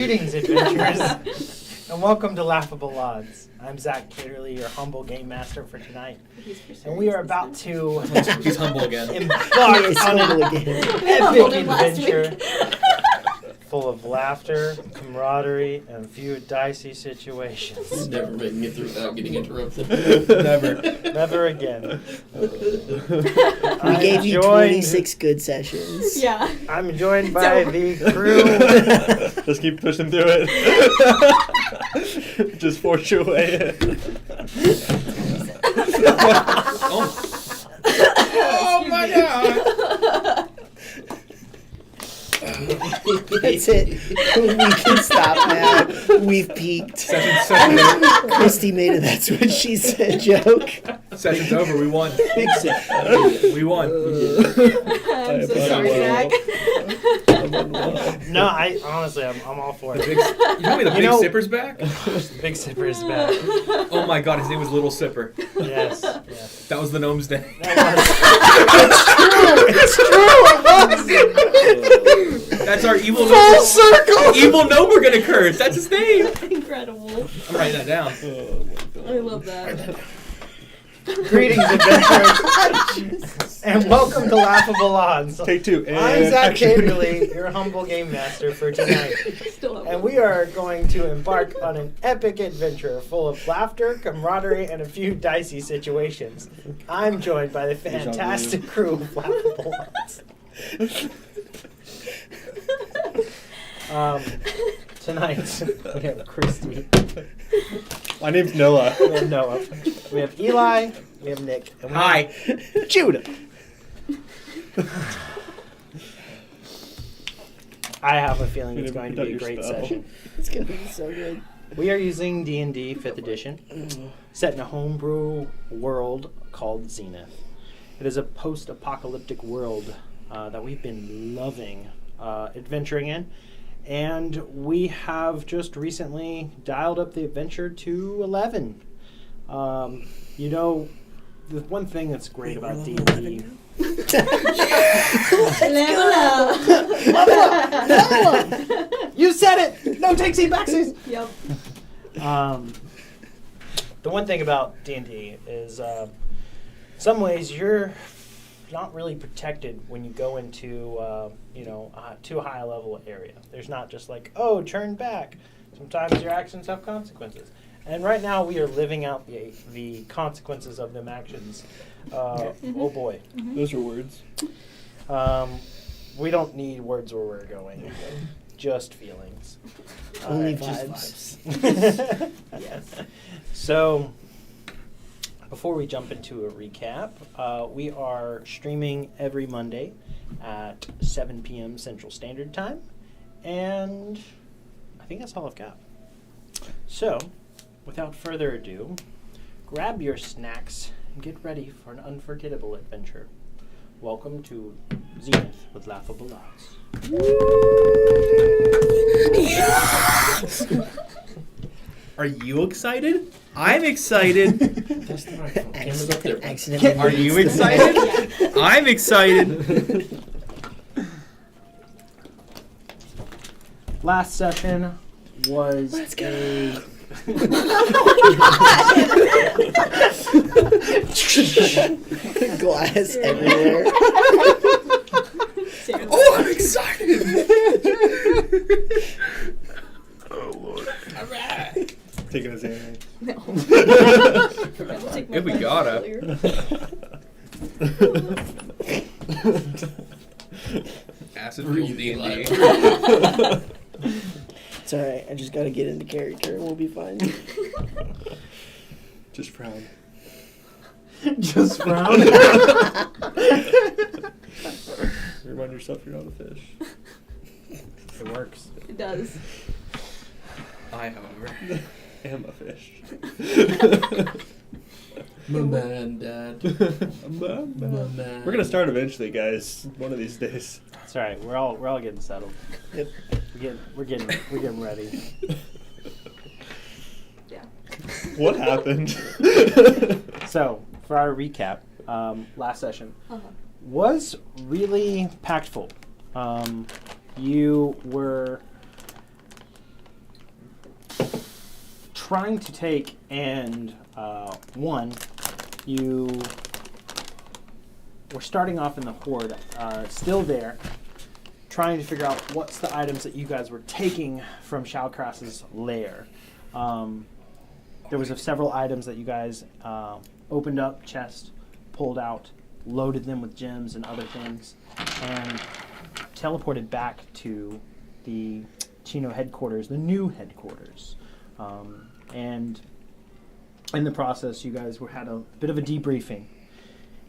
Greetings, adventurers, and welcome to Laughable Odds. I'm Zach Caterly, your humble game master for tonight, and we are about to He's humble again. embark on an epic adventure full of laughter, camaraderie, and a few dicey situations. Never making it through without getting interrupted. Never again. We gave you 26 good sessions. Yeah. I'm joined by the crew. Just keep pushing through it. Just force your way in. Oh my god! That's it. We can stop now. We've peaked. Session's Christy made a "that's what she said" joke. Session's over. We won. Big sip. We won. I'm so sorry, Zach. No, honestly, I'm all for it. You told me the Big Sipper's back? Big Sipper is back. Oh my god, his name was Little Sipper. Yes. That was the gnome's name. It's true. That's our evil Full gnome. circle. Evil gnome we're gonna curse. That's his name. Incredible. I'm writing that down. I love that. Greetings, adventurers, and welcome to Laughable Odds. Take two. I'm Zach action. Caterly, your humble game master for tonight, and we are going to embark on an epic adventure full of laughter, camaraderie, and a few dicey situations. I'm joined by the fantastic crew of Laughable Odds. Tonight, we have Christy. My name's Noah. We have Noah. We have Eli. We have Nick. And we Hi. have Judah. I have a feeling it's going to be a great session. It's going to be so good. We are using D&D 5th edition, set in a homebrew world called Zenith. It is a post-apocalyptic world that we've been loving adventuring in. And we have just recently dialed up the adventure to 11. You know, the one thing that's great about D&D... Level up. You said it! No takesies, backsies! Yep. The one thing about D&D is some ways you're not really protected when you go into too high a level area. There's not just like, oh, turn back. Sometimes your actions have consequences. And right now we are living out the consequences of them actions. Oh boy. Mm-hmm. Those are words. We don't need words where we're going. Just feelings. Only vibes. Yes. So, before we jump into a recap, we are streaming every Monday at 7 p.m. Central Standard Time, and I think that's all I've got. So, without further ado, grab your snacks and get ready for an unforgettable adventure. Welcome to Zenith with Laughable Odds. Are you excited? I'm excited. That's the microphone. Camera's up there. Accidentally. Are you excited? I'm excited. Last session was Glass everywhere. Oh, I'm excited. Oh, Lord. All right. Taking his hand. No. If we gotta. Acid fuel D&D. It's alright. I just got to get into character and we'll be fine. Just frown. just frown. Remind yourself you're not a fish. It works. It does. I, however, am a fish. My man, Dad. My man. We're gonna start eventually, guys. One of these days. That's all right. We're all getting settled. Yep. We're getting ready. Yeah. What happened? So, for our recap, last session was really impactful. You were trying to take and one, you were starting off in the horde, still there, trying to figure out what's the items that you guys were taking from Shalkras's lair. There was several items that you guys opened up, chest, pulled out, loaded them with gems and other things, and teleported back to the Chino headquarters, the new headquarters. And in the process, you guys had a bit of a debriefing,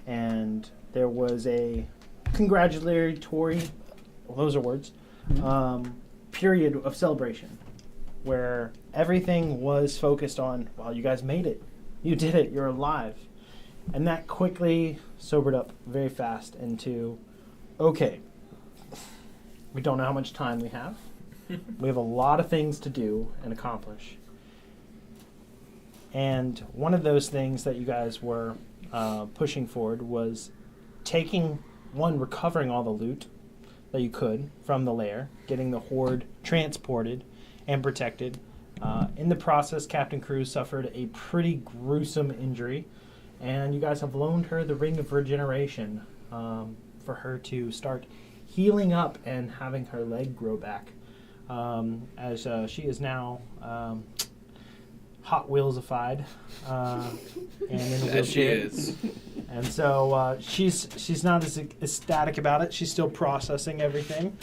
and there was a congratulatory, well, those are words, period of celebration where everything was focused on, well, you guys made it. You did it. You're alive. And that quickly sobered up very fast into, okay, we don't know how much time we have. We have a lot of things to do and accomplish. And one of those things that you guys were pushing forward was recovering all the loot that you could from the lair, getting the horde transported and protected. In the process, Captain Cruz suffered a pretty gruesome injury, and you guys have loaned her the Ring of Regeneration for her to start healing up and having her leg grow back, as she is now Hot Wheels-ified and in a wheelchair. She is. And so she's not as ecstatic about it. She's still processing everything.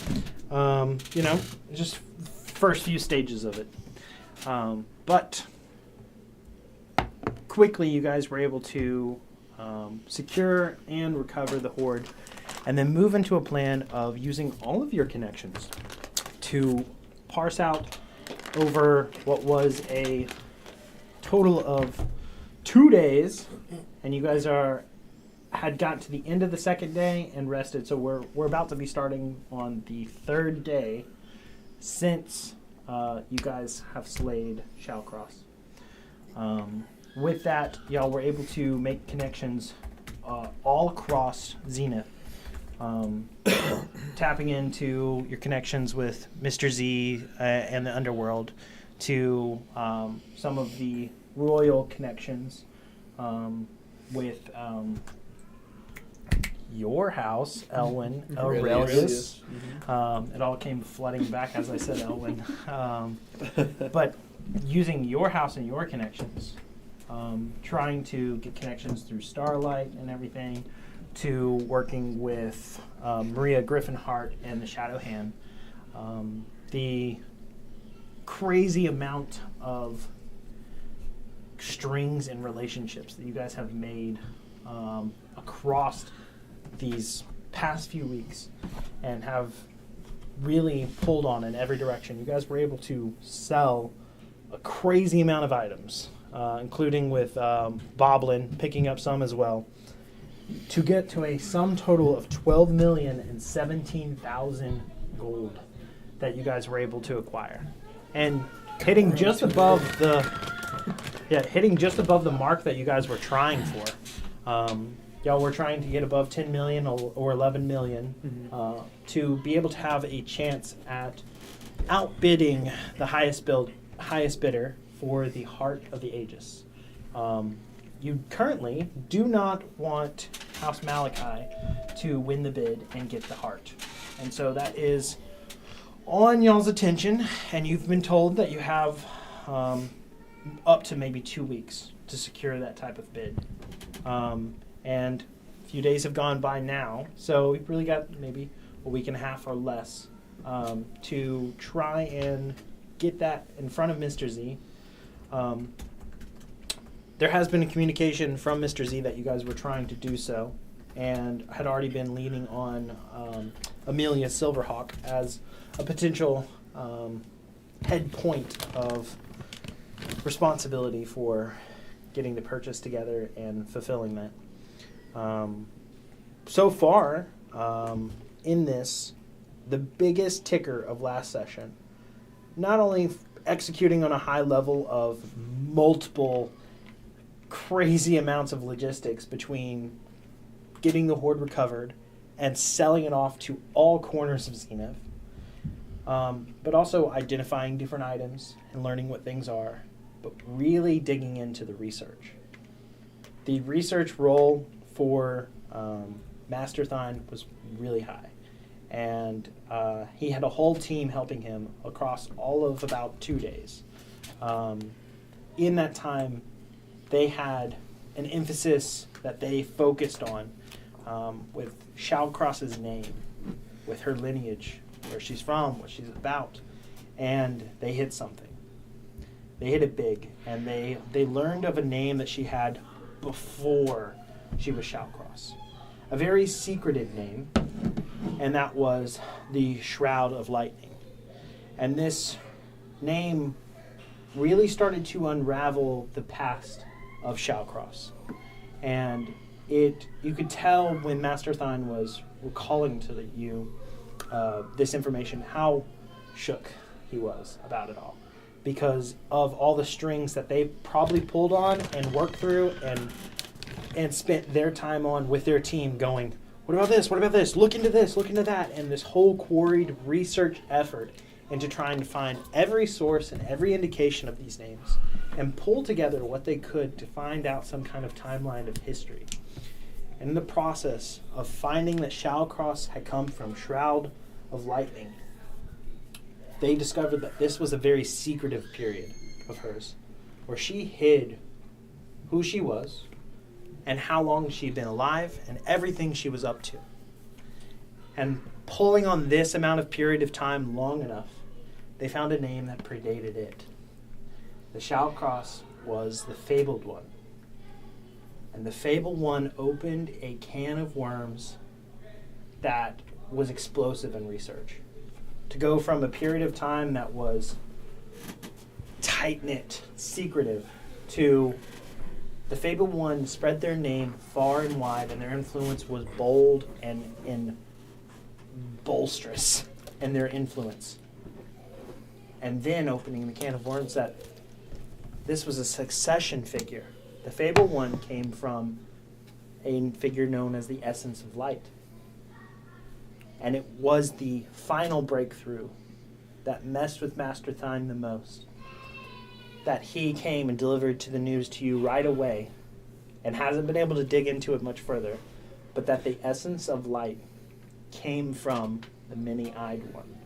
Just first few stages of it. But quickly you guys were able to secure and recover the horde, and then move into a plan of using all of your connections to parse out over what was a total of 2 days, and you guys had gotten to the end of the second day and rested. So we're about to be starting on the third day since you guys have slayed Shalkras. With that, y'all were able to make connections all across Zenith, tapping into your connections with Mr. Z and the Underworld, to some of the royal connections with your house, Elwyn Aurelius. It all came flooding back as I said Elwyn. But using your house and your connections, trying to get connections through Starlight and everything, to working with Maria Griffinhart and the Shadow Hand. The crazy amount of strings and relationships that you guys have made across these past few weeks and have really pulled on in every direction. You guys were able to sell a crazy amount of items, including with Boblin picking up some as well, to get to a sum total of 12,017,000 gold that you guys were able to acquire. And hitting just above the mark that you guys were trying for. Y'all were trying to get above 10 million or 11 million to be able to have a chance at outbidding the highest bidder for the Heart of the Aegis. You currently do not want House Malachi to win the bid and get the heart. And so that is on y'all's attention, and you've been told that you have up to maybe 2 weeks to secure that type of bid. And a few days have gone by now, so we've really got maybe a week and a half or less to try and get that in front of Mr. Z. There has been a communication from Mr. Z that you guys were trying to do so, and had already been leaning on Amelia Silverhawk as a potential head point of responsibility for getting the purchase together and fulfilling that. So far, in this, the biggest ticker of last session, not only executing on a high level of multiple crazy amounts of logistics between getting the horde recovered and selling it off to all corners of Zenith, but also identifying different items and learning what things are but really digging into the research. The research role for Master Thine was really high. And he had a whole team helping him across all of about 2 days. In that time, they had an emphasis that they focused on with Shallcross's name, with her lineage, where she's from, what she's about, and they hit something. They hit it big, and they learned of a name that she had before she was Shallcross. A very secretive name, and that was the Shroud of Lightning. And this name really started to unravel the past of Shallcross. And you could tell when Master Thine was recalling to you this information how shook he was about it all, because of all the strings that they probably pulled on and worked through and spent their time on with their team going, what about this, what about this, look into this, look into that, and this whole quarried research effort into trying to find every source and every indication of these names and pull together what they could to find out some kind of timeline of history. And in the process of finding that Shallcross had come from Shroud of Lightning, they discovered that this was a very secretive period of hers, where she hid who she was and how long she'd been alive and everything she was up to. And pulling on this amount of period of time long enough, they found a name that predated it. The Shallcross was the Fabled One. And the Fabled One opened a can of worms that was explosive in research. To go from a period of time that was tight-knit, secretive, to the Fabled One spread their name far and wide, and their influence was bold and bolsterous in their influence. And then opening the can of worms that this was a succession figure. The Fabled One came from a figure known as the Essence of Light. And it was the final breakthrough that messed with Master Thine the most. That he came and delivered to the news to you right away and hasn't been able to dig into it much further, but that the Essence of Light came from the Many-Eyed One.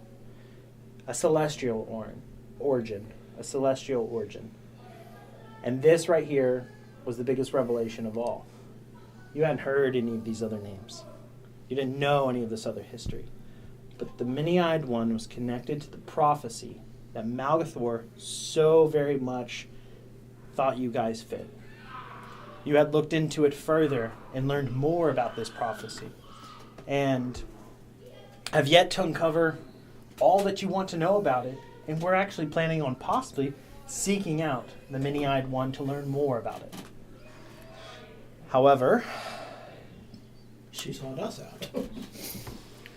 A celestial origin. And this right here was the biggest revelation of all. You hadn't heard any of these other names. You didn't know any of this other history. But the Many-Eyed One was connected to the prophecy that Malgathor so very much thought you guys fit. You had looked into it further and learned more about this prophecy, and have yet to uncover all that you want to know about it, and we're actually planning on possibly seeking out the Many-Eyed One to learn more about it. However, She sought us out.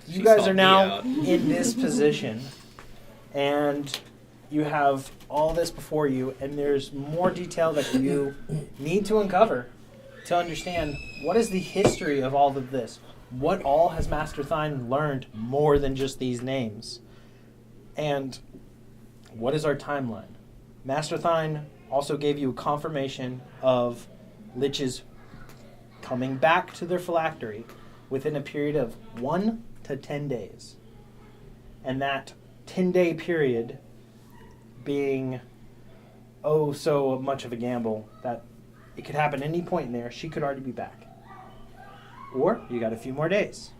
you She guys sought are me now out. in this position, and you have all this before you, and there's more detail that you need to uncover to understand what is the history of all of this. What all has Master Thine learned more than just these names? And what is our timeline? Master Thine also gave you a confirmation of liches coming back to their phylactery within a period of 1 to 10 days. And that 10-day period being so much of a gamble that it could happen any point in there. She could already be back. Or you got a few more days.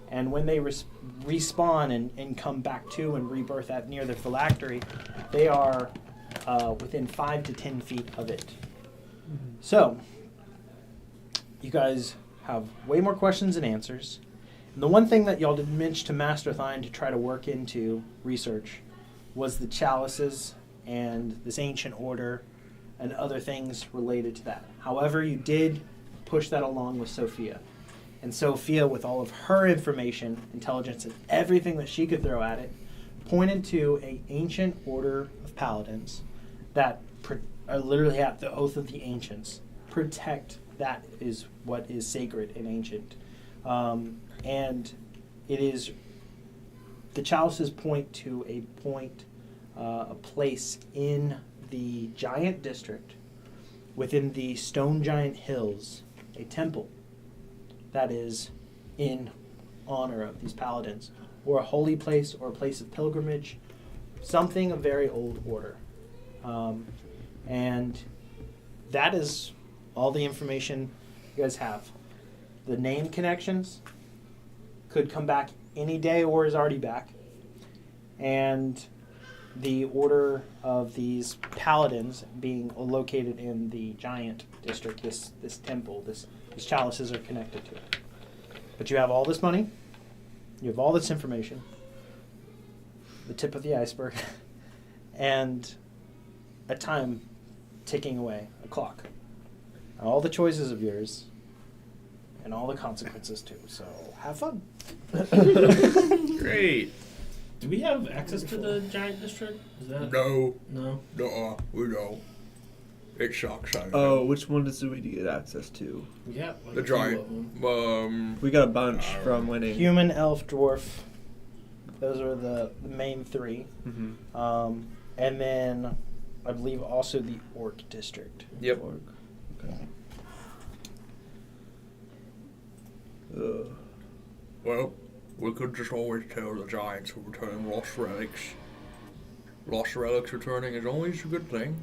And when they respawn and come back to and rebirth at near their phylactery, they are within 5 to 10 feet of it. Mm-hmm. So, you guys have way more questions than answers. And the one thing that y'all did mention to Master Thine to try to work into research was the chalices and this ancient order and other things related to that. However, you did push that along with Sophia. And Sophia, with all of her information, intelligence, and everything that she could throw at it, pointed to an ancient order of paladins that are literally at the oath of the ancients. Protect that is what is sacred and ancient. And it is, the chalices point to a place in the Giant District, within the Stone Giant Hills, a temple that is in honor of these paladins, or a holy place or a place of pilgrimage, something of very old order. And that is all the information you guys have. The name connections could come back any day or is already back. And the order of these paladins being located in the Giant District, this temple, these chalices are connected to it. But you have all this money, you have all this information, the tip of the iceberg, and a time ticking away, a clock. And all the choices of yours, and all the consequences too. So have fun. Great. Do we have access to the Giant District? Is that No. no? We don't. It sucks. Oh, which one do we get access to? Yeah, like The two giant. of them. We got a bunch from winning. Human, elf, dwarf. Those are the main three. Mm-hmm. And then I believe also the Orc District. Yep. Okay. Ugh. Well, we could just always tell the Giants who return lost relics. Lost relics returning is always a good thing.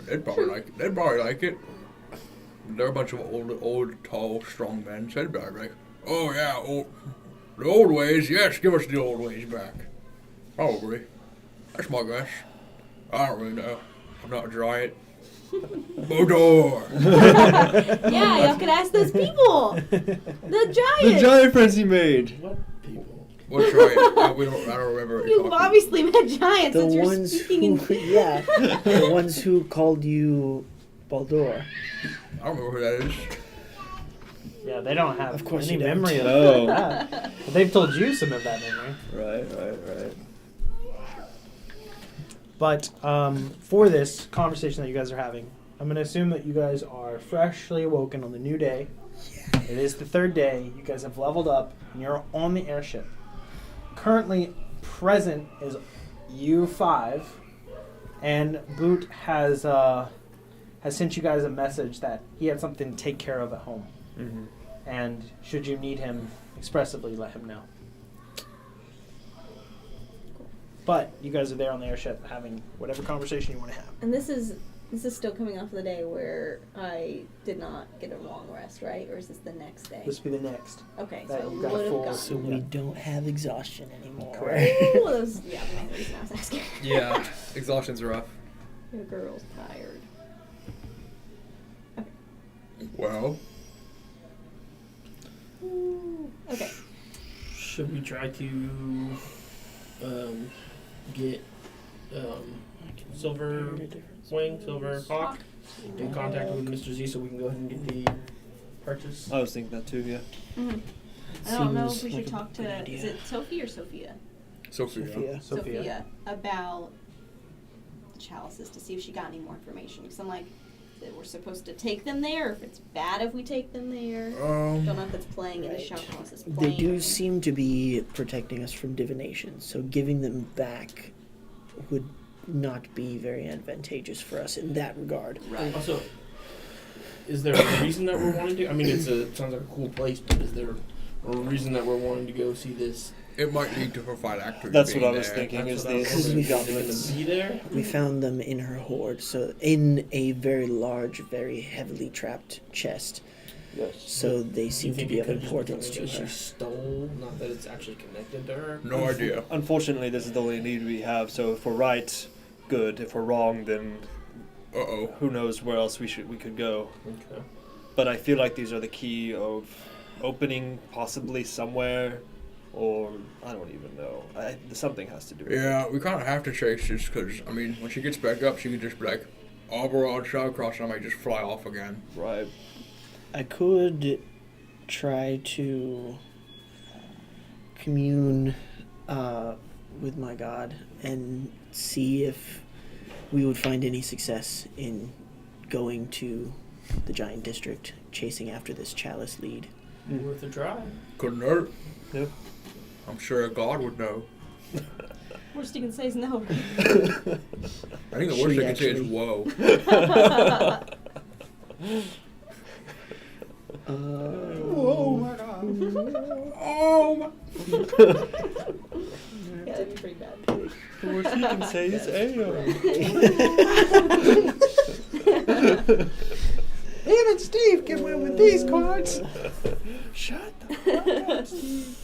They'd probably like it. They'd probably like it. They're a bunch of old, tall, strong men. So they'd be like, oh yeah, the old ways. Yes, give us the old ways back. Probably. That's my guess. I don't really know. I'm not a giant. Bodor. Yeah, y'all could ask those people. The giant. The giant friends he made. What people? What giant? I don't remember. What you're You've talking obviously met giants The since you're ones speaking who, in... yeah, the ones who called you Baldur. I don't remember who that is. Yeah, they don't have Of course any you don't. memory of Oh. that. But they've told you some of that memory. Right. But for this conversation that you guys are having, I'm going to assume that you guys are freshly awoken on the new day. Yeah. It is the third day. You guys have leveled up, and you're on the airship. Currently present is you 5, and Boot has sent you guys a message that he had something to take care of at home. Mm-hmm. And should you need him, expressively let him know. But you guys are there on the airship having whatever conversation you want to have. And this is still coming off of the day where I did not get a long rest, right? Or is this the next day? This will be the next. Okay, that so you I got a would have full- gotten... So we don't have exhaustion anymore. Correct. Ooh, that was, yeah, the main reason I was asking. Yeah, exhaustion's rough. Your girl's tired. Well, Ooh, okay. Should we try to get Silver Hawk in contact with Mr. Z so we can go ahead and get the purchase? I was thinking that too. Yeah. Mm-hmm. I don't know if Seems we should like a talk good to... idea. Is it Sophie or Sophia? Sophia. Sophia. About the chalices to see if she got any more information. Because I'm like, that we're supposed to take them there, or if it's bad if we take them there. Don't know if it's playing into Right. Shalcos' They playing. do seem to be protecting us from divination, so giving them back would not be very advantageous for us in that regard. Right. Also, is there a reason that we're wanting to? I mean, sounds like a cool place, but is there a reason that we're wanting to go see this? It might lead to her fight actors. That's being what I was there. thinking. That's Is what I was these wondering. We Is it found gonna them. be there? We found them in her hoard, so in a very large, very heavily trapped chest. Yes. So they Do you seem to think be it of could just be importance something to that her. she stole, not that it's actually connected to her? No idea. Unfortunately, this is the only need we have. So if we're right, good. If we're wrong, then Uh-oh. who knows where else we could go. Okay. But I feel like these are the key of opening possibly somewhere, or I don't even know. Something has to do with it. Yeah, we kind of have to chase this because, I mean, when she gets back up, she could just be like, overall shot across, and I might just fly off again. Right. I could try to commune with my god and see if we would find any success in going to the Giant District, chasing after this chalice lead. Worth a try. Couldn't hurt. Yep. I'm sure God would know. Worst you can say is no. I think the worst She I can say is actually- whoa. Whoa, my God. Oh! Yeah, that'd be pretty bad. The worst you can say is Ayo. Even Steve can win with these cards. Shut the fuck up, Steve.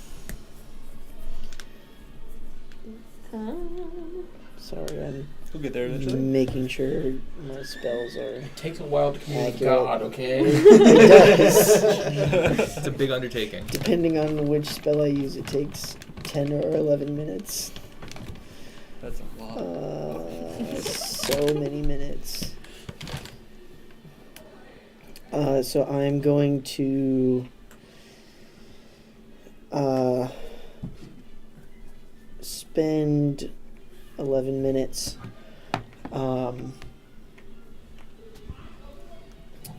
Sorry, I'm We'll get there eventually. making sure my spells are. It takes a while to commune with Accurate. God, okay? It does. It's a big undertaking. Depending on which spell I use, it takes 10 or 11 minutes. That's a lot. So many minutes. So I'm going to spend 11 minutes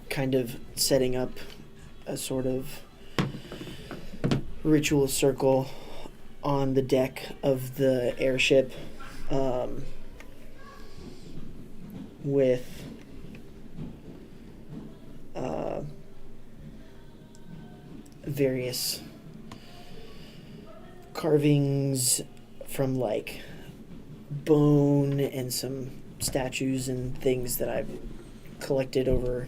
kind of setting up a sort of ritual circle on the deck of the airship with various carvings from like bone and some statues and things that I've collected over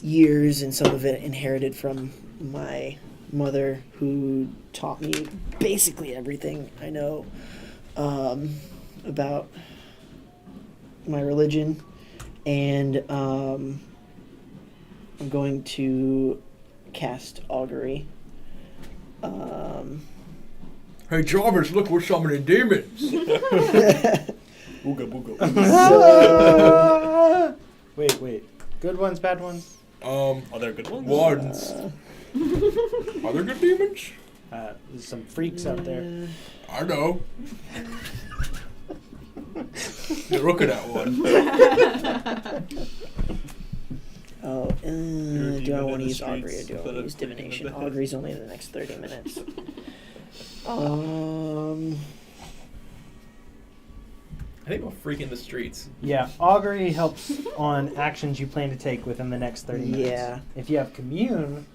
years, and some of it inherited from my mother, who taught me basically everything I know about my religion. And I'm going to cast augury. Hey, Jarvis, look, we're summoning demons. Booga booga. Wait. Good ones, bad ones? Are there good ones? Ones. Are there good demons? There's some freaks out there. I know. Look at that one. Oh, do I demon in want to the use augury or streets, do I but want to I'm use freaking in the divination? bed. Augury's only in the next 30 minutes. I think we'll freak in the streets. Yeah, augury helps on actions you plan to take within the next 30 minutes. Yeah. If you have commune,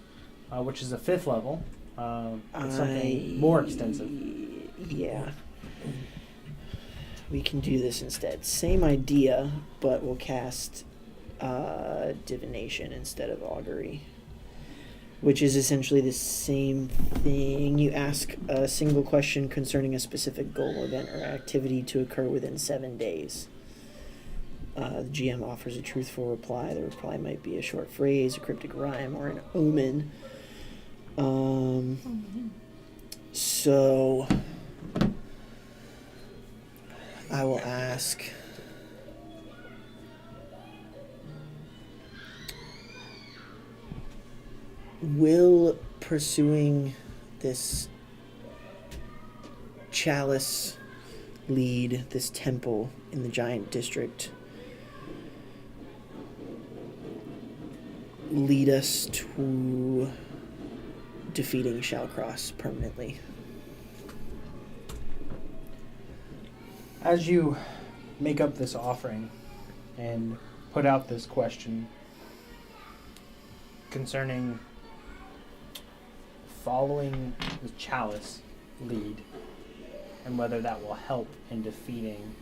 which is a 5th level, it's something more extensive. Yeah. We can do this instead. Same idea, but we'll cast divination instead of augury, which is essentially the same thing. You ask a single question concerning a specific goal, event, or activity to occur within 7 days. The GM offers a truthful reply. The reply might be a short phrase, a cryptic rhyme, or an omen. So I will ask, will pursuing this chalice lead, this temple in the giant district, lead us to defeating Shallcross permanently? As you make up this offering and put out this question concerning following the chalice lead and whether that will help in defeating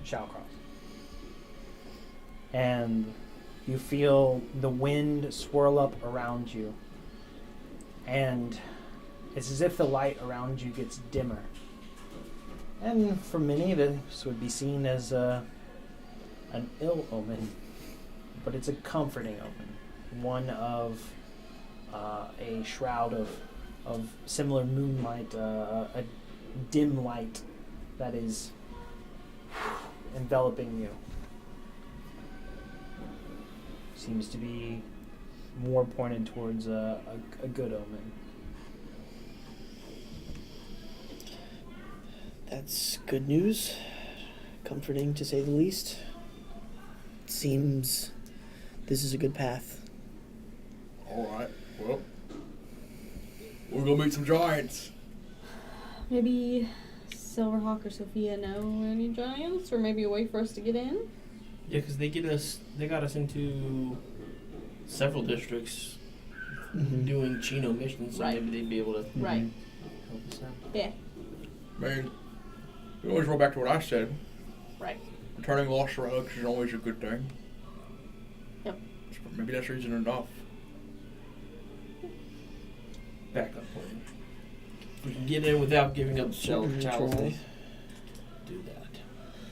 Shallcross, and you feel the wind swirl up around you, and it's as if the light around you gets dimmer. And for many, this would be seen as an ill omen, but it's a comforting omen, one of a shroud of similar moonlight, a dim light that is enveloping you. Seems to be more pointed towards a good omen. That's good news. Comforting, to say the least. It seems this is a good path. Alright, well, we're gonna meet some giants. Maybe Silverhawk or Sophia know any giants, or maybe a way for us to get in? Yeah, because they got us into several districts doing Chino missions, so Right. maybe they'd be able to Right. help us out. Yeah. I mean, we always roll back to what I said. Right. Returning lost relics is always a good thing. Yep. Maybe that's reason enough. Backup plan. If we can get in without giving up chalice, do that.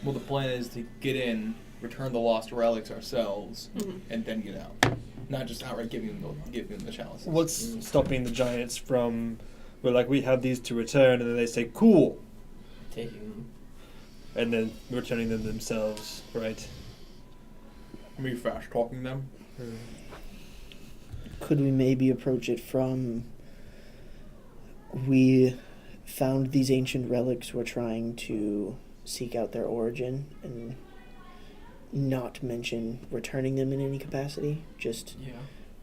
Well, the plan is to get in, return the lost relics ourselves, and then get out. Not just outright giving them the chalices. What's stopping the giants from? We're like, we have these to return, and then they say, "Cool," Taking them. and then returning them themselves, right? Me fast talking them. Could we maybe approach it from... We found these ancient relics. We're trying to seek out their origin and not mention returning them in any capacity. Just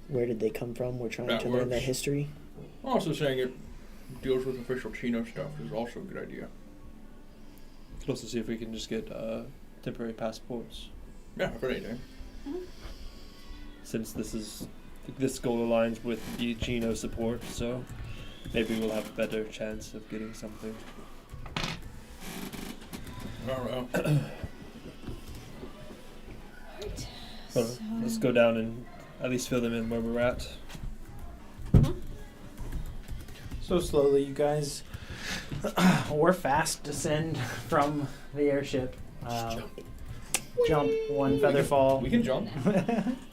where did they come from? We're trying That to learn their works. history. Also saying it deals with official Chino stuff is also a good idea. Could also see if we can just get temporary passports, Yeah, if anything. since this goal aligns with the Geno support. So maybe we'll have a better chance of getting something. I don't know. Right. So let's go down and at least fill them in where we're at. So slowly, you guys, or fast descend from the airship. Jump one feather fall. We can jump.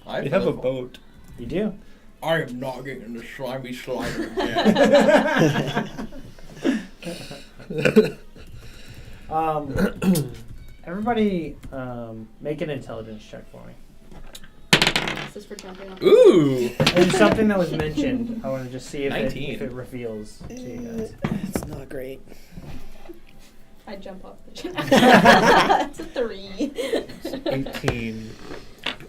I We have a boat. You do. I am not getting in the slimy slider again. Everybody, make an intelligence check for me. This is for jumping off. Ooh! There's something that was mentioned. I want to just see if 19. if it reveals to you guys. It's not great. I jump off the ship. It's a 3. 18.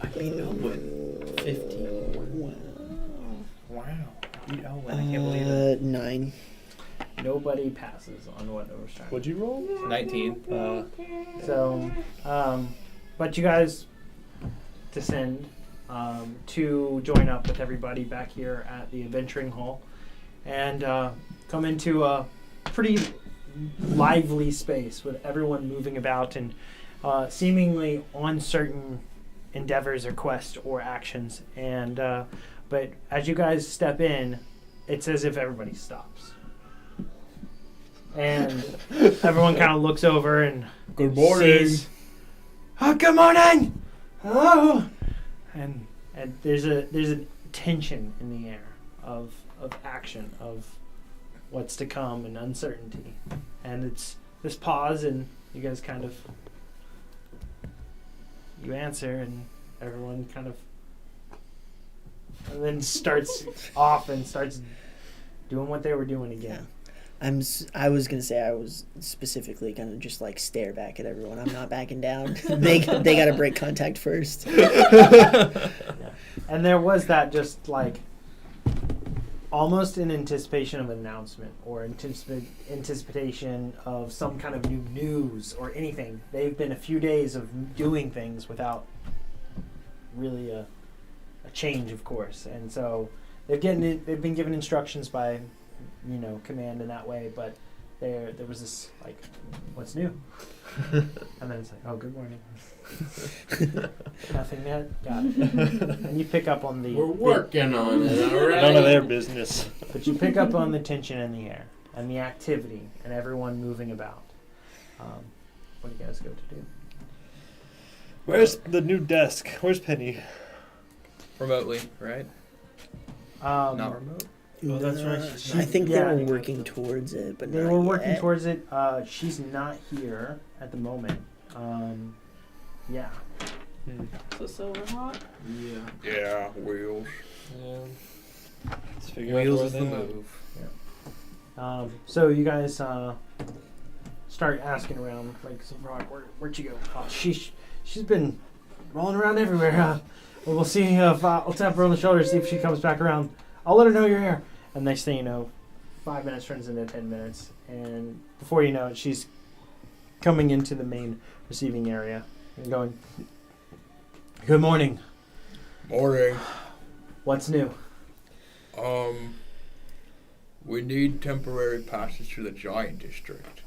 I came out with 15. Wow. Beat Owen. I can't believe it. 9. Nobody passes on what I was trying. What'd you roll? 19. So, but you guys descend to join up with everybody back here at the adventuring hall, and come into a pretty lively space with everyone moving about and seemingly on certain endeavors or quests or actions. And but as you guys step in, it's as if everybody stops. And everyone kind of looks over and Good morning. sees, "Oh, good morning! Hello!" And there's a tension in the air of action, of what's to come and uncertainty. And it's this pause, and you guys kind of, you answer, and everyone kind of, and then starts off and starts doing what they were doing again. I was gonna say I was specifically gonna just like stare back at everyone. I'm not backing down. they gotta break contact first. Yeah. And there was that just like almost in anticipation of an announcement or anticipation of some kind of new news or anything. They've been a few days of doing things without really a change, of course, and so they've been given instructions by, command in that way, but there was this like, what's new? And then it's like, oh, good morning. Nothing yet? Got it. And you pick up on We're working on it, alright? None of their business. but you pick up on the tension in the air and the activity and everyone moving about. What do you guys go to do? Where's the new desk? Where's Penny? Remotely, right? Not remote? Oh, that's right. I think they Yeah, were I think working towards it, but They not were working yet. towards it. She's not here at the moment. Yeah. So Silverhawk. Yeah. Yeah, wheels. Let's figure Wheels out is the where they move. So you guys start asking around, like, Silverhawk, where'd you go? Oh, she's been rolling around everywhere. Well, we'll see if I'll tap her on the shoulder, see if she comes back around. I'll let her know you're here. And next thing you know, 5 minutes turns into 10 minutes, and before you know it, she's coming into the main receiving area and going, "Good morning. Morning. What's new?" We need temporary passage to the Giant District.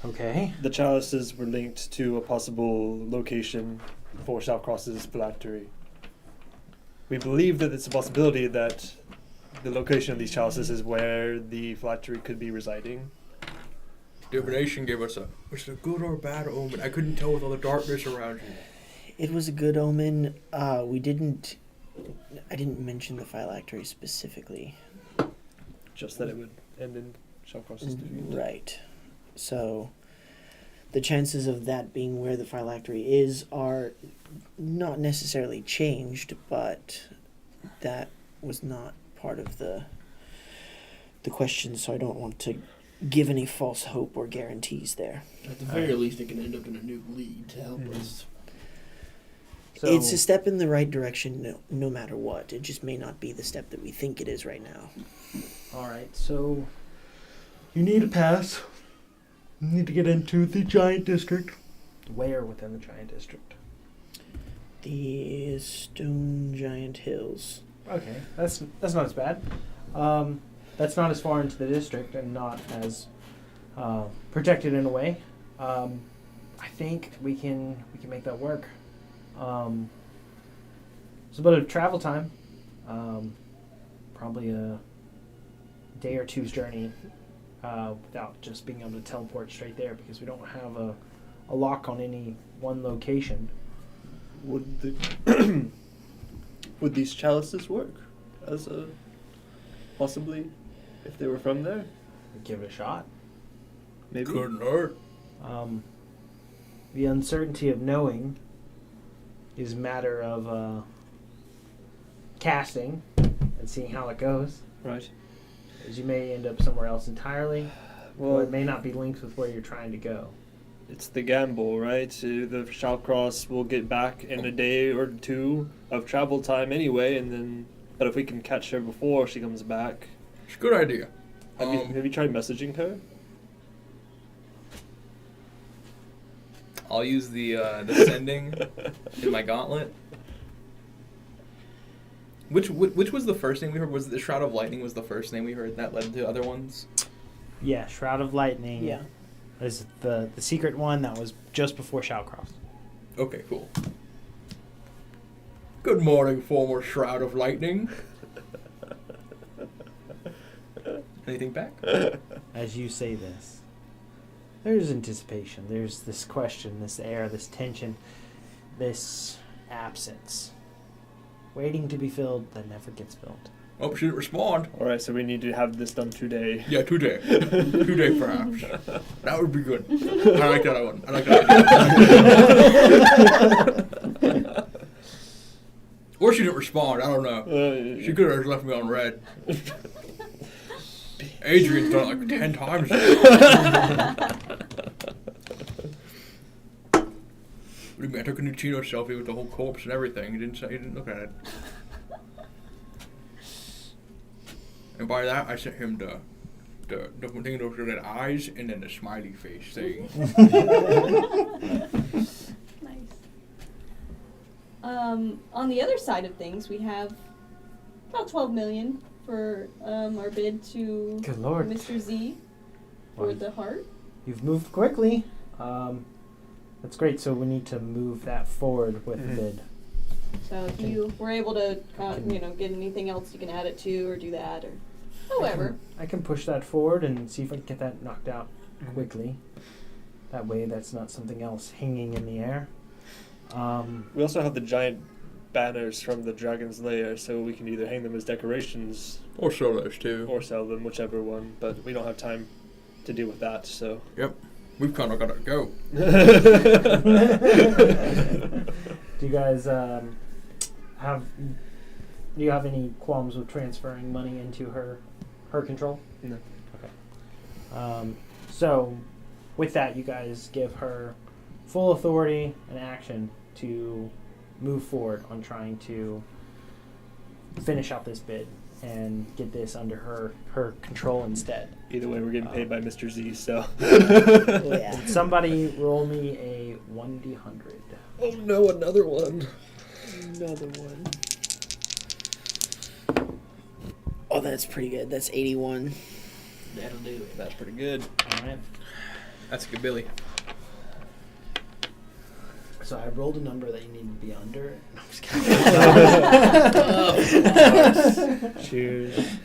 Okay. The chalices were linked to a possible location for Shallcross's phylactery. We believe that it's a possibility that the location of these chalices is where the phylactery could be residing. Divination gave us was it a good or a bad omen? I couldn't tell with all the darkness around you. It was a good omen. I didn't mention the phylactery specifically. Just that it would end in Shallcross's defeat. Right. So the chances of that being where the phylactery is are not necessarily changed, but that was not part of the question, so I don't want to give any false hope or guarantees there. At the very least, it can end up in a new lead to help us. So, It's a step in the right direction no matter what. It just may not be the step that we think it is right now. all right. So you need a pass. You need to get into the Giant District. Where within the Giant District? The Stone Giant Hills. Okay, that's not as bad. That's not as far into the district and not as protected in a way. I think we can make that work. It's a bit of travel time. Probably a day or two's journey without just being able to teleport straight there because we don't have a lock on any one location. Would would these chalices work as a possibly if they were from there? Give it a shot. Maybe. Couldn't hurt. The uncertainty of knowing is a matter of casting and seeing how it goes. Right. As you may end up somewhere else entirely, or Well, it may not be linked with where you're trying to go. it's the gamble, right? The Shallcross will get back in a day or two of travel time anyway, and then. But if we can catch her before she comes back, It's a good idea. have you tried messaging her? I'll use the sending in my gauntlet. Which was the first name we heard? Was the Shroud of Lightning was the first name we heard that led to other ones? Yeah, Shroud of Lightning. Yeah. Is the secret one that was just before Shallcross. Okay, cool. Good morning, former Shroud of Lightning. Anything back? As you say this, there's anticipation. There's this question, this air, this tension, this absence, waiting to be filled that never gets filled. Oh, she didn't respond. Alright, so we need to have this done today. Yeah, 2 day. 2 day perhaps. That would be good. I like that one. I like that. Or she didn't respond. I don't know. She could have left me on red. Adrian's done it like 10 times. What do you mean? I took a Nucino selfie with the whole corpse and everything. He didn't look at it. And by that, I sent him the thing that was red eyes and then the smiley face thing. Nice. On the other side of things, we have about 12 million for our bid to Good Lord. Mr. Z for Well, the heart. You've moved quickly. That's great. So we need to move that forward with the bid. So if you were able to, get anything else, you can add it to or do that or however. I can push that forward and see if I can get that knocked out quickly. That way that's not something else hanging in the air. We also have the giant banners from the Dragon's Lair, so we can either hang them as decorations Or sell those too. or sell them, whichever one, but we don't have time to deal with that, so. Yep. We've kind of got to go. Do you guys do you have any qualms with transferring money into her control? No. Okay. So with that, you guys give her full authority and action to move forward on trying to finish out this bid. and get this under her control instead. Either way, we're getting paid by Mr. Z, so. Oh, yeah. Somebody roll me a 1d100. Oh no, another one. Another one. Oh, that's pretty good. That's 81. That'll do it. That's pretty good. All right. That's good, Billy. So I rolled a number that you need to be under. No, I'm just kidding. Cheers.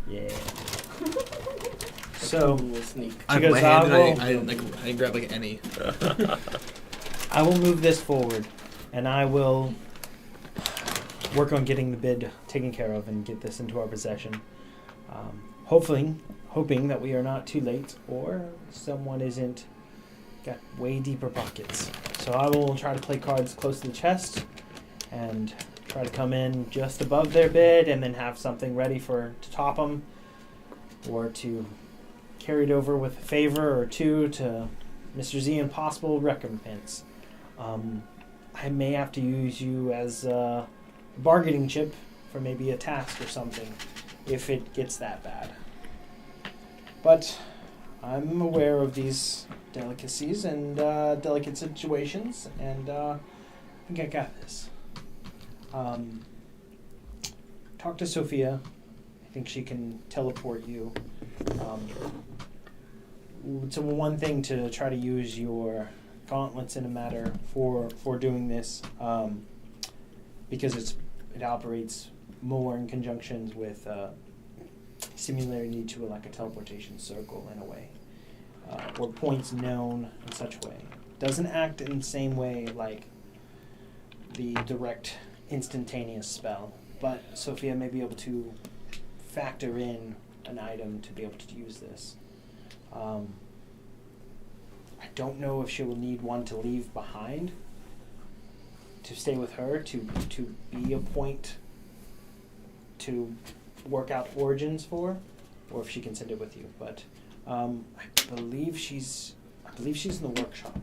Yeah. So Little sneak. she goes, I didn't grab like any. I will move this forward, and I will work on getting the bid taken care of and get this into our possession. Hoping that we are not too late or someone isn't got way deeper pockets. So I will try to play cards close to the chest and try to come in just above their bid and then have something ready to top them or to carry it over with a favor or two to Mr. Z and possible recompense. I may have to use you as a bargaining chip for maybe a task or something if it gets that bad. But I'm aware of these delicacies and delicate situations, and I think I got this. Talk to Sophia. I think she can teleport you. It's one thing to try to use your gauntlets in a matter for doing this, because it operates more in conjunction with similarity to like a teleportation circle in a way, or points known in such a way. Doesn't act in the same way like the direct instantaneous spell, but Sophia may be able to factor in an item to be able to use this. I don't know if she will need one to leave behind to stay with her to be a point to work out origins for, or if she can send it with you. But I believe she's in the workshop.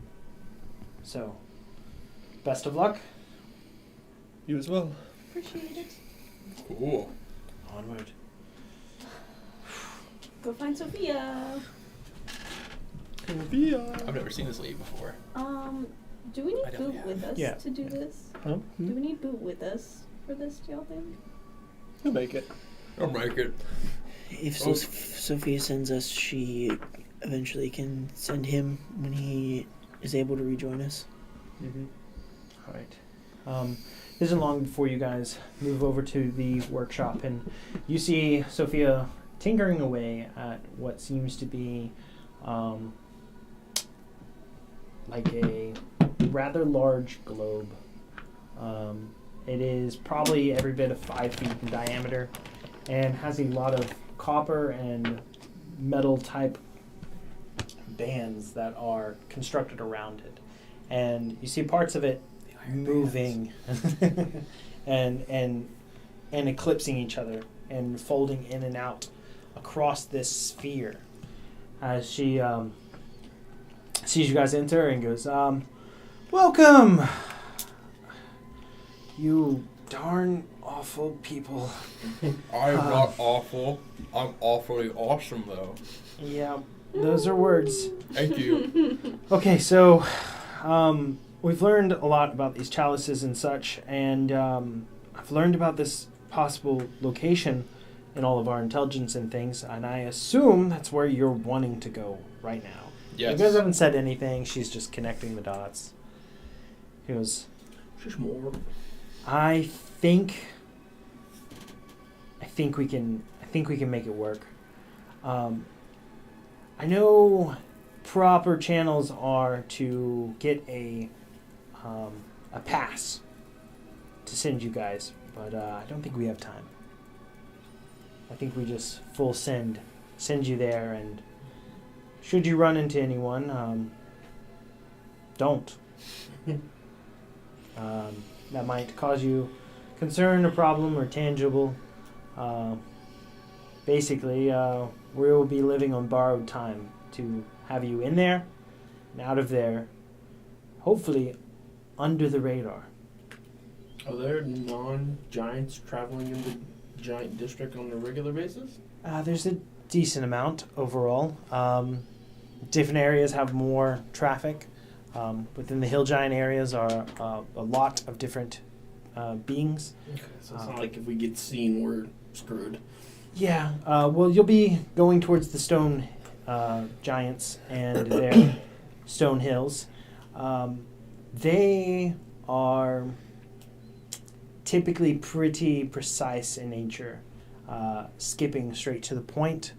So, best of luck. You as well. Appreciate it. Cool. Onward. Go find Sophia. I've never seen this lady before. Do we need I definitely Boot with us Yeah. to do this? Huh? Do we need Boot with us for this, do y'all think? You'll make it. I'll make it. If Sophia sends us, she eventually can send him when he is able to rejoin us. Mm-hmm. All right. Isn't long before you guys move over to the workshop, and you see Sophia tinkering away at what seems to be like a rather large globe. It is probably every bit of 5 feet in diameter and has a lot of copper and metal type bands that are constructed around it. And you see parts of it moving and eclipsing each other and folding in and out across this sphere as she sees you guys enter and goes, welcome, you darn awful people. I'm not awful. I'm awfully awesome, though. Yeah, those are words. Thank you. Okay, so we've learned a lot about these chalices and such, and I've learned about this possible location in all of our intelligence and things, and I assume that's where you're wanting to go right now. Yes. You guys haven't said anything. She's just connecting the dots. He goes, Just more. I think we can make it work. I know proper channels are to get a pass to send you guys, but I don't think we have time. I think we just full send you there, and should you run into anyone, don't. That might cause you concern or problem or tangible. Basically, we will be living on borrowed time to have you in there and out of there, hopefully under the radar. Are there non-giants traveling in the giant district on a regular basis? There's a decent amount overall. Different areas have more traffic. Within the hill giant areas are a lot of different beings. Okay, so it's not like if we get seen, we're screwed. Yeah, well, you'll be going towards the stone giants and their stone hills. They are typically pretty precise in nature, skipping straight to the point.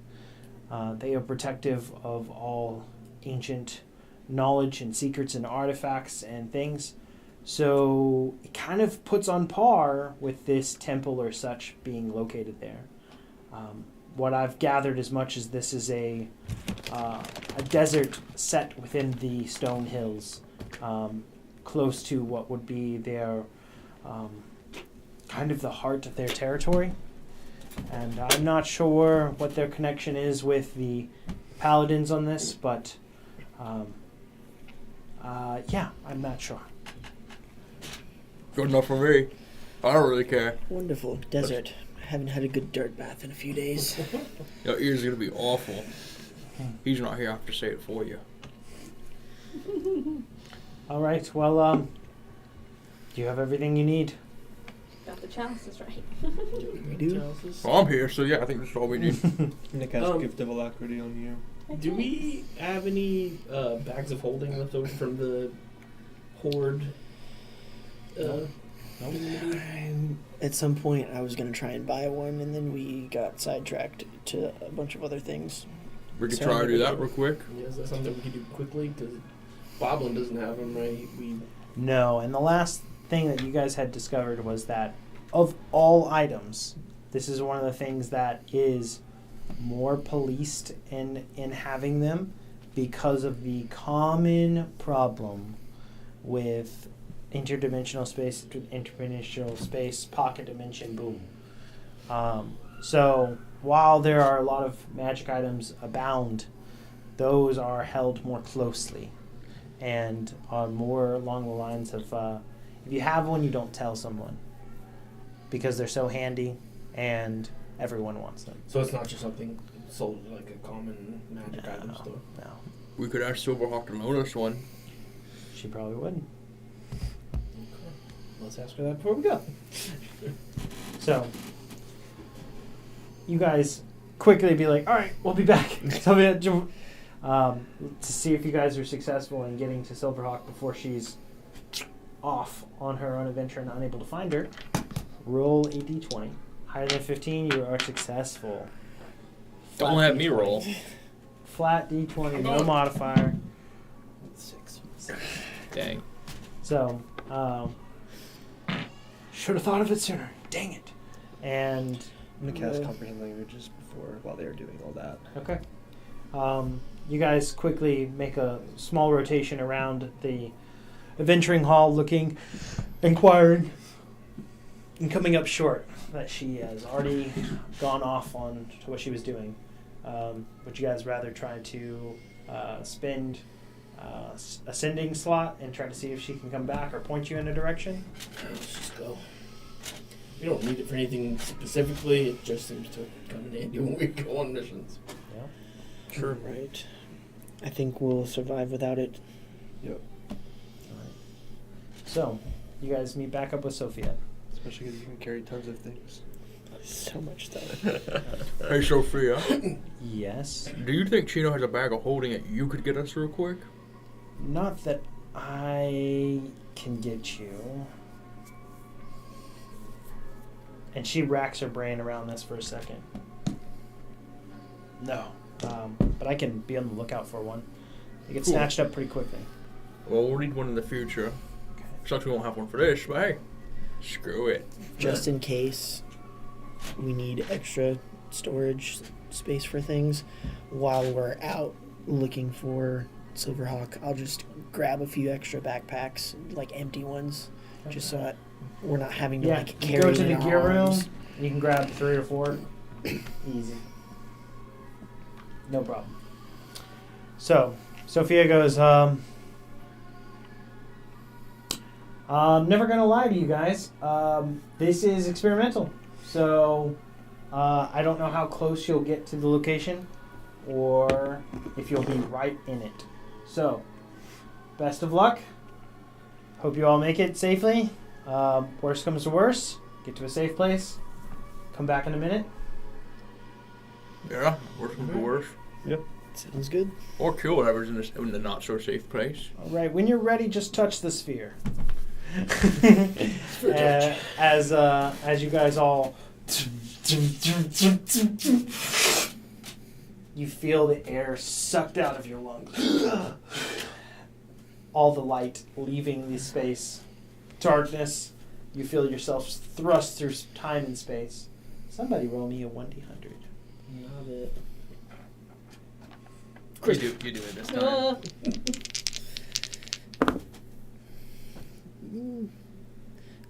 They are protective of all ancient knowledge and secrets and artifacts and things. So it kind of puts on par with this temple or such being located there. What I've gathered as much as this is a desert set within the stone hills, close to what would be their kind of the heart of their territory. And I'm not sure what their connection is with the paladins on this, but yeah, I'm not sure. Good enough for me. I don't really care. Wonderful. Desert. I haven't had a good dirt bath in a few days. Your ear's gonna be awful. He's not here. I have to say it for you. All right, well, do you have everything you need? Got the chalices right. We do. Well, I'm here, so yeah, I think that's all we need. Nick has Gift of Alacrity on you. Do we have any bags of holding left over from the horde? At some point, I was going to try and buy one, and then we got sidetracked to a bunch of other things. We could try to do that real quick. Yeah, is that something we could do quickly? Because Boblin doesn't have them, right? No, and the last thing that you guys had discovered was that of all items, this is one of the things that is more policed in having them because of the common problem with interdimensional space, pocket dimension, boom. So while there are a lot of magic items abound, those are held more closely and are more along the lines of if you have one, you don't tell someone because they're so handy and everyone wants them. So it's not just something sold at like a common magic item store? No. We could ask Silverhawk to loan us one. She probably wouldn't. Let's ask her that before we go. So, you guys quickly be like, all right, we'll be back. So, to see if you guys are successful in getting to Silverhawk before she's off on her own adventure and unable to find her, roll a d20. Higher than 15, you are successful. Don't Flat have me D20. roll. Flat d20, no modifier. 6. Dang. So, should have thought of it sooner. Dang it. And I'm gonna cast Comprehend Languages while they're doing all that. okay. You guys quickly make a small rotation around the adventuring hall, looking, inquiring, and coming up short that she has already gone off on to what she was doing. Would you guys rather try to spend a sending slot and try to see if she can come back or point you in a direction? Let's just go. We don't need it for anything specifically. It just seems to come in handy when we go on missions. Yeah. Sure. Right. I think we'll survive without it. Yep. So, you guys meet back up with Sophia. Especially because you can carry tons of things. So much stuff. Hey, Sophia, Yes. do you think Chino has a bag of holding that you could get us real quick? Not that I can get you. And she racks her brain around this for a second. No. But I can be on the lookout for one. They get Cool. snatched up pretty quickly. Well, we'll need one in the future. Okay. Sucks we won't have one for this, but hey, screw it. Just in case we need extra storage space for things while we're out looking for Silverhawk, I'll just grab a few extra backpacks, like empty ones, just so that we're not having to Yeah, like you carry go to them the in our gear room, arms. and you can grab 3 or 4. Easy. No problem. So, Sophia goes, I'm never going to lie to you guys. This is experimental. So, I don't know how close you'll get to the location or if you'll be right in it. So, best of luck. Hope you all make it safely. Worst comes to worst, get to a safe place. Come back in a minute. Yeah, worse comes to worse. Sounds good. Or kill whatever's in the not so safe place. All right, when you're ready, just touch the sphere. As you guys all, you feel the air sucked out of your lungs. All the light leaving the space. Darkness. You feel yourselves thrust through time and space. Somebody roll me a 1d100. Not it. You do it this time.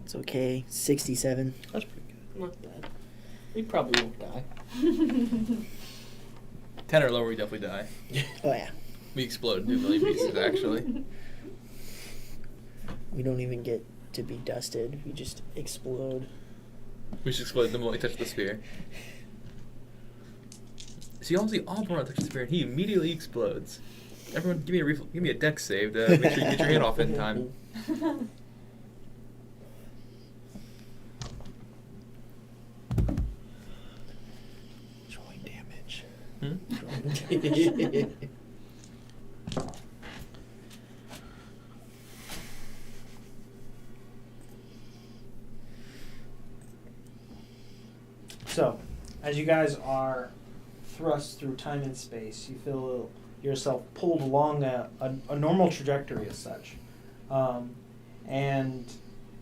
It's okay. 67. That's pretty good. Not bad. We probably won't die. 10 or lower, we definitely die. Oh yeah. We explode into a million pieces, actually. We don't even get to be dusted. We just explode. We just explode the moment we touch the sphere. See, obviously, Auburn touches the sphere, and he immediately explodes. Everyone, give me a dex save to make sure you get your hand off in time. Drawing damage. So, as you guys are thrust through time and space, you feel yourself pulled along a normal trajectory as such. And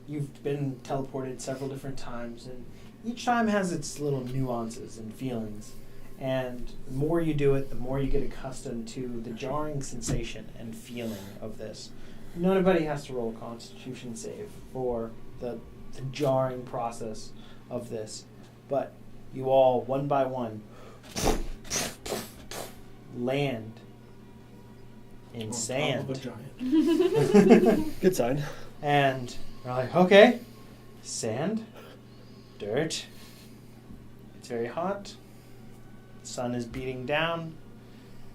you've been teleported several different times, and each time has its little nuances and feelings. And the more you do it, the more you get accustomed to the jarring sensation and feeling of this. Nobody has to roll a Constitution save for the jarring process of this. But you all, one by one, land in sand. Top of a giant. Good sign. And we're like, okay, sand, dirt, it's very hot, the sun is beating down,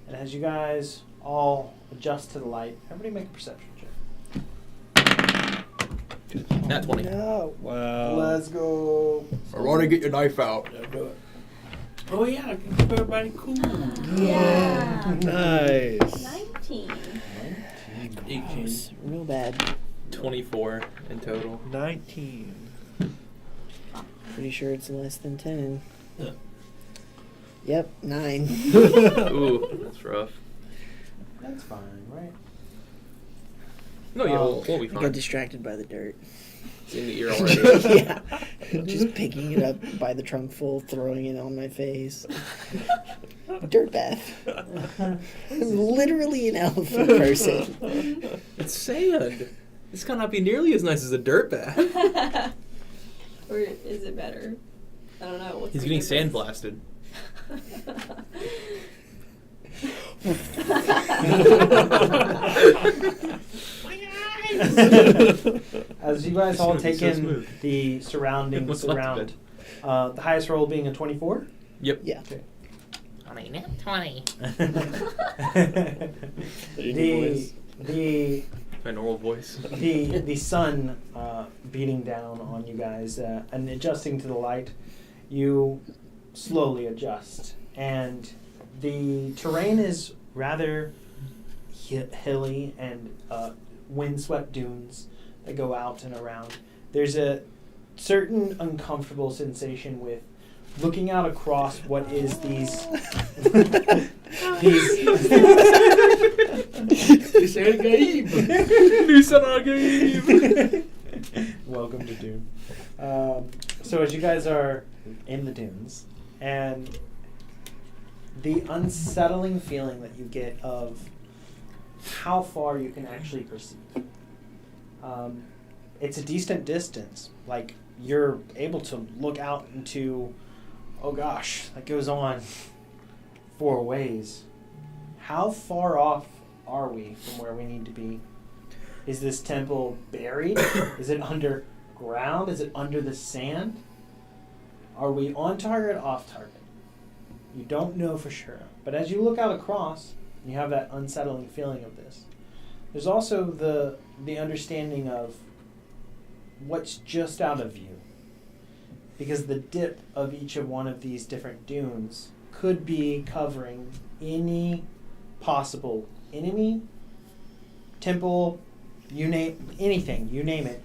and as you guys all adjust to the light, everybody make a perception check. Nat 20. No. Wow. Let's go. I want to get your knife out. Yeah, do it. Oh yeah, I can keep everybody cool. Yeah. Nice. 19. 18. It's real bad. 24 in total. 19. Pretty sure it's less than 10. Yeah. Yep, 9. Ooh, that's rough. That's fine, right? No, yeah, we'll be I got fine. distracted by the dirt. It's in the ear already. Yeah. Just picking it up by the trunk full, throwing it on my face. Dirt bath. I'm literally an elephant person. It's sand. This cannot be nearly as nice as a dirt bath. Or is it better? I don't know. What's He's the getting difference? sandblasted. As you guys all It's gonna be take so in smooth. the surroundings What's left of around, the highest roll being a 24. Yep. Yeah. Okay. 20. the My normal voice. the sun beating down on you guys and adjusting to the light, you slowly adjust, and the terrain is rather hilly and windswept dunes that go out and around. There's a certain uncomfortable sensation with looking out across what is these Welcome to Dune. So as you guys are in the dunes, and the unsettling feeling that you get of how far you can actually perceive. It's a decent distance. Like, you're able to look out into, oh gosh, that goes on 4 ways. How far off are we from where we need to be? Is this temple buried? Is it underground? Is it under the sand? Are we on target or off target? You don't know for sure. But as you look out across, you have that unsettling feeling of this. There's also the understanding of what's just out of view. Because the dip of each of one of these different dunes could be covering any possible enemy, temple, you name it.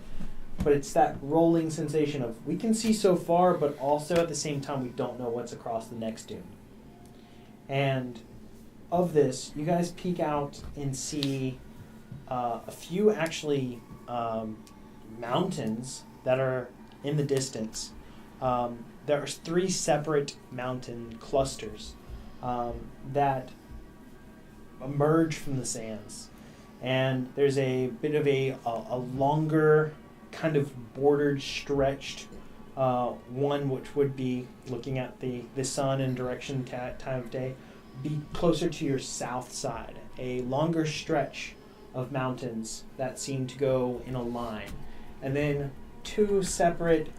But it's that rolling sensation of we can see so far, but also at the same time we don't know what's across the next dune. And of this, you guys peek out and see a few actually mountains that are in the distance. There are 3 separate mountain clusters that emerge from the sands. And there's a bit of a longer kind of bordered, stretched one, which would be looking at the sun and direction time of day, be closer to your south side. A longer stretch of mountains that seem to go in a line. And then 2 separate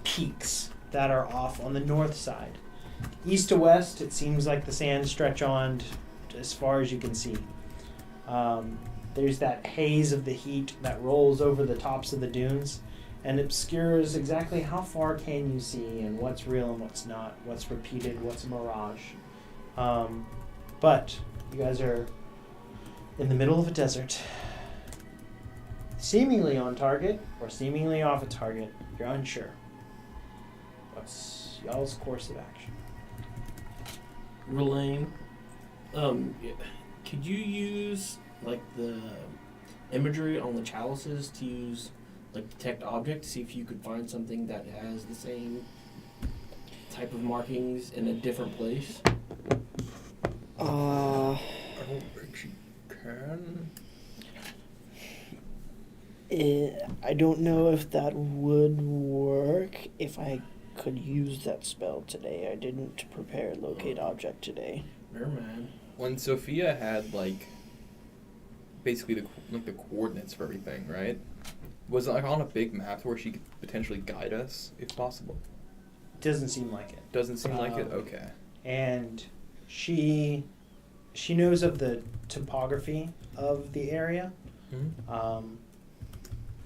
peaks that are off on the north side. East to west, it seems like the sands stretch on as far as you can see. There's that haze of the heat that rolls over the tops of the dunes and obscures exactly how far can you see and what's real and what's not, what's repeated, what's a mirage. But you guys are in the middle of a desert, seemingly on target or seemingly off a target. You're unsure. What's y'all's course of action? Relaine, could you use like the imagery on the chalices to use like detect object to see if you could find something that has the same type of markings in a different place? I don't think she can. I don't know if that would work if I could use that spell today. I didn't prepare locate object today. Never mind. When Sophia had like basically the coordinates for everything, right? Was it like on a big map where she could potentially guide us if possible? Doesn't seem like it. Doesn't seem like it. Okay. And she knows of the topography of the area,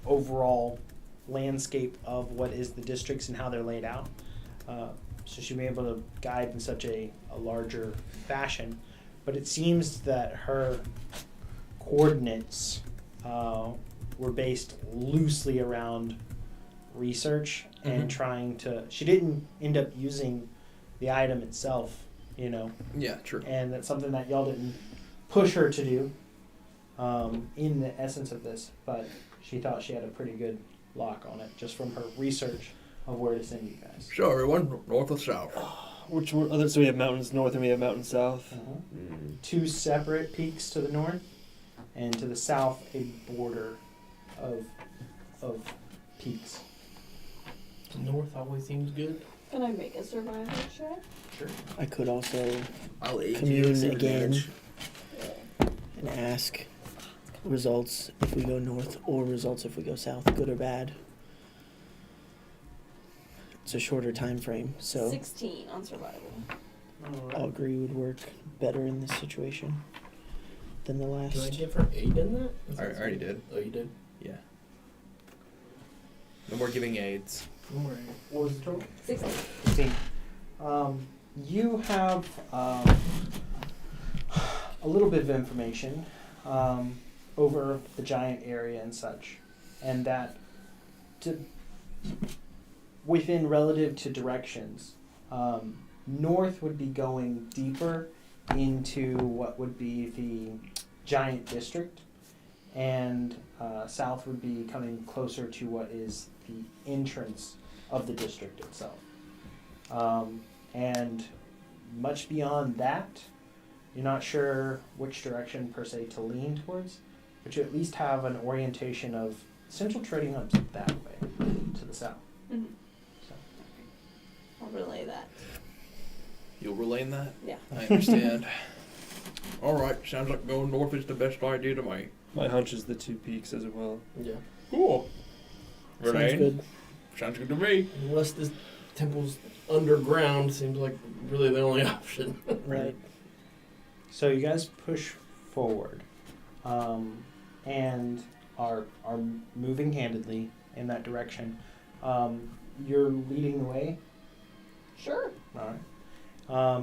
overall landscape of what is the districts and how they're laid out. So she'll be able to guide in such a larger fashion. But it seems that her coordinates were based loosely around research and trying to... She didn't end up using the item itself, you know. Yeah, true. And that's something that y'all didn't push her to do in the essence of this. But she thought she had a pretty good lock on it just from her research of where to send you guys. So everyone, north or south? Which one? Other? So we have mountains north and we have mountains south. 2 separate peaks to the north, and to the south a border of peaks. The north always seems good. Can I make a survival check? Sure. I could also I'll aid commune you. again and ask results if we go north or results if we go south, good or bad. It's a shorter time frame, so 16 on survival. I'll agree would work better in this situation than the last. Can I give her 8 in that? I already did. Oh, you did? Yeah. No more giving aids. Don't worry. What was the total? 16. 16. You have a little bit of information over the giant area and such, and that within relative to directions, north would be going deeper into what would be the giant district, and south would be coming closer to what is the entrance of the district itself. And much beyond that, you're not sure which direction per se to lean towards, but you at least have an orientation of central trading hubs that way to the south. Mm-hmm. So. I'll relay that. You'll relay that? Yeah. I understand. Alright, sounds like going north is the best idea to me. My hunch is the 2 peaks as well. Yeah. Cool. Sounds Renee? good. Sounds good to me. Unless this temple's underground seems like really the only option. Right. So you guys push forward, and are moving handedly in that direction. You're leading the way. Sure. All right.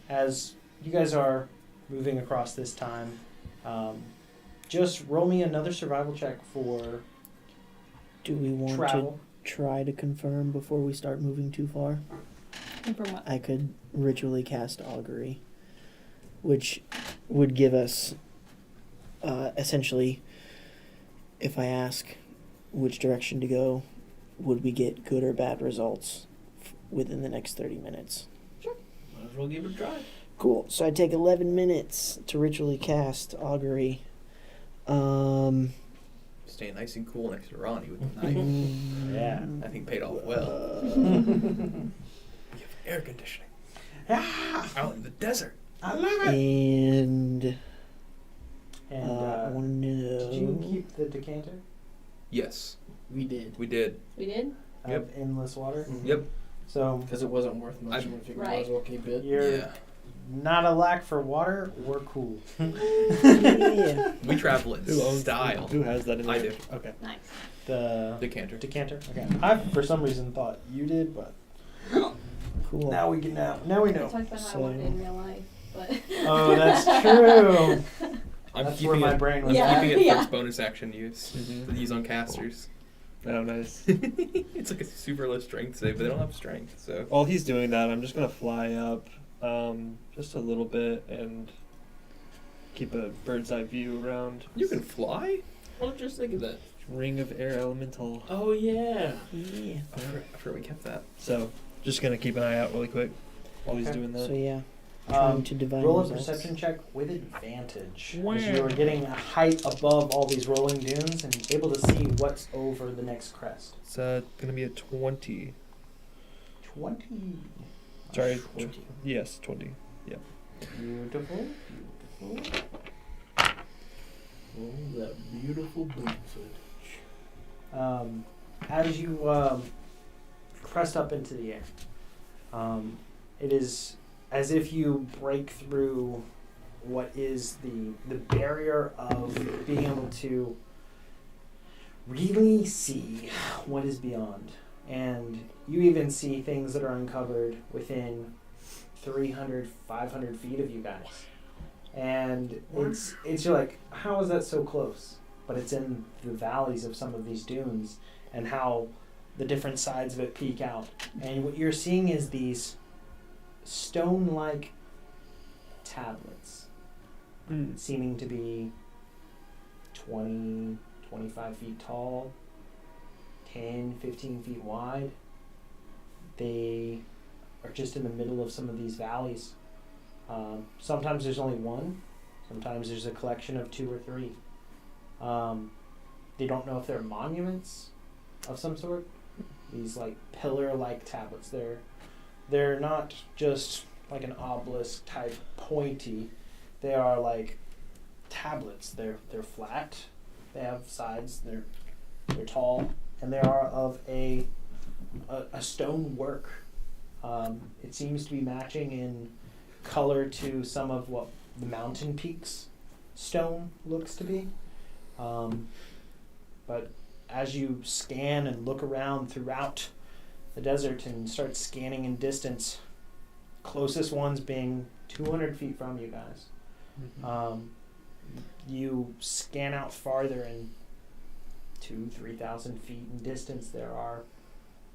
As you guys are moving across this time, just roll me another survival check for Do we want travel. to try to confirm before we start moving too far? And from what? I could ritually cast augury, which would give us essentially, if I ask which direction to go, would we get good or bad results within the next 30 minutes? Might as well give it a try. Cool. So I take 11 minutes to ritually cast augury. Staying nice and cool next to Ronnie with the knife. Yeah. I think paid off well. You have air conditioning. Out in the desert. I love it. And And I want to know. did you keep the decanter Yes, We did. we did. We did? of endless water? Yep. So Because it wasn't worth much, and we figured might as well keep it. you're Yeah. not a lack for water. We're cool. Yeah. We travel in Who owns style. Who has that in I there? do. Okay. Nice. The Decanter. decanter. Okay. I for some reason thought you did, but Cool. now we can now we I know. talked about how I So- worked in real life, but. Oh, that's true. I'm That's where keeping my it. brain I'm was. Yeah. at. keeping it Yeah. for bonus action use. Mhm. To use on casters. Oh, nice. It's like a super low strength save, but they don't have strength, so. While he's doing that, I'm just gonna fly up, just a little bit and keep a bird's eye view around. You can fly? Why don't you just think of that? Ring of Air Elemental. Oh, yeah. Yeah. I forgot we kept that. So, just gonna keep an eye out really quick while he's Okay. doing that. So yeah, trying to divine Roll a results. perception check with advantage. Wow. As you are getting a height above all these rolling dunes and able to see what's over the next crest. It's gonna be a 20. 20. Sorry. 20. Yes, 20. Beautiful. Beautiful. Oh, that beautiful boot footage. As you crest up into the air, it is as if you break through what is the barrier of being able to really see what is beyond. And you even see things that are uncovered within 300, 500 feet of you guys. And it's you're like, how is that so close? But it's in the valleys of some of these dunes and how the different sides of it peek out. And what you're seeing is these stone-like tablets seeming to be 20, 25 feet tall, 10, 15 feet wide. They are just in the middle of some of these valleys. Sometimes there's only one. Sometimes there's a collection of 2 or 3. They don't know if they're monuments of some sort. These like pillar-like tablets. They're not just like an obelisk type pointy. They are like tablets. They're flat. They have sides. They're tall, and they are of a stone work. It seems to be matching in color to some of what the mountain peaks stone looks to be. But as you scan and look around throughout the desert and start scanning in distance, closest ones being 200 feet from you guys, you scan out farther and 2,000-3,000 feet in distance there are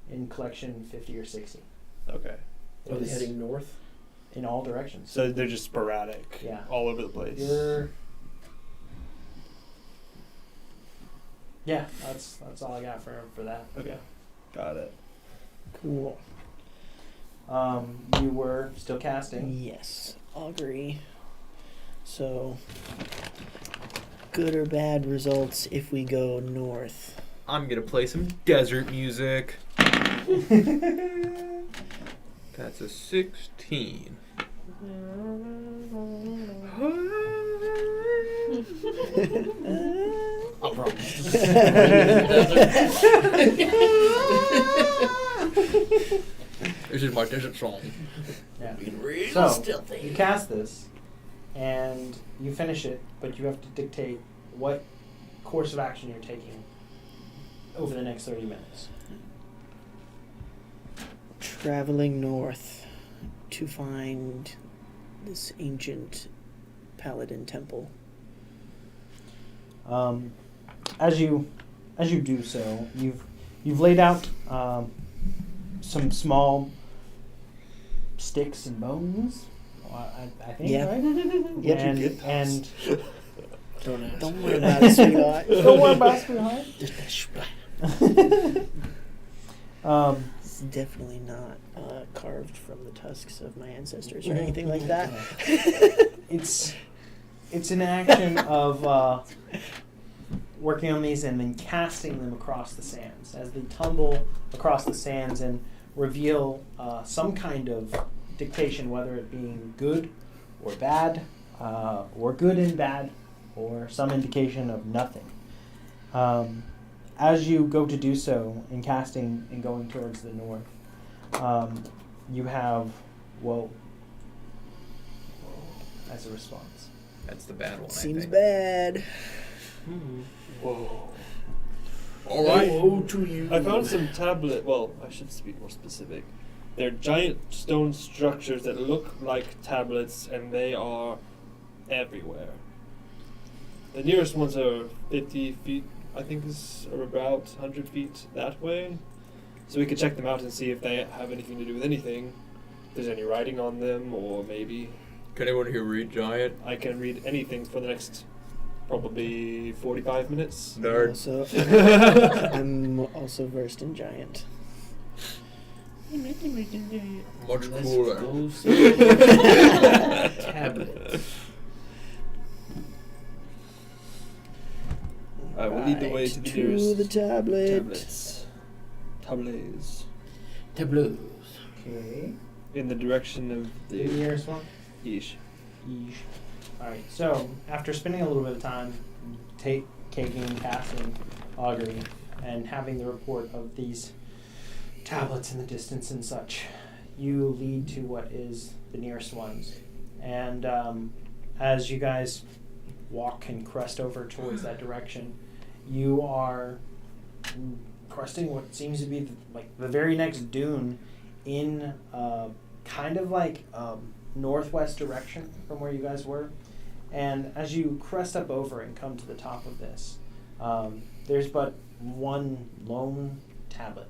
in collection 50 or 60 Okay. Are they It's heading north? in all directions. So they're just sporadic. Yeah. All over the place. Yeah, that's all I got for that. Okay. Got it. Cool. You were still casting. Yes, augury. So, good or bad results if we go north? I'm gonna play some desert music. That's a 16. I promise. This is my desert song. Yeah. Real So, stealthy. you cast this, and you finish it, but you have to dictate what course of action you're taking over the next 30 minutes. Traveling north to find this ancient paladin temple. As you do so, you've laid out some small sticks and bones. I think, Yeah. right? Yep. And Don't ask. Don't worry about it, sweetheart. don't worry about it, sweetheart. Just a splat. um, It's definitely not carved from the tusks of my ancestors or anything like that. it's an action of working on these and then casting them across the sands as they tumble across the sands and reveal some kind of dictation, whether it being good or bad, or good and bad, or some indication of nothing. As you go to do so in casting and going towards the north, you have whoa as a response. That's the bad one. Seems I think. bad. Whoa. All right. Oh, to you. I found some tablet. Well, I should speak more specific. They're giant stone structures that look like tablets, and they are everywhere. The nearest ones are 50 feet, I think, is about 100 feet that way. So we could check them out and see if they have anything to do with anything. If there's any writing on them, or maybe Can anyone here read giant? I can read anything for the next probably 45 minutes. Nerd. Also, I'm also versed in giant. Much Let's cooler. go see tablet. I will lead the way to the To nearest the tablet. tablets. Tablets. Tableaus. Okay. In the direction of The the nearest one. Yeesh. Yeesh. All right. So after spending a little bit of time taking, casting, augury, and having the report of these tablets in the distance and such, you lead to what is the nearest ones. And as you guys walk and crest over towards that direction, you are cresting what seems to be the very next dune in kind of like northwest direction from where you guys were. And as you crest up over and come to the top of this, there's but one lone tablet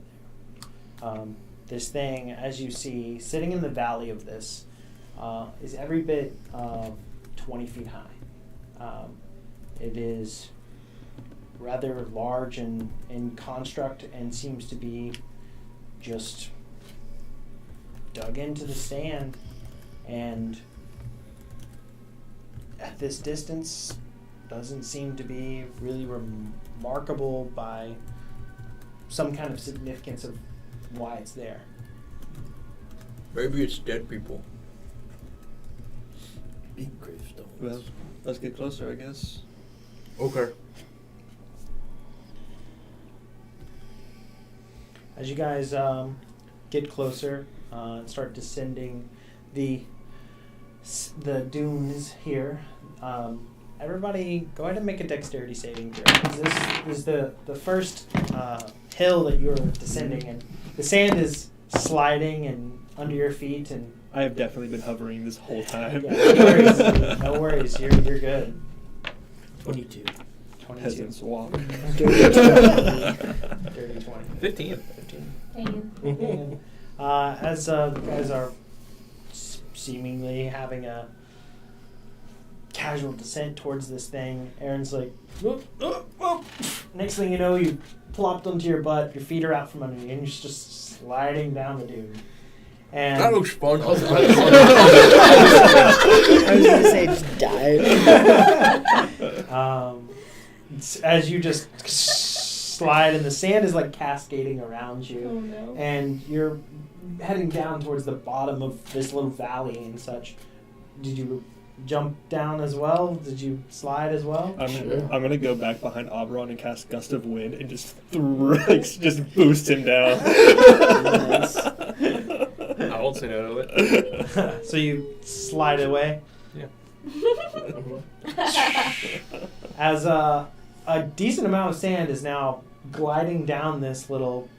there. This thing, as you see, sitting in the valley of this, is every bit 20 feet high. It is rather large in construct and seems to be just dug into the stand, and at this distance doesn't seem to be really remarkable by some kind of significance of why it's there. Maybe it's dead people. Big gravestones. Well, let's get closer, I guess. Okay. As you guys get closer and start descending the dunes here, everybody go ahead and make a dexterity saving throw. This is the first hill that you're descending, and the sand is sliding and under your feet, and I have definitely been hovering this whole time. yeah, no worries. No worries. You're good. 22. 22. Peasants walk. Dirty 20. 15. 15. As you guys are seemingly having a casual descent towards this thing, Aaron's like, whoop, whoop, whoop. Next thing you know, you plopped onto your butt, your feet are out from under you, and you're just sliding down the dune. And That looks fun. I was gonna say just dive. as you just slide, and the sand is like cascading around you. Oh no. And you're heading down towards the bottom of this little valley and such. Did you jump down as well? Did you slide as well? I'm gonna go back behind Oberon and cast Gust of Wind and just just boost him down. Nice. won't say no to it. So you slide away. As a decent amount of sand is now gliding down this little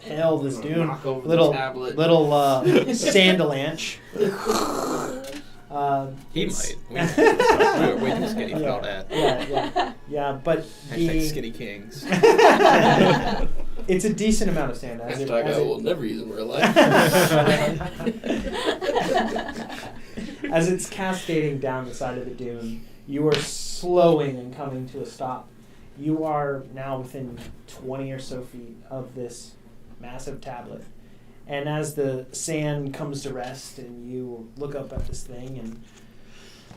hill, this dune, Knock over the little tablet. sandalanche. He it's- might. We're way too skinny for all that. Yeah, but Hashtag skinny kings. it's a decent amount of sand. As Hashtag as I will never use in real life. as it's cascading down the side of the dune, you are slowing and coming to a stop. You are now within 20 or so feet of this massive tablet. And as the sand comes to rest and you look up at this thing, and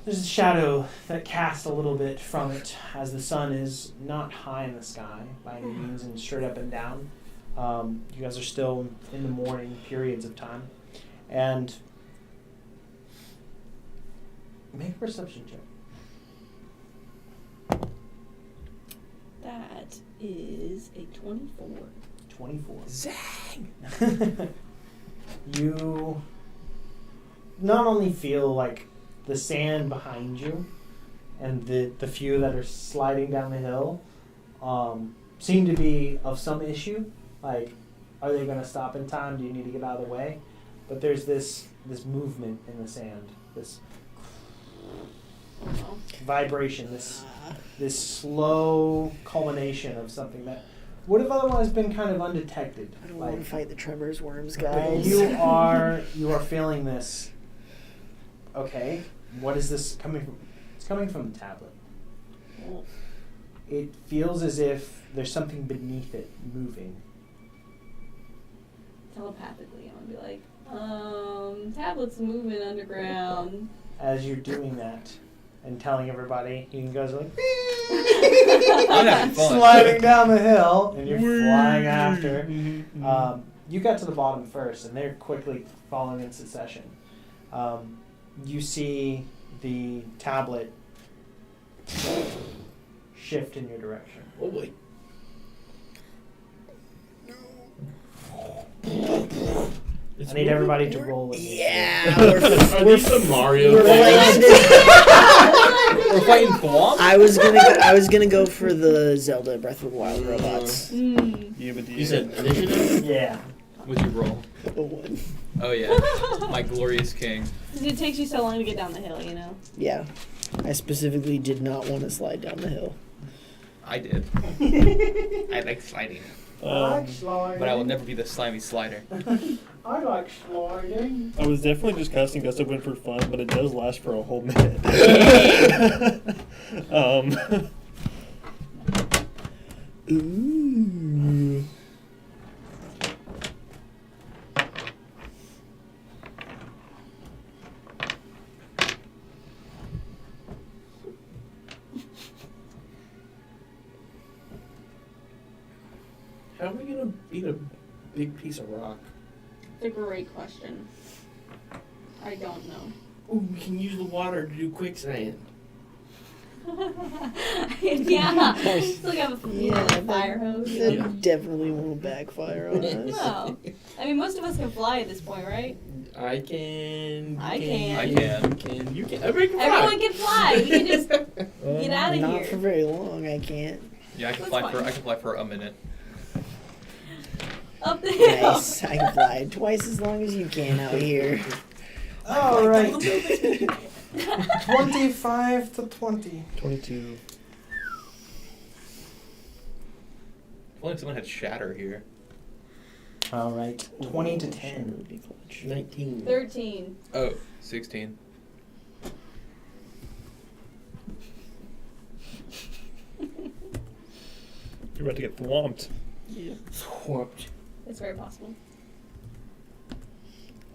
there's a shadow that casts a little bit from it as the sun is not high in the sky by any means and straight up and down. You guys are still in the morning periods of time. And make a perception check. That is a 24. 24. Zang! You not only feel like the sand behind you and the few that are sliding down the hill seem to be of some issue. Like, are they going to stop in time? Do you need to get out of the way? But there's this movement in the sand, this Oh. vibration, this slow culmination of something that would have otherwise been kind of undetected. I don't Like, want to fight the Trevor's worms, but guys. you are feeling this. Okay, what is this coming from? It's coming from the tablet. It feels as if there's something beneath it moving. Telepathically, I'm gonna be like, tablet's moving underground. As you're doing that and telling everybody, you guys are like I'm having fun. sliding down the hill, and you're flying after. You got to the bottom first, and they're quickly following in succession. You see the tablet shift in your direction. Oh boy. I need everybody to roll with me. Yeah, Are these some Mario we're things? We're fighting Thwomp? I was gonna go for the Zelda Breath of the Wild robots. You said initiative? Yeah. What'd you roll? The one. Oh yeah, my glorious king. It takes you so long to get down the hill, you know? Yeah, I specifically did not want to slide down the hill. I did. I like sliding, sliding. but I will never be the slimy slider. I like sliding. I was definitely just casting Gust of Wind for fun, but it does last for a whole minute. Ooh. How are we gonna beat a big piece of rock? It's a great question. I don't know. Ooh, we can use the water to do quicksand. Yeah. Still got a Yeah, fire hose. That You know? definitely won't backfire on us. No. I mean, most of us can fly at this point, right? I can. I can. I can. You can. You can. Everybody can fly. Everyone can fly. We can just get out of Not here. for very long, I can't. Yeah, I can That's fly fine. I can fly for a minute. Up the hill. Nice. I can fly twice as long as you can out here. All right. 25 to 20. 22. If only someone had shatter here. All right. 20 to 10. Would be clutch. 19. 13. Oh, 16. You're about to get thwomped. Yeah. Swamped. It's very possible.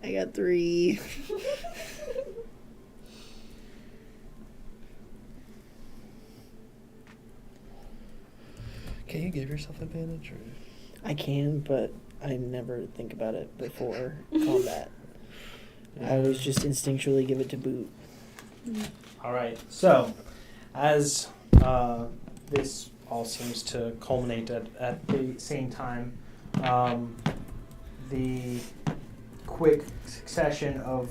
I got 3. Can you give yourself advantage? Or? I can, but I never think about it before combat. I always just instinctually give it to boot. All right. So, as this all seems to culminate at the same time, the quick succession of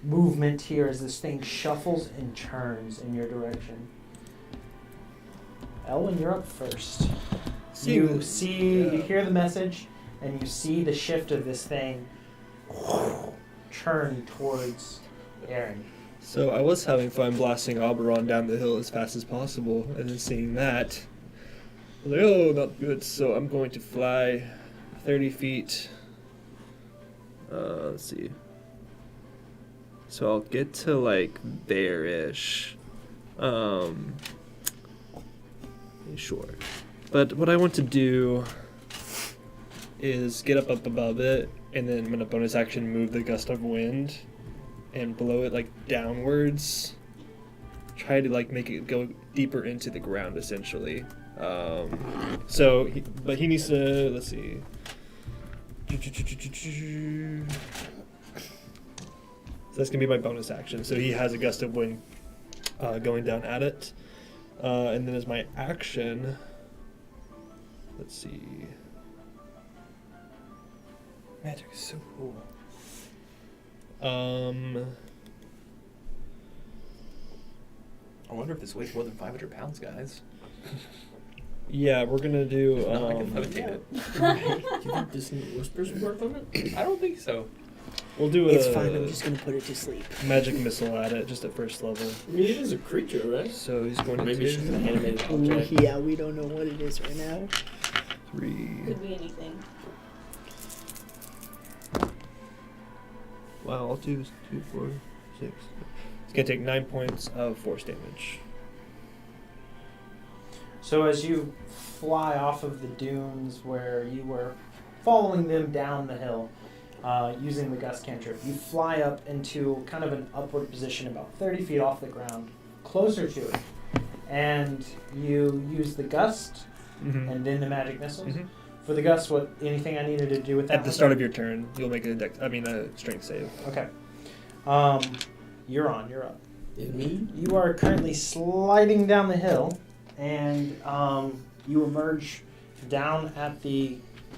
movement here as this thing shuffles and churns in your direction. Elwin, you're up first. You hear the message, and you see the shift of this thing churn towards Aaron. So I was having fun blasting Oberon down the hill as fast as possible, and then seeing that, I was like, oh, not good. So I'm going to fly 30 feet. Let's see. So I'll get to like there-ish. Sure. But what I want to do is get up above it, and then I'm gonna bonus action move the gust of wind and blow it like downwards. Try to like make it go deeper into the ground essentially. But he needs to, let's see. So that's gonna be my bonus action. So he has a gust of wind going down at it. And then as my action, let's see. Magic is so cool. I wonder if this weighs more than 500 pounds, guys. Yeah, we're gonna do. No, I can levitate it. Do you think this whispers would work on it? I don't think so. We'll do It's fine. I'm just gonna put it to sleep. magic missile at it, just at first level. I mean, it is a creature, right? So he's going to Maybe it's do just an animated Ooh, object. yeah, we don't know what it is right now. 3. Could be anything. Wow, I'll do 2, 4, 6. It's gonna take 9 points of force damage. So as you fly off of the dunes where you were following them down the hill, using the gust cantrip, you fly up into kind of an upward position about 30 feet off the ground, closer to it. And you use the gust Mm-hmm. and then the magic missiles. Mhm. For the gust, anything I needed to do with that? At the start of your turn, you'll make a strength save. Okay. You're up. Is me? You are currently sliding down the hill, and you emerge down at the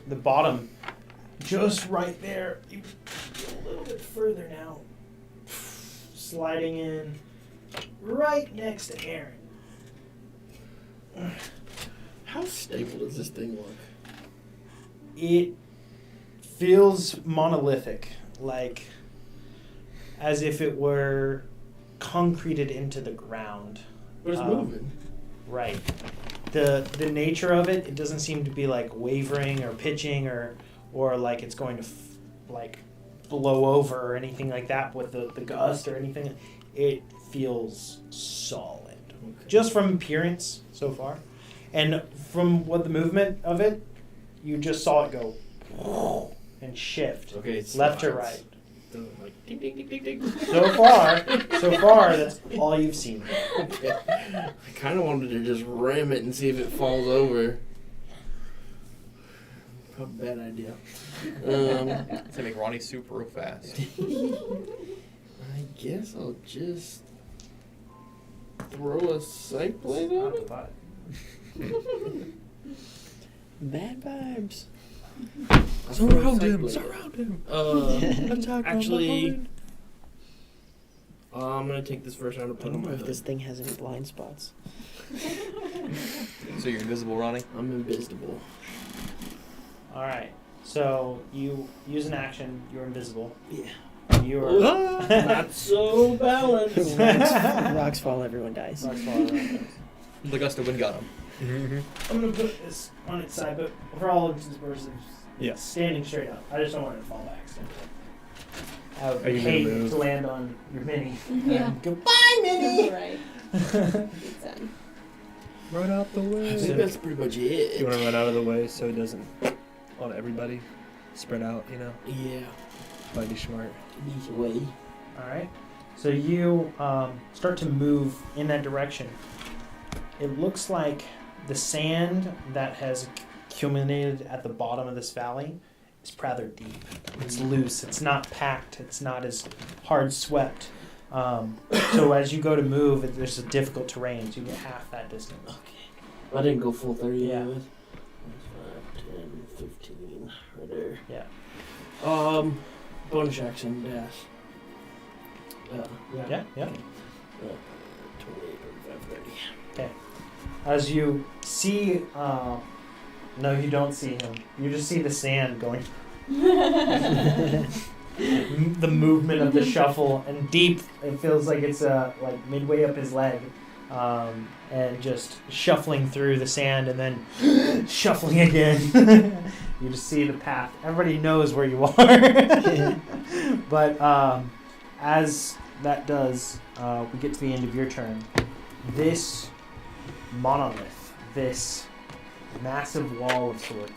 bottom, just right there. You go a little bit further now, sliding in right next to Aaron. How stable does this thing look? It feels monolithic, like as if it were concreted into the ground. But it's moving. Right. The nature of it doesn't seem to be like wavering or pitching or like it's going to like blow over or anything like that with the gust or anything. It feels solid. Okay. Just from appearance so far. And from what the movement of it, you just saw it go and shift Okay, it's left to slides. right. So, like, ding, ding, ding, ding, ding. So far, that's all you've seen. Okay. I kind of wanted to just ram it and see if it falls over. Probably a bad idea. To make Ronnie soup real fast. I guess I'll just throw a sight blade on it. Bad vibes. Surround him! Surround him! Actually, I'm gonna take this first round and I put don't on know my if this hood. thing has any blind spots. So you're invisible, Ronnie? I'm invisible. All right. So you use an action. You're invisible. Yeah. You're. Not so balanced. Rocks fall, everyone dies. The gust of wind got him. Mm-hmm. I'm gonna put this on its side, but for all intents and purposes, Yeah. standing straight up. I just don't want it to fall back. I would Are you gonna hate move? to land on your mini. Yeah. Goodbye, mini. Right. Good son. Run out the I way. think that's pretty much it. You want to run out of the way so it doesn't on everybody spread out, you know? Yeah. Might be smart. Easy way. All right. So you start to move in that direction. It looks like the sand that has accumulated at the bottom of this valley is rather deep. It's loose. It's not packed. It's not as hard swept. So as you go to move, there's a difficult terrain. So you get half that distance. I didn't go full 30 Yeah. yet. 5, 10, 15, right there. Yeah. Bonus action dash. Yeah. 28, 35, 30. As you see, no, you don't see him. You just see the sand going. The movement of the shuffle and deep. It feels like it's like midway up his leg, and just shuffling through the sand and then shuffling again. You just see the path. Everybody knows where you are. But as that does, we get to the end of your turn. This monolith, this massive wall of sort,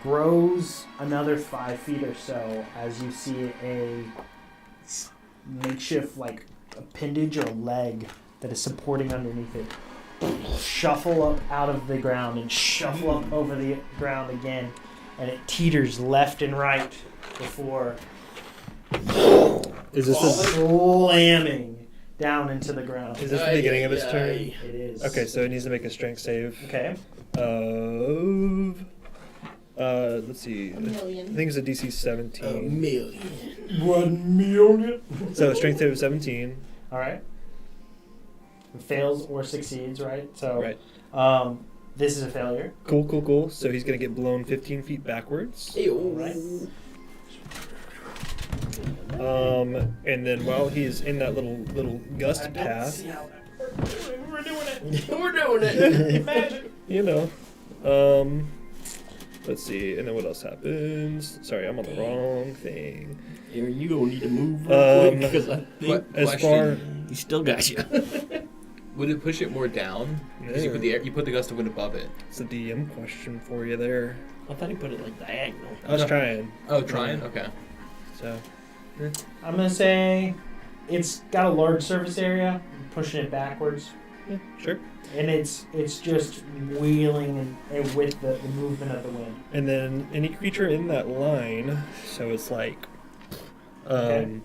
grows another 5 feet or so as you see a makeshift like appendage or leg that is supporting underneath it shuffle up out of the ground and shuffle up over the ground again, and it teeters left and right before Is this slamming down into the ground. is this the beginning of his turn? It is. Okay, so it needs to make a strength save Okay. of let's see. A I million. think it's a DC 17. million. 1 million. So strength save of 17. All right. Fails or succeeds, right? So, Right. this is a failure. Cool. So he's gonna get blown 15 feet backwards. Right. And then while he's in that little gust path, We're doing it. you know, let's see. And then what else happens? Sorry, I'm on the wrong thing. Here, you gonna need to move real quick because I think What? As Question. far he still got you. Would it push it more down? Because you put the gust of wind above it. it's a DM question for you there. I thought he put it like diagonal. I was No. trying. Oh, trying? Okay. So I'm gonna say it's got a large surface area, pushing it backwards, yeah, sure. and it's just wheeling and with the movement of the wind. And then any creature in that line, so it's like, Okay.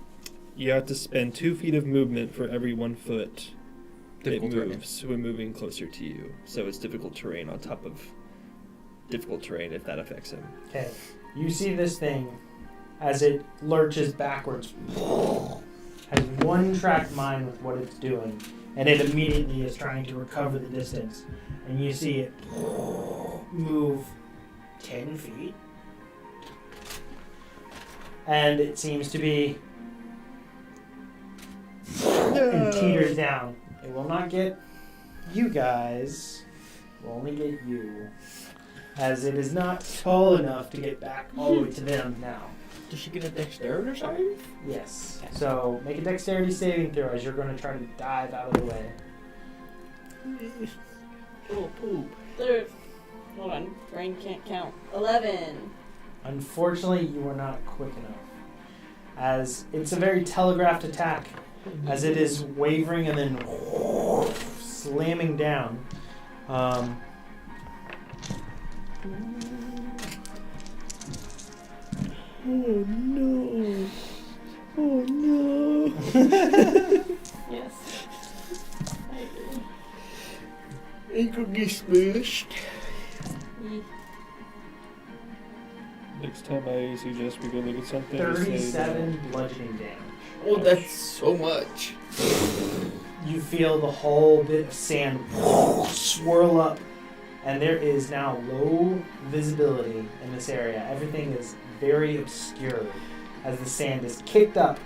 you have to spend 2 feet of movement for every 1 foot Difficult it terrain. moves when moving closer to you. So it's difficult terrain on top of difficult terrain if that affects him. Okay, you see this thing as it lurches backwards, has one-track mind with what it's doing, and it immediately is trying to recover the distance. And you see it move 10 feet, and it seems to be and teeters down. It will not get you guys. It will only get you, as it is not tall enough to get back all the way to them now. Does she get a dexterity save? Yes. So make a dexterity saving throw as you're going to try to dive out of the way. Oh, poop. There. Hold on. Brain can't count. 11. Unfortunately, you are not quick enough, as it's a very telegraphed attack, as it is wavering and then slamming down. Oh no! Oh no! Yes. I do. Ankle gets smashed. Next time I suggest we go look at something. to say 37 bludgeoning damage. Oh, that's so much. You feel the whole bit of sand swirl up, and there is now low visibility in this area. Everything is very obscured as the sand is kicked up.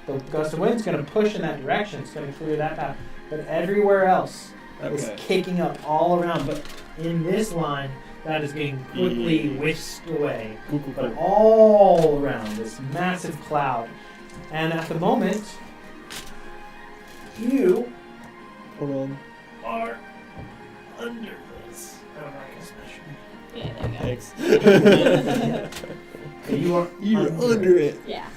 The gust of wind is going to push in that direction. It's going to clear that path. But everywhere else is Okay. kicking up all around. But in this line, that is being quickly whisked away. Cool. But all around this massive cloud. And at the moment, you Hold on. are under this. I don't know, I guess Yeah, there you Thanks. go. You are You're under it. go. Yeah.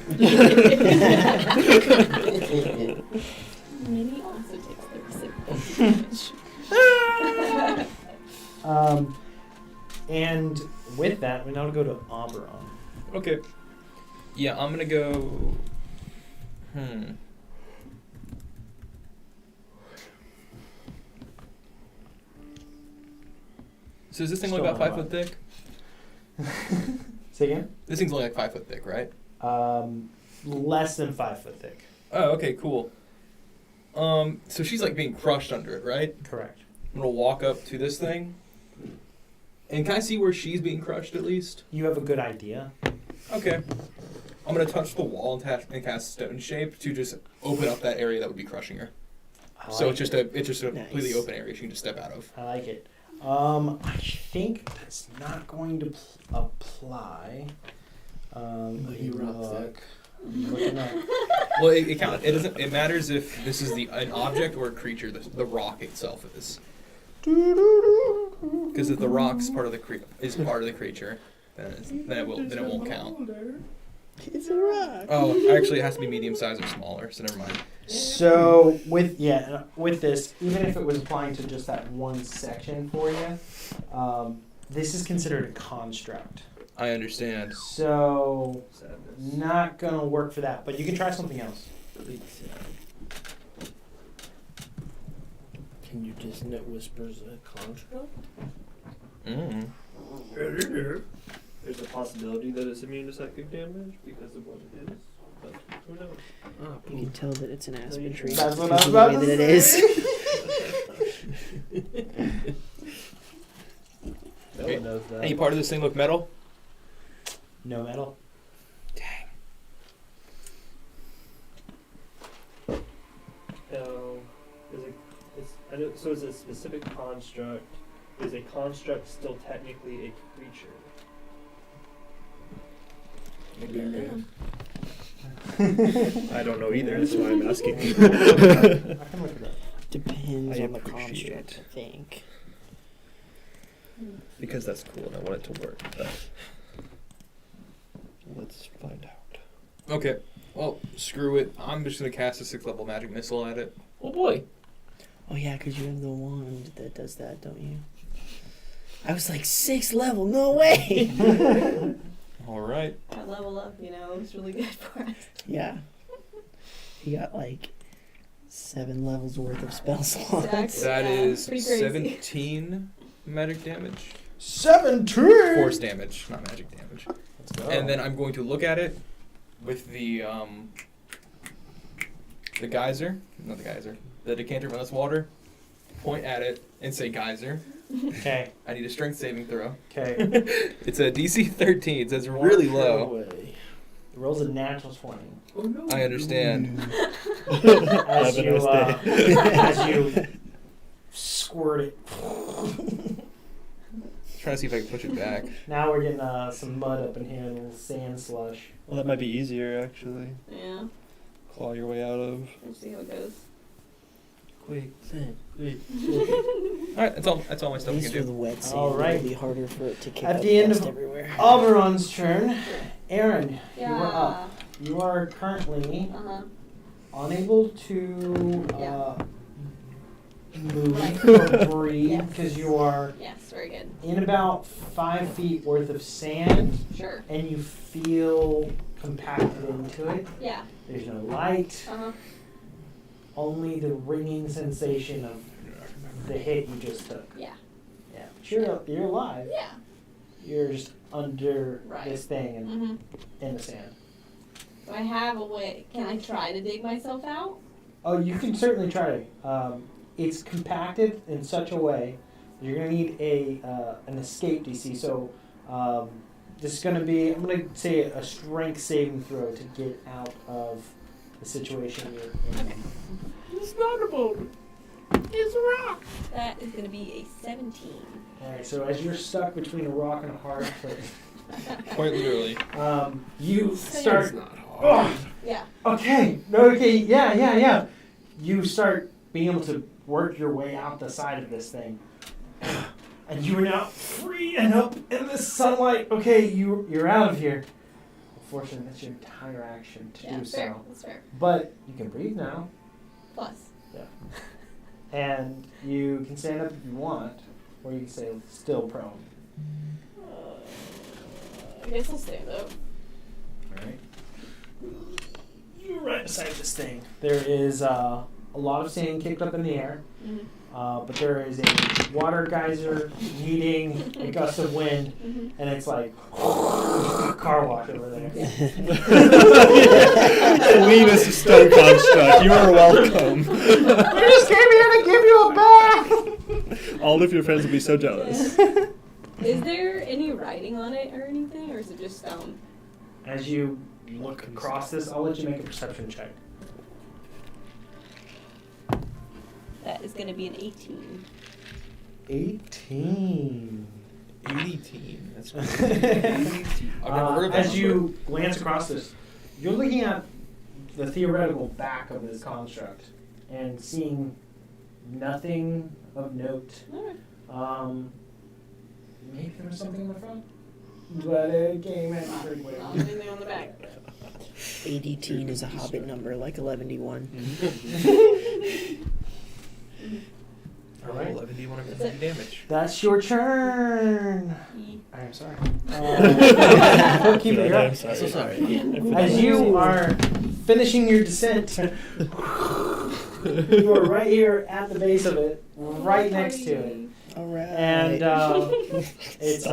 Mini also takes 36 damage. And with that, we now go to Oberon. Okay. Yeah, I'm gonna go. So is this thing only Still about not 5 foot thick? Say again? This thing's only like 5 foot thick, right? Less than 5 foot thick. Oh, okay, cool. So she's like being crushed under it, right? Correct. I'm gonna walk up to this thing. And can I see where she's being crushed at least? You have a good idea. Okay. I'm gonna touch the wall and cast Stone Shape to just open up that area that would be crushing her. So it's just a completely open area she can just step out of. I like it. I think that's not going to apply. You rock that. I'm looking up. Well, it counts. It doesn't. It matters if this is an object or a creature. The rock itself is. Because if the rock's part of the creature, then it won't count. It's a rock. Oh, actually, it has to be medium sized or smaller. So never mind. So with this, even if it was applying to just that one section for you, this is considered a construct. I understand. So not gonna work for that. But you can try something else. Can you just net whispers a construct? Mm. There's a possibility that it's immune to psychic damage because of what it is, but who knows? Oh, You can tell that it's an aspen tree. That's what because I was of the about way to that it say. is. No one knows that. Any part of this thing look metal? No metal. No. So it's a specific construct. Is a construct still technically a creature? I don't know either, that's why I'm asking. I can look it up. Depends I on the appreciate construct, I think. Because that's cool and I want it to work, but let's find out. Okay. Well, screw it. I'm just gonna cast a 6th level magic missile at it. oh boy. Oh yeah, because you have the wand that does that, don't you? I was like, 6th level, no way! All right. Our level up, it's really good for us. Yeah. He got like 7 levels worth of spell slots. Exactly. That Yeah, is pretty crazy. 17 magic damage. 17. Force damage, not magic damage. Let's go. And then I'm going to look at it with the geyser, not the geyser, the decanter of endless water. Point at it and say geyser. Okay. I need a strength saving throw. Okay. It's a DC 13, so it's really low. The roll's a natural 20. Oh no. I understand. As Have a you, nice as you squirt it. Trying to see if I can push it back. Now we're getting some mud up in here and a little sand slush. Well, that might be easier, actually. Yeah. Claw your way out of. We'll see how it goes. Quick, sand, quick. Alright, that's all my stuff I At least can for do. the wet sand, All right. it'll be harder for it to kick At up the end dust of everywhere. Alberon's turn. Aaron, Yeah. you are up. You are currently Uh-huh. unable to Yeah. move Right. or breathe Yes. because you are Yes, very good. in about 5 feet worth of sand Sure. and you feel compacted into it. Yeah. There's no light, Uh-huh. only the ringing sensation of the hit you just took. Yeah. Yeah, but you're alive. Yeah. You're just under Right. this thing and Mm-hmm. in the sand. Do I have a way? Can I try to dig myself out? Oh, you can certainly try. It's compacted in such a way you're going to need an escape DC. So this is going to be, I'm going to say a strength saving throw to get out of the situation you're in. It's not a boat. It's a rock. That is going to be a 17. All right. So as you're stuck between a rock and a hard place, Quite literally. you start. It's not hard. Yeah. Okay. No. Okay. Yeah. You start being able to work your way out the side of this thing, and you are now free and up in the sunlight. Okay, you're out of here. Unfortunately, that's your entire action to Yeah. do Fair. so. That's fair. But you can breathe now, Plus. and you can stand up if you want, or you can stay still prone. I guess I'll stand up. All right. You're right beside this thing. There is a lot of sand kicked up in the air. Mm-hmm. but there is a water geyser meeting a gust of wind, and it's like car wash over there. Cleanest stone construct. You are welcome. We just came here to give you a bath. All of your friends will be so jealous. Is there any writing on it or anything, or is it just stone? As you look across this, I'll let you make a perception check. That is going to be an 18. 18. 18. That's cool. I've never heard of that As you number. glance across this, you're looking at the theoretical back of this construct and seeing nothing of note. Maybe there was something in the front, but it came at me pretty quick. Anything on the back? 18 is a hobbit number, like 11D1. All right. 11 do you want to damage? That's your turn. I'm sorry. Keep it I'm up. sorry. So sorry. As you are finishing your descent, you are right here at the base of it, right next to it. All right. And it's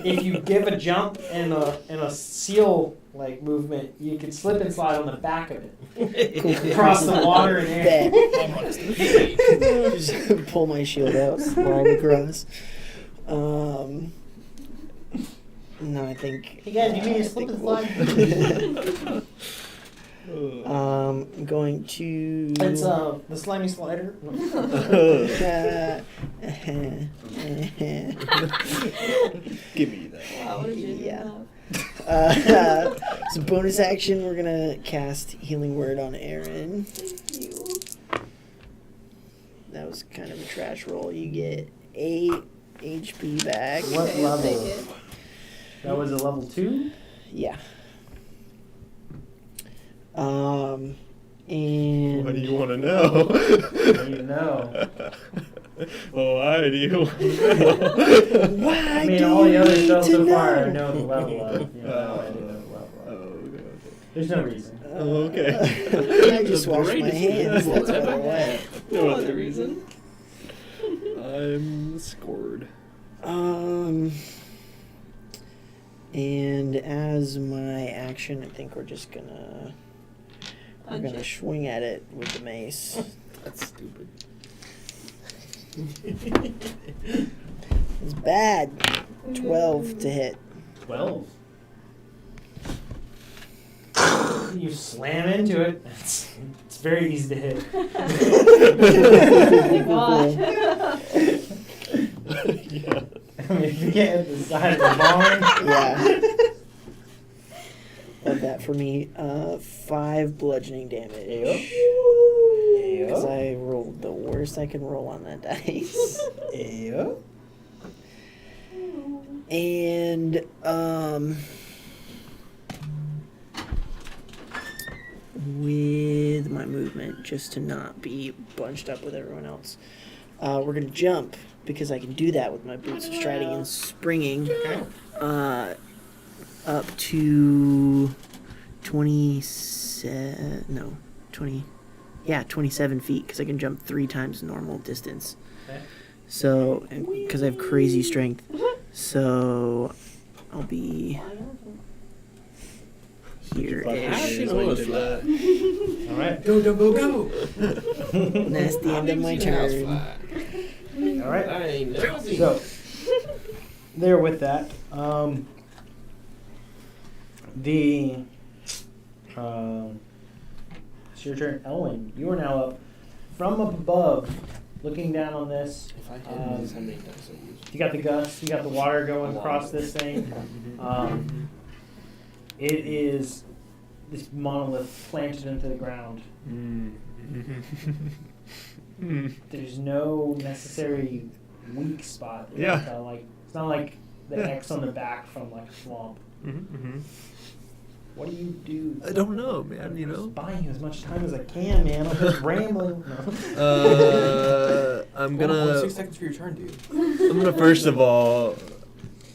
if you give a jump and a seal like movement, you can slip and slide on the back of it across the water and air. Just pull my shield out, slide across. No, I think. Hey guys, you mean I to slip think and we'll- slide? I'm going to. It's the slimy slider. Give me that. Wow, what a Yeah. laugh. So bonus action, we're gonna cast Healing Word on Aaron. Thank you. That was kind of a trash roll. You get 8 HP back. What Okay, I'll level? take it. That was a level 2. Yeah. And What do you want to know? You know. Why do you want to know? Why I mean, do all the you other need spells to so far I know? know the level of. You know, I do know the level Oh, of. okay. There's no reason. Okay. I just washed my hands. That's what I want. No No other other reason. I'm scored. And as my action, I think we're just gonna swing at it with the mace. That's stupid. It's bad. 12 to hit. 12. You slam into it. It's very easy to hit. Oh God. Yeah. I mean, if you get at the side of the barn. Yeah. Love that for me. 5 bludgeoning damage. Because I rolled the worst I can roll on that dice. And with my movement, just to not be bunched up with everyone else, we're gonna jump because I can do that with my boots of striding and springing. Up to 27 feet because I can jump 3 times normal distance. Okay. So, because I have crazy strength, so I'll be here-ish. All right. Go, go, go, go! And that's the end of my turn. All right. I ain't never seen So, there with that, it's your turn, Elwyn. You are now up from up above, looking down on this. If I had these, how many dice I used? You got the gust, you got the water going across this thing. It is this monolith planted into the ground. There's no necessary weak spot. Yeah. It's not like the X on the back from like a swamp. What do you do? I don't know, man. You I'm know. just buying you as much time as I can, man. I'm just rambling. I'm Only gonna. 6 seconds for your turn, dude. I'm gonna first of all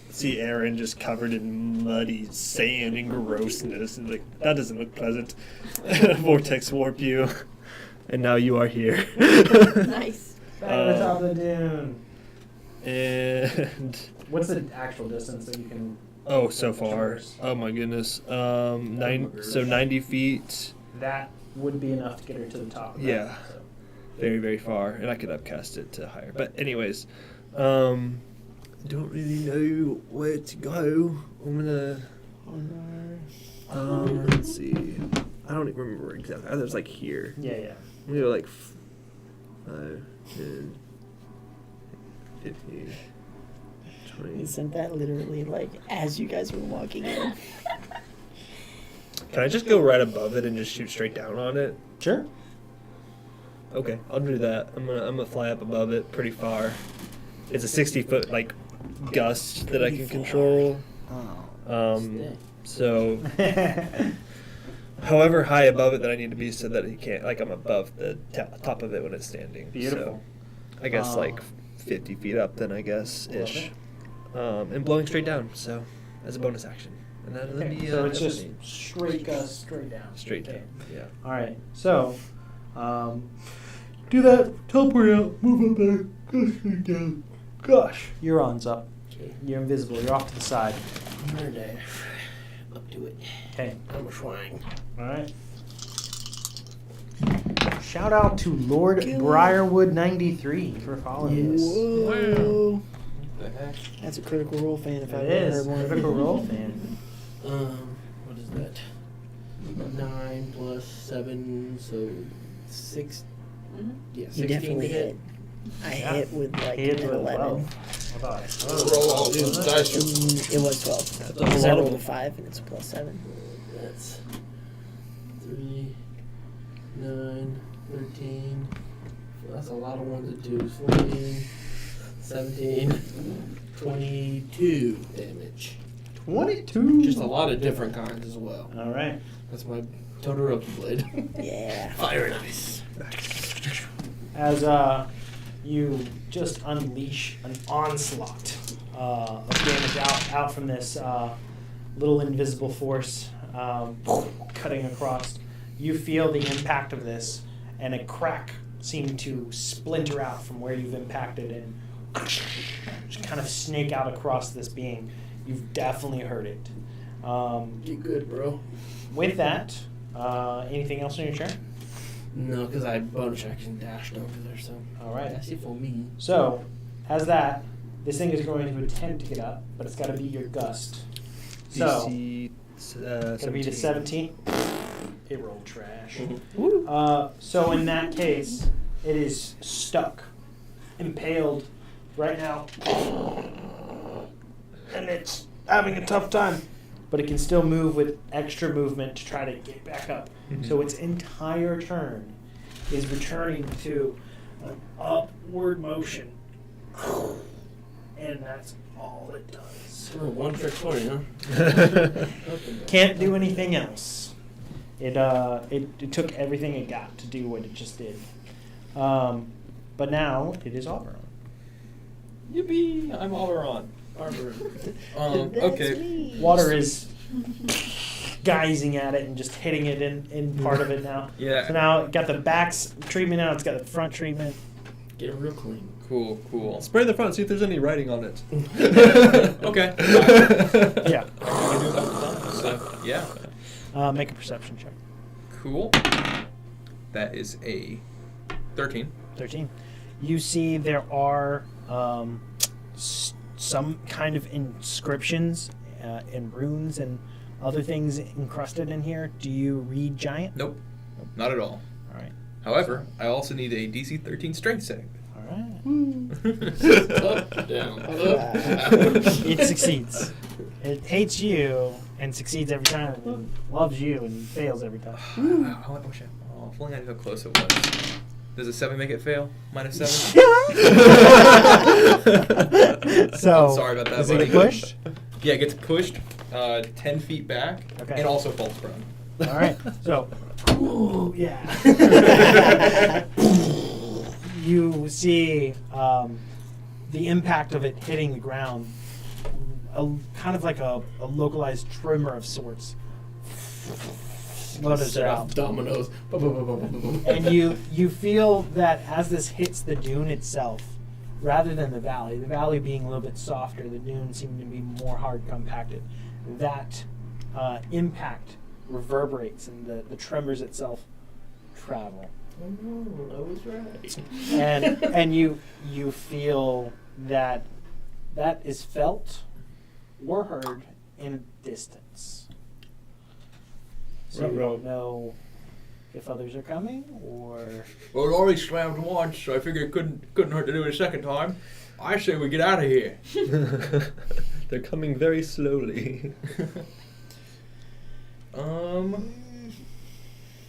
see Aaron just covered in muddy sand and grossness, and like that doesn't look pleasant. Vortex warp you, and now you are here. Nice. Back to the top of the dune. And What's the actual distance that you can? so far. Oh my goodness. 90 feet. That would be enough to get her to the top. Of Yeah. That, so. Very, very far. And I could upcast it to higher. But anyways, don't really know where to go. I'm gonna let's see. I don't even remember exactly. I was like here. Yeah. I'm gonna go like 5, 10, 15, 20. Isn't that literally like as you guys were walking in? Can I just go right above it and just shoot straight down on it? Sure. Okay, I'll do that. I'm gonna fly up above it pretty far. It's a 60-foot like gust that I can control. So however high above it that I need to be so that he can't, like, I'm above the top of it when it's standing. Beautiful. So I guess like 50 feet up then, I guess, ish. And blowing straight down, so as a bonus action. And that'll be so it's just definitely straight gust, straight down. straight Okay. down. Yeah. All right. So, do that. Teleport out. Move up there. Go straight down. Gosh, your on's up. Okay. You're invisible. You're off to the side. Another day. Up to it. Okay. I'm trying. All right. Shout out to Lord Briarwood 93 for following us. Whoa. What the heck? That's a Critical Role fan if I've It ever is. heard one. Critical Role fan. What is that? 9 plus 7, so 6. Mhm. Yeah, You 16 definitely to hit. I Yeah. hit with like He hit an with 11. 12. Roll all those dice. It was 12. That's a Because I lot rolled of- a 5 and it's a plus 7. That's 3, 9, 13. That's a lot of ones and twos. 14, 17, 22 damage. 22. Just a lot of different kinds as well. All right. That's my Todoroki blade. Yeah. Fire and ice. As you just unleash an onslaught of damage out from this little invisible force cutting across, you feel the impact of this, and a crack seemed to splinter out from where you've impacted and just kind of snake out across this being. You've definitely heard it. Get good, bro. With that, anything else on your turn? No, because I bonus action dashed over there, so. All right. That's it for me. So, as that, this thing is going to attempt to get up, but it's got to be your gust. So, DC, it's going to be the 17. It rolled trash. Mm-hmm. So in that case, it is stuck, impaled right now, and it's having a tough time. But it can still move with extra movement to try to get back up. Mhm. So its entire turn is returning to an upward motion. And that's all it does. One trick pony, huh? Can't do anything else. It took everything it got to do what it just did. But now it is Auberon. Yippee! I'm Auberon. That's Okay. me. Water is geysing at it and just hitting it in part of it now. Yeah. So now it got the back treatment now, it's got the front treatment. Get it real clean. Cool. Spray the front, see if there's any writing on it. Okay. Yeah. I do that. So, yeah. Make a perception check. Cool. That is a 13. 13. You see there are some kind of inscriptions and runes and other things encrusted in here. Do you read Giant? Nope. Not at all. All right. However, I also need a DC 13 strength save. All right. Up, down, up, It succeeds. It hates you and succeeds every time and loves you and fails every time. I wish if only I knew how close it was. Does a 7 make it fail? -7? So, I'm sorry about that, does it buddy. get pushed? Yeah, it gets pushed 10 feet back Okay. and also falls prone. All right. So, ooh, yeah. You see the impact of it hitting the ground, kind of like a localized tremor of sorts. Motives Set are off out. dominoes. And you feel that as this hits the dune itself, rather than the valley being a little bit softer, the dunes seem to be more hard compacted. That impact reverberates, and the tremors itself travel. Oh no, I was right. And you feel that is felt or heard in a distance. So you don't know if others are coming or. Well, it already slammed once, so I figured it couldn't hurt to do it a second time. I say we get out of here. They're coming very slowly.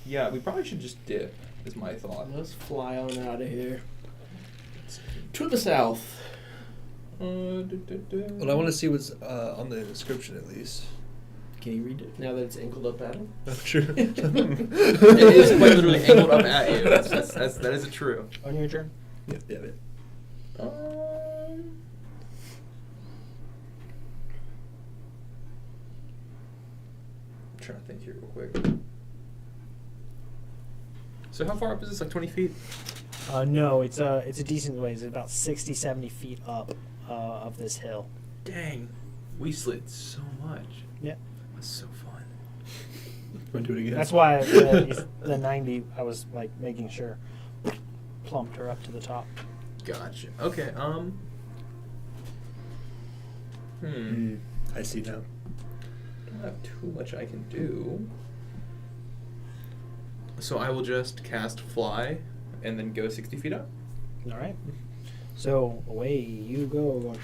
Yeah, we probably should just dip, is my thought. Let's fly on out of here. To the south. Well, I want to see what's on the description at least. Can you read it now that it's angled up at him? Oh, sure. It is quite literally angled up at you. That is true. On your turn? Yeah. I'm trying to think here real quick. So how far up is this? Like 20 feet? No, it's a decent ways. It's about 60, 70 feet up of this hill. Dang. We slid so much. Yeah. That's so fun. Want to do it again? That's why the 90, I was like making sure, plumped her up to the top. Gotcha. Okay, I see now. don't have too much I can do. So I will just cast Fly and then go 60 feet up. All right. So away you go.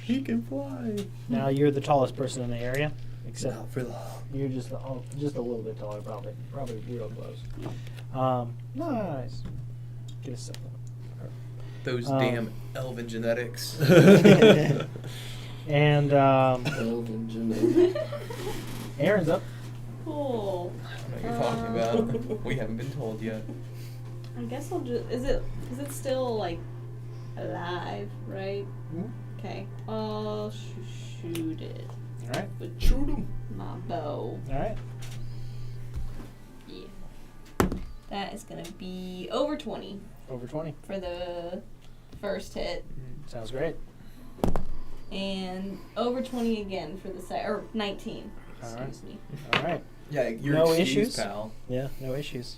He can fly. Now you're the tallest person in the area, except Not for long. you're just a little bit taller, probably real close. Nice. Get a second. Those Um, damn elven genetics. And Elven genetic. Aaron's up. Cool. I don't know what you're talking about. We haven't been told yet. I guess I'll just. Is it still like alive? Right. Mhm. Okay. I'll shoot it All right. with Shoot him. my bow. All right. Yeah. That is gonna be over 20 Over 20. for the first hit, Sounds great. and over 20 again for the or 19. All right. Excuse me. All right. Yeah, you're No excused, issues? pal. Yeah. No issues.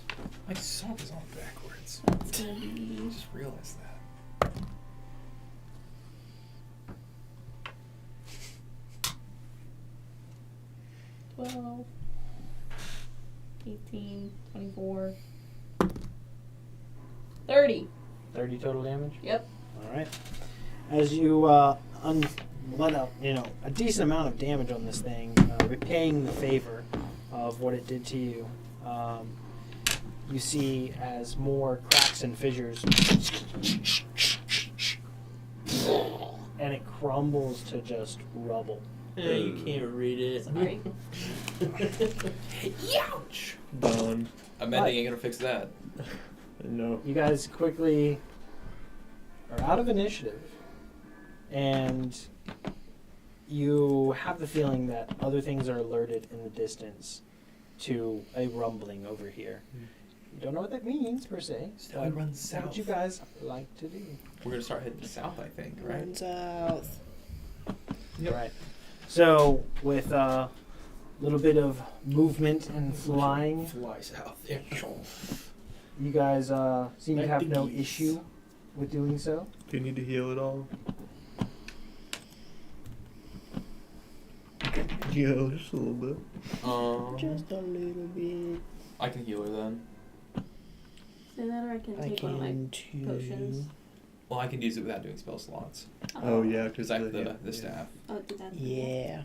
I saw this on backwards. It's gonna be I just realized that. 12, 18, 24, 30. 30 total damage. Yep. All right. As you let out, a decent amount of damage on this thing, repaying the favor of what it did to you. You see as more cracks and fissures, and it crumbles to just rubble. Yeah, you can't read it. Sorry. Youch! Done. Amending ain't gonna fix that. No. You guys quickly are out of initiative, and you have the feeling that other things are alerted in the distance to a rumbling over here. You don't know what that means per se. Still run What would south. you guys like to do? We're gonna start heading south, I think, right? South. Yep. Right. So with a little bit of movement and flying, Fly south. Yeah. you guys seem to Like have the no geese. issue with doing so. Do you need to heal at all? Heal just a little bit. Just a little bit. I can heal her then. Say that, or I can I take one of my can too. potions. Well, I can use it without doing spell slots. Oh yeah, Because because I have the staff. Oh, do that. Yeah.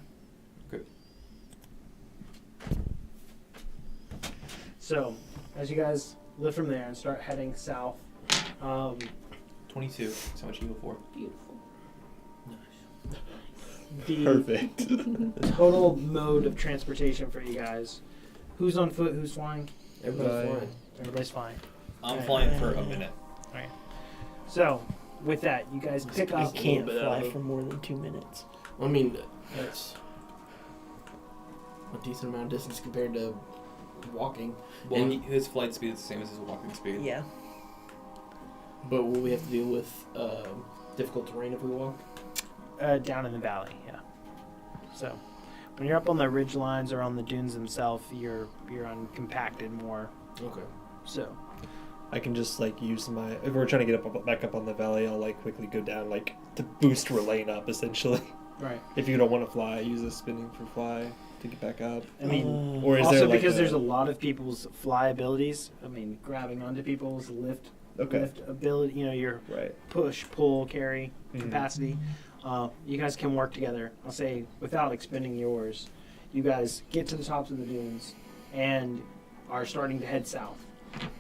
So as you guys lift from there and start heading south, 22. That's how much you heal for. Beautiful. the Perfect. total mode of transportation for you guys. Who's on foot? Who's flying? Everybody's Bye. flying. Everybody's flying. I'm flying for a minute. So with that, you guys pick I up. can't bit fly out of- for more than 2 minutes. I mean, that's a decent amount of distance compared to walking. Well, And- his flight speed is the same as his walking speed. Yeah. But will we have to deal with difficult terrain if we walk? Down in the valley, yeah. So, when you're up on the ridge lines or on the dunes themselves, you're on compacted more. Okay. So, I can just like use my. If we're trying to get back up on the valley, I'll like quickly go down like to boost Relane up essentially. right. If you don't want to fly, use a spinning for fly to get back up. I mean, Or is also there like because a- there's a lot of people's fly abilities. I mean, grabbing onto people's lift ability. You know, your Right. push, pull, carry Mhm. capacity. You guys can work together. I'll say without expending yours, you guys get to the tops of the dunes and are starting to head south.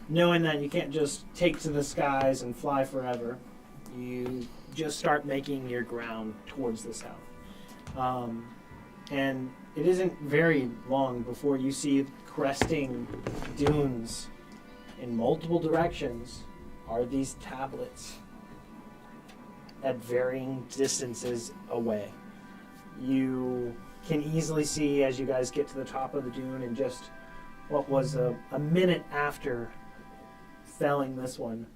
Knowing that you can't just take to the skies and fly forever, you just start making your ground towards the south. And it isn't very long before you see cresting dunes in multiple directions are these tablets at varying distances away. You can easily see as you guys get to the top of the dune and just what was a minute after felling this one,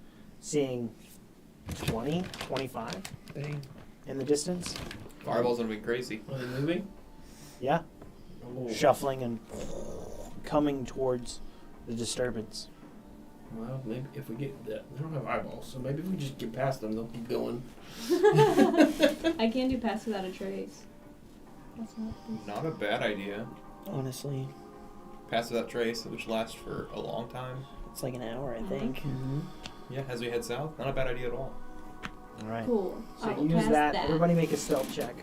seeing 20, 25 Dang. in the distance. Fireball's gonna be crazy. Are they moving? Yeah, Oh. shuffling and coming towards the disturbance. Well, maybe if we get that, they don't have eyeballs, so maybe if we just get past them, they'll keep going. I can't do pass without a trace. That's Not a bad idea. Honestly, Pass without trace, which lasts for a long time. it's like an hour, I think. Yeah, as we head south, not a bad idea at all. All right. cool. So I will use pass that. that. Everybody make a stealth check.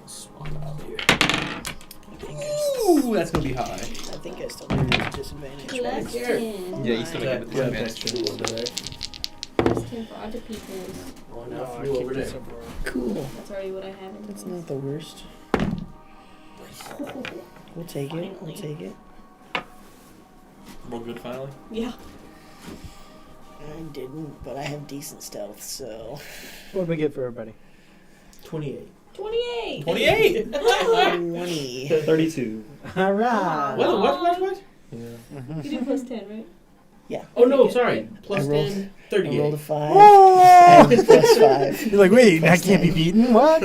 Ooh, that's gonna be high. I think I still have a disadvantage. Plus right? 10. Yeah, you still Yeah, make it yeah, with next advantage. to over there. Plus 10 for other people's. Oh, No, now I flew kicked over this there. over. Cool. That's already what I have in That's mind. not the worst. We'll take it. We'll Finally. take it. Roll good finally. Yeah. I didn't, but I have decent stealth, so. What did we get for everybody? 28. 28! 28! 20. 32. All right. What? Yeah. You do plus 10, right? Yeah. Oh, no, sorry. Plus I rolled- 10, I rolled 38. a 5. I have a plus 5. You're like, wait, Plus that can't be 10. beaten? What?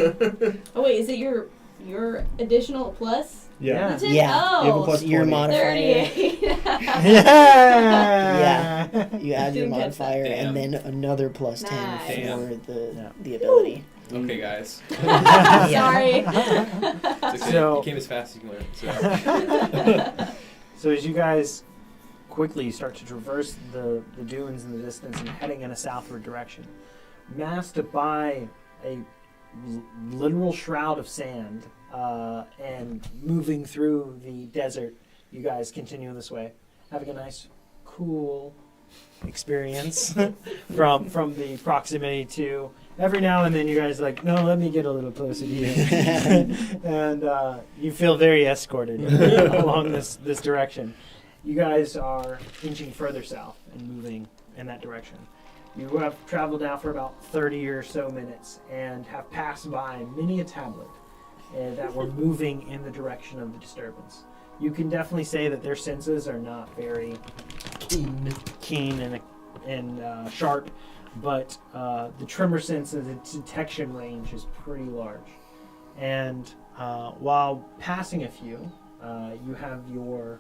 Oh, wait, is it your additional plus? Yeah. The 10? Yeah. Oh, You have a plus Your 20. modifier. 38. Yeah. You add your Didn't catch that. modifier Damn. and then another plus 10 Nice. Damn. for Yeah. the ability. Okay, guys. Sorry. It's okay. So- You came as fast as you learned. So. So as you guys quickly start to traverse the dunes in the distance and heading in a southward direction, masked by a literal shroud of sand and moving through the desert, you guys continue this way, having a nice, cool experience from the proximity to. Every now and then, you guys are like, no, let me get a little closer to you, and you feel very escorted along this direction. You guys are inching further south and moving in that direction. You have traveled now for about 30 or so minutes and have passed by many a tablet that were moving in the direction of the disturbance. You can definitely say that their senses are not very keen and sharp, but the tremor sense of the detection range is pretty large. And while passing a few, you have your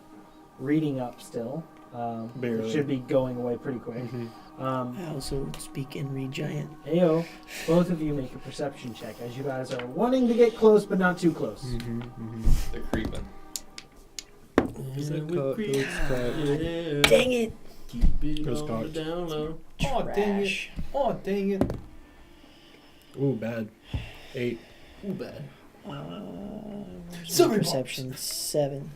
reading up still. It Barely. should be going away pretty quick. I also speak and read giant. Ayo, both of you make a perception check as you guys are wanting to get close but not too close. They're creeping. Dang it! Keep it Gross on cocked. the down low. Oh, dang it. Trash. Oh, dang it. Ooh, bad. 8. Ooh, bad. Where's Sorry, my Pops. perception? 7.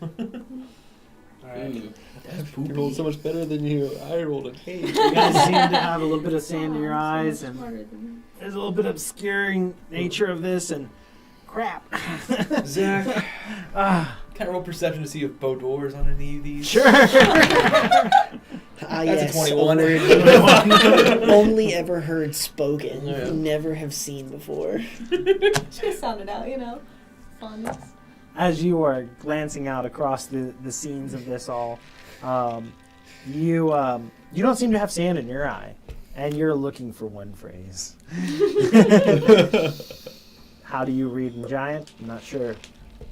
Alright. Ooh, that's You rolled so poopy. much better than you. I rolled an 8. You guys seem to have a little bit of sand in your Oh, I'm eyes, so much and smarter than there's a little bit of obscuring nature of this, and crap. Zach, Ah, can I roll perception to see if Bodor is on any of these? sure. Ah, That's yes, a 21. word you only ever heard spoken, Yeah. never have seen before. Just sounded out, you know. Fondness. As you are glancing out across the scenes of this all, You don't seem to have sand in your eye, and you're looking for one phrase. How do you read in giant? I'm not sure,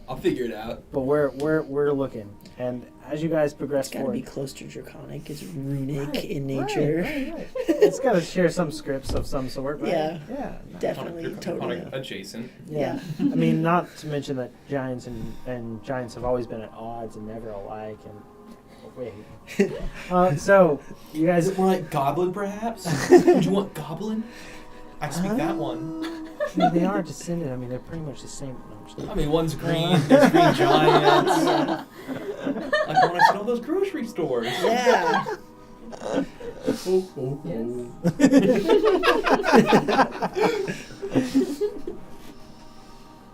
I'll figure it out. but we're looking. And as you guys progress It's got to be forward, close to draconic. It's runic Right, in nature. right. It's got to share some scripts of some sort, right? Yeah. Yeah. Definitely, totally. Adjacent. Yeah. I mean, not to mention that giants and giants have always been at odds and never alike. And wait. So you Is guys. it more like goblin, perhaps? Would you want goblin? I speak that one. I mean, they are descended. I mean, they're pretty much the same. No, I'm just kidding. I mean, one's green, there's green giants. Like when I see all those grocery stores. Yeah.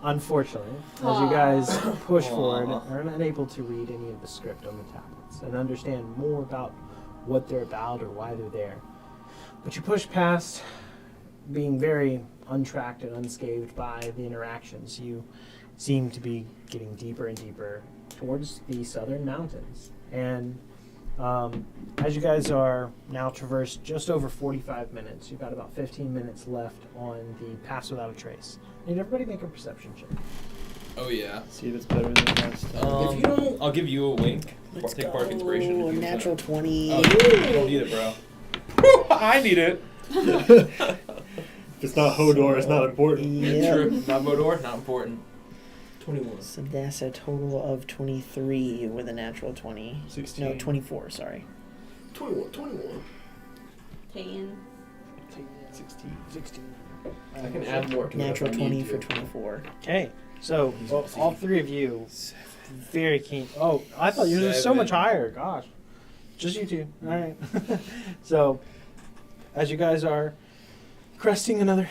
Unfortunately, as you guys push Aw. forward, are unable to read any of the script on the tablets and understand more about what they're about or why they're there. But you push past, being very untracked and unscathed by the interactions. You seem to be getting deeper and deeper towards the southern mountains. And as you guys are now traversed just over 45 minutes, you've got about 15 minutes left on the Pass Without a Trace. Need everybody make a perception check. Oh yeah. See if it's better than last time. If you don't, I'll give you a wink. Let's Take go. part of inspiration. A if you natural 20. Oh, you don't need it, bro. I need it. If it's not Hodor, it's not important. Yep. True. Not Modor, not important. 21. So that's a total of 23 with a natural 20. 16. No, 24, sorry. 21. 10. 16. I can add more to Natural it if I 20 need for to. 24. Okay, so all three of you, very keen. Oh, I thought you were so much 7. higher. Gosh, just you two. All right. So, as you guys are cresting another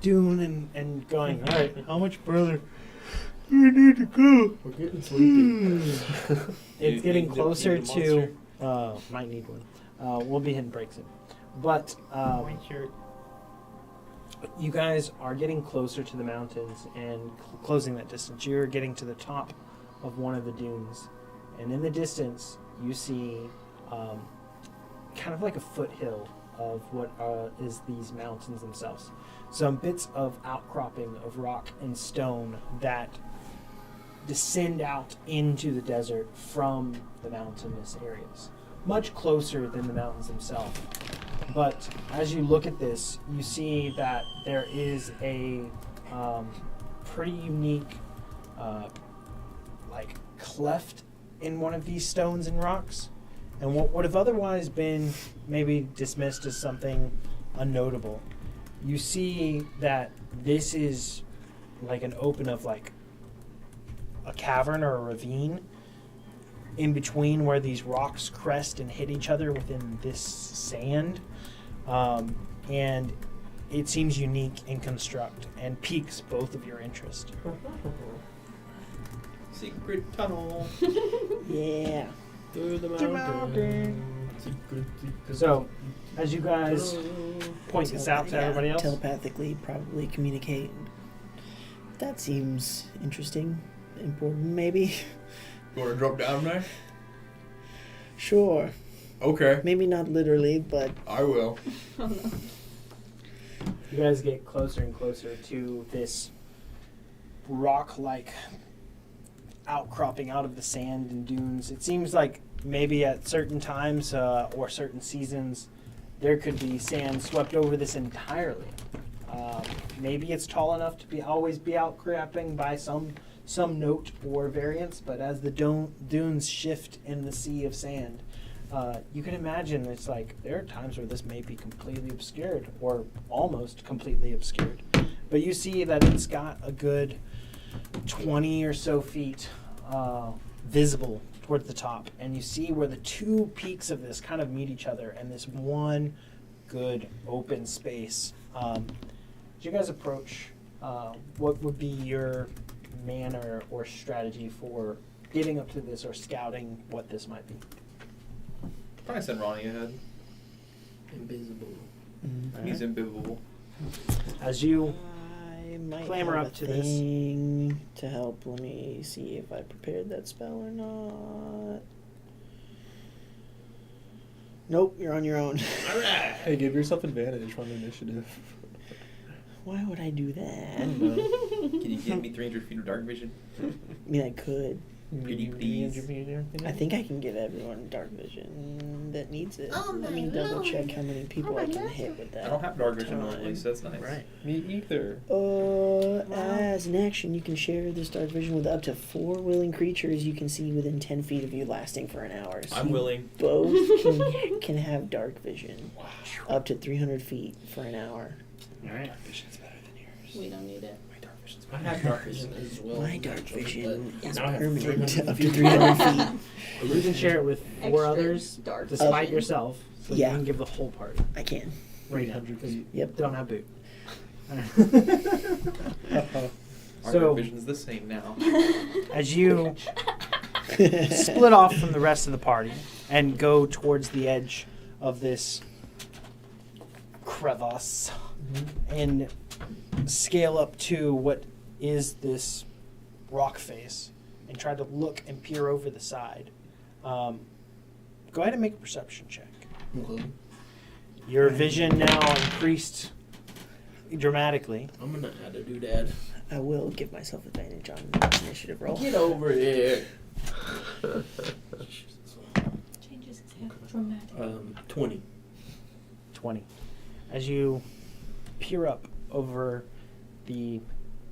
dune and going, all right, how much further do we need to go? We're getting sleepy. It's getting Need the closer monster? to. Might need one. We'll be hitting breaks soon, but. You guys are getting closer to the mountains and closing that distance. You're getting to the top of one of the dunes, and in the distance, you see kind of like a foothill of what is these mountains themselves. Some bits of outcropping of rock and stone that descend out into the desert from the mountainous areas, much closer than the mountains themselves. But as you look at this, you see that there is a pretty unique like cleft in one of these stones and rocks. And what would have otherwise been maybe dismissed as something unnotable, you see that this is like an open of like a cavern or a ravine in between where these rocks crest and hit each other within this sand. And it seems unique in construct and piques both of your interest. Secret tunnel. Yeah. Through the mountain. Secret. So, as you guys point this out to Yeah, everybody else, telepathically probably communicate. That seems interesting. Important, maybe. You want to drop down there? Sure. Okay, Maybe not literally, but I will. you guys get closer and closer to this rock-like outcropping out of the sand and dunes. It seems like maybe at certain times or certain seasons, there could be sand swept over this entirely. Maybe it's tall enough to always be outcropping by some note or variance, but as the dunes shift in the sea of sand, you can imagine it's like there are times where this may be completely obscured or almost completely obscured. But you see that it's got a good 20 or so feet visible toward the top. And you see where the two peaks of this kind of meet each other and this one good open space. As you guys approach, what would be your manner or strategy for getting up to this or scouting what this might be? Probably send Ronnie ahead. Invisible. He's invisible. As you I might clamber have up a to this. thing to help. Let me see if I prepared that spell or not. Nope, you're on your own. Alright. Hey, give yourself advantage on initiative. Why would I do that? Can you give me 300 feet of dark vision? I mean, I could. Pretty please. I think I can give everyone dark vision that needs it. Oh Let me my double Lord. check how many people Oh I my can God. hit with that. I don't have dark vision time. normally, so that's nice. Right. Me either. As an action, you can share this dark vision with up to 4 willing creatures you can see within 10 feet of you, lasting for an hour. So I'm you willing. Both can have dark vision. Up to 300 feet for an hour. Alright. Vision's better than yours. We don't need it. My dark vision's I better. have dark vision as well. My dark vision but is now I have permanent 300 up to feet. 300 feet. You can share it with 4 Extra others, dark despite vision. yourself, so Yeah. you can give the whole party. I can. Right now, 300 'cause feet. Yep. don't have boot. Our So- dark vision's the same now. As you split off from the rest of the party and go towards the edge of this crevasse and scale up to what is this rock face and try to look and peer over the side. Go ahead and make a perception check. Okay. Your vision now increased dramatically. I'm gonna add a doodad. I will give myself advantage on initiative roll. Get over here. Changes dramatic. 20. 20. As you peer up over the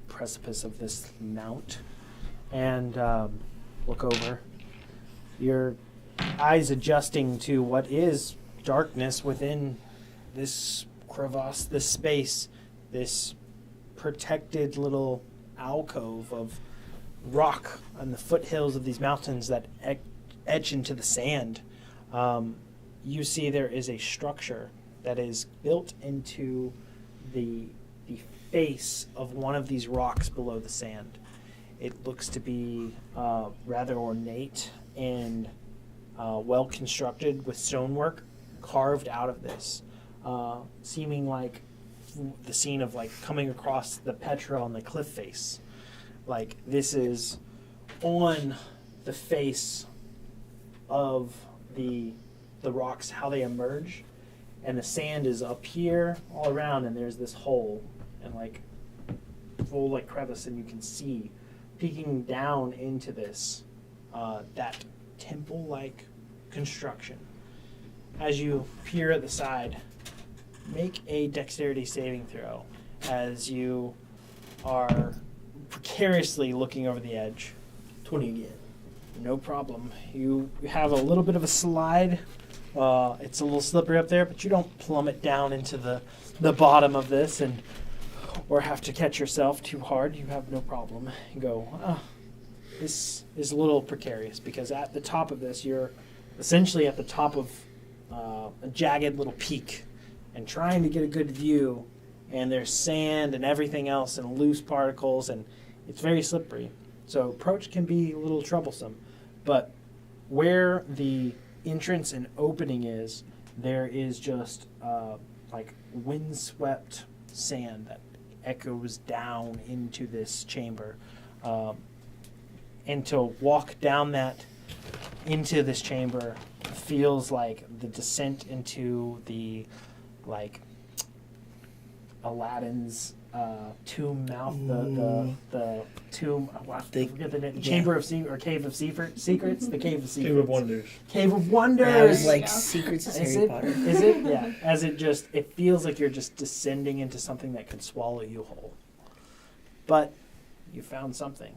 precipice of this mount and look over, your eyes adjusting to what is darkness within this crevasse, this space, this protected little alcove of rock on the foothills of these mountains that etch into the sand. You see there is a structure that is built into the face of one of these rocks below the sand. It looks to be rather ornate and well constructed with stonework carved out of this, seeming like the scene of like coming across the Petra on the cliff face. Like this is on the face of the rocks, how they emerge, and the sand is up here all around, and there's this hole and like full like crevice, and you can see peeking down into this that temple-like construction. As you peer at the side, make a dexterity saving throw as you are precariously looking over the edge. 20 again. No problem. You have a little bit of a slide. It's a little slippery up there, but you don't plummet down into the bottom of this and or have to catch yourself too hard. You have no problem. You go, this is a little precarious because at the top of this, you're essentially at the top of a jagged little peak and trying to get a good view, and there's sand and everything else and loose particles, and it's very slippery. So approach can be a little troublesome, but where the entrance and opening is, there is just like windswept sand that echoes down into this chamber. And to walk down that into this chamber feels like the descent into the like Aladdin's tomb mouth, the tomb. I forget the name. Yeah. Chamber of or cave of secrets. The cave of secrets. Cave of Wonders. Cave of Wonders. I was There you like go. Secrets of Is Harry it? Potter. Is it? Yeah. As it feels like you're just descending into something that could swallow you whole. But you found something.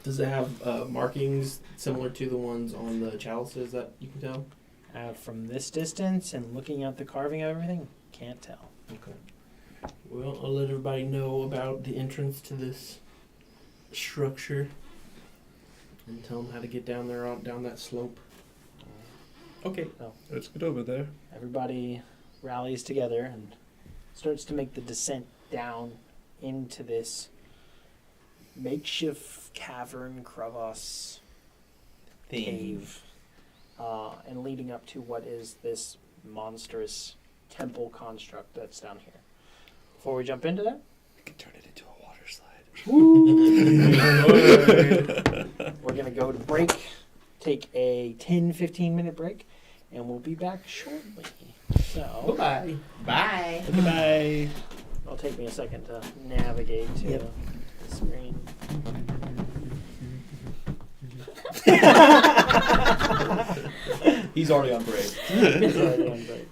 Does it have markings similar to the ones on the chalices that you can tell? From this distance and looking at the carving of everything, can't tell. Okay. Well, I'll let everybody know about the entrance to this structure and tell them how to get down there, down that slope. Okay. So Let's get over there. everybody rallies together and starts to make the descent down into this makeshift cavern, crevasse, cave, and leading up to what is this monstrous temple construct that's down here. Before we jump into that, We can turn it into a water slide. we're going to go to break take a 10-15 minute break, and we'll be back shortly. So, Bye. Bye. goodbye. It'll take me a second to navigate to Yep. the screen. He's already on break. It's already on break.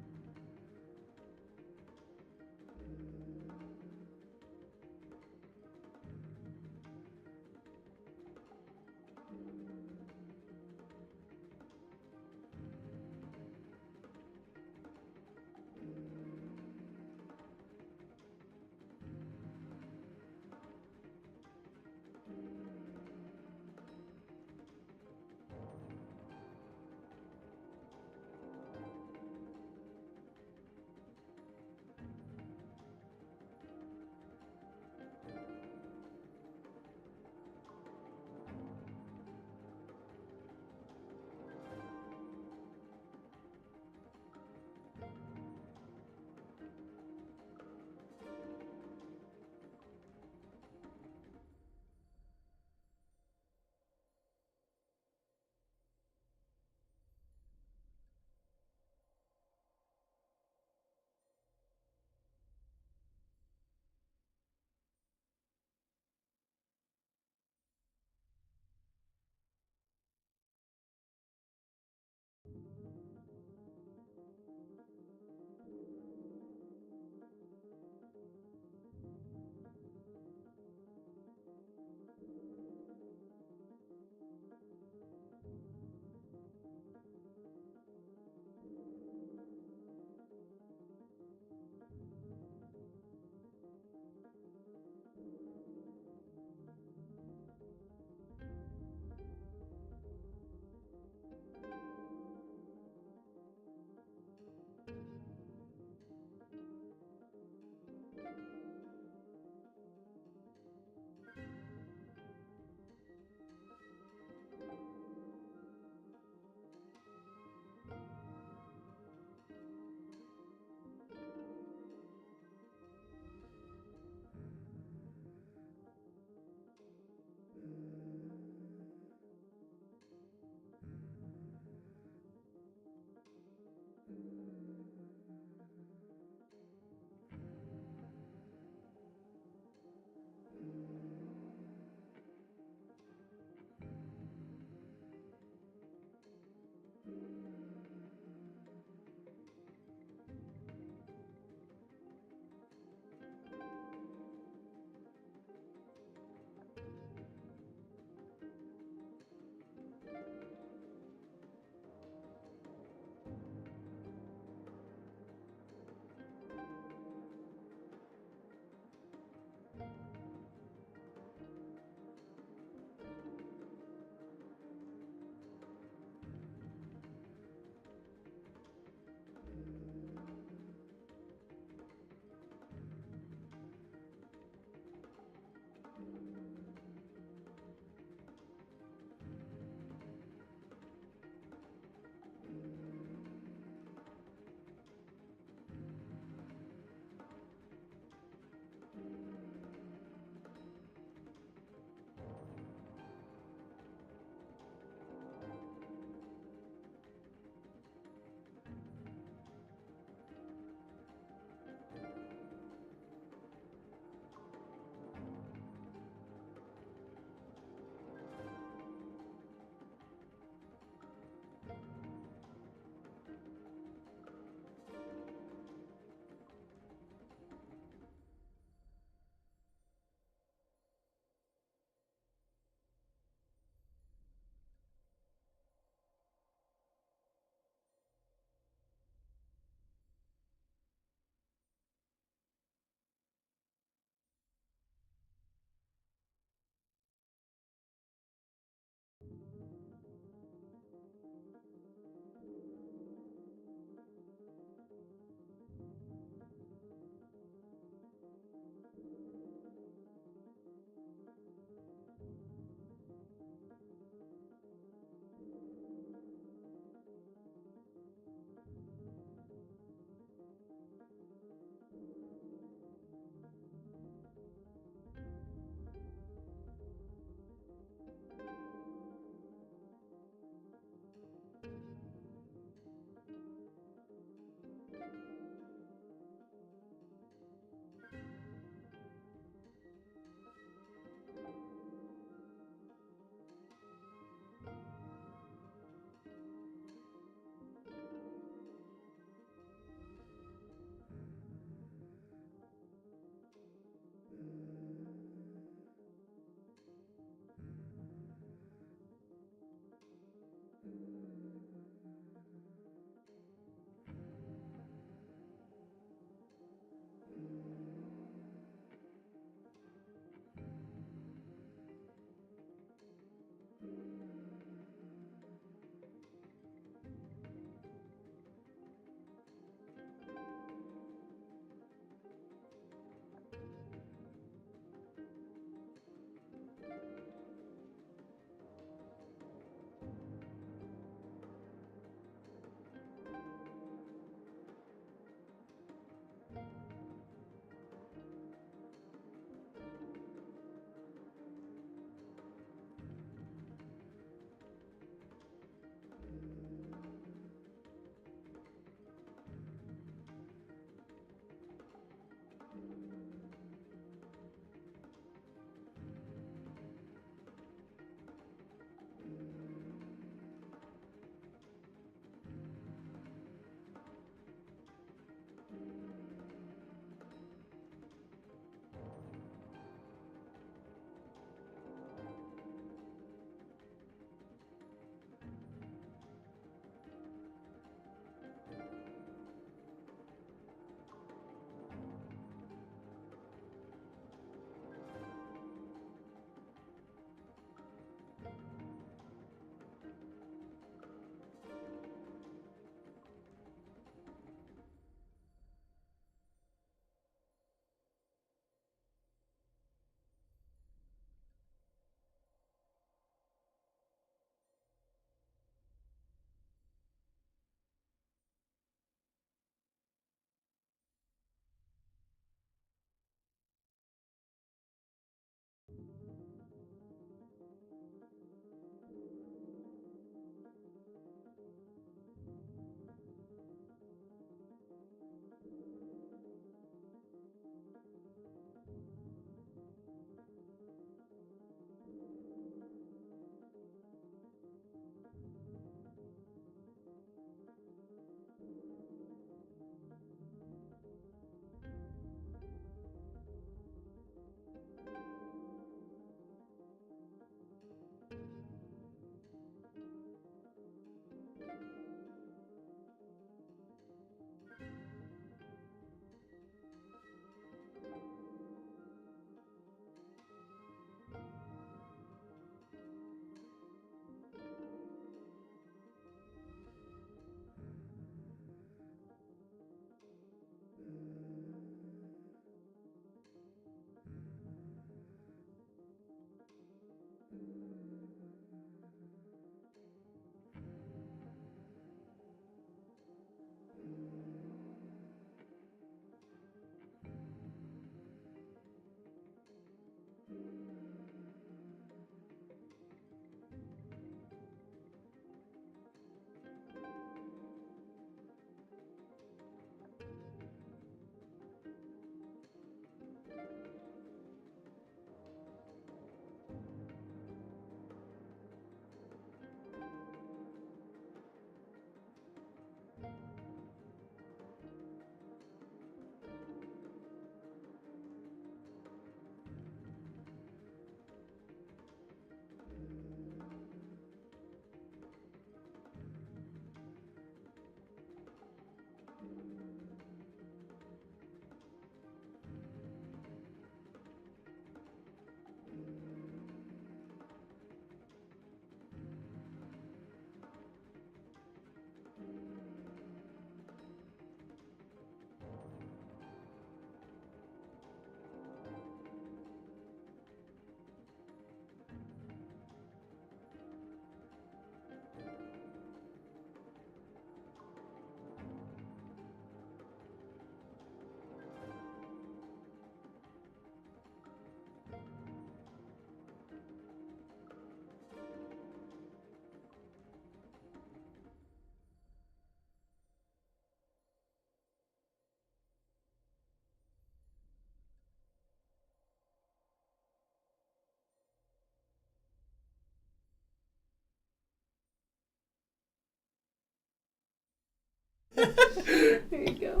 There you go.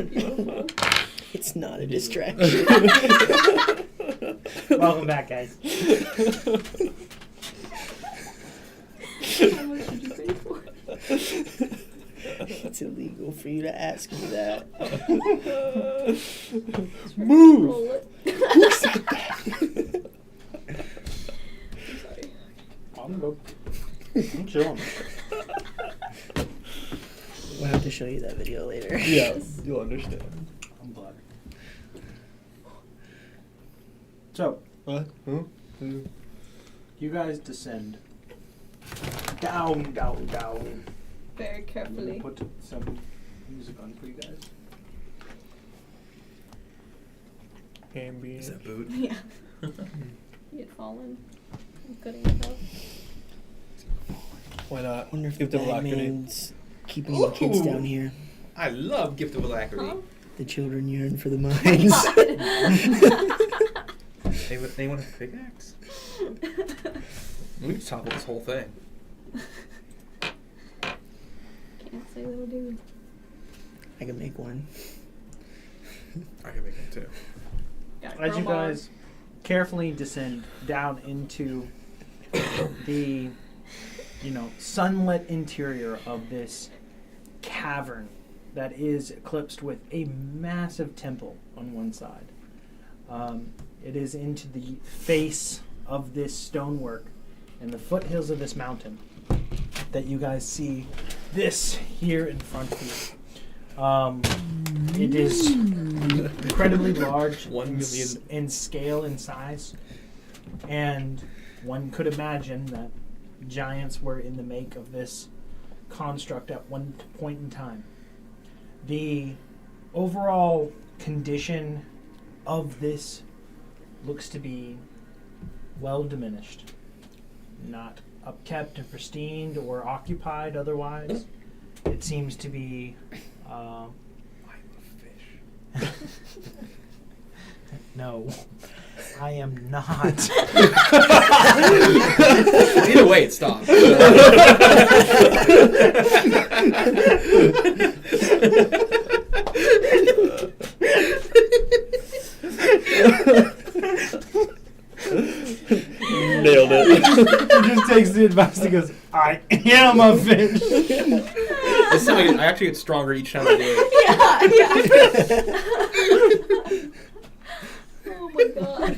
Beautiful. It's not a distraction. Welcome back, guys. How much did you pay for it? It's illegal for you to ask me that. Move! Roll it. Who said that? I'm sorry. I'm good. I'm chilling. We'll have to show you that video later. Yeah, you'll understand. I'm glad. So, What? Huh? you guys descend. Down, down, down. Very I'm carefully. gonna put some music on for you guys. Ambient. Is that boot? Yeah. He had fallen. I'm cutting it out. Why I not? wonder if Give them that alacrity. means keeping the kids down here. I love Gift of Alacrity. Huh? The children yearn for the mines. They want a pickaxe? We could topple this whole thing. Can't say little dude. I can make one. I can make it too. Got As you crowbar. guys carefully descend down into the, sunlit interior of this cavern that is eclipsed with a massive temple on one side. It is into the face of this stonework and the foothills of this mountain that you guys see this here in front of you. It is incredibly large 1 million. in scale and size, and one could imagine that giants were in the make of this construct at one point in time. The overall condition of this looks to be well diminished, not upkept and pristine or occupied otherwise. It seems to be no, I am not. Either way, it stops. Nailed it. He just takes the advice and goes, I am a fish. This time I actually get stronger each time I do it. Yeah. Oh my god.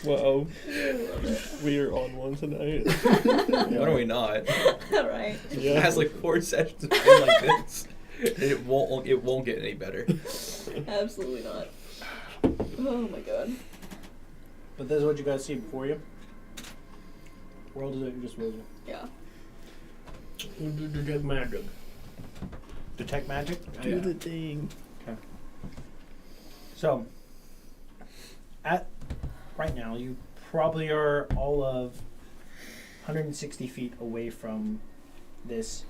Wow. We are on one tonight. What are we not? Alright. It has like 4 sessions of being like this. And it won't get any better. Absolutely not. Oh my god. But this is what you guys see before you. World is it just wills Yeah. Detect magic. detect magic. Do the thing. So, right now, you probably are all of 160 feet away from this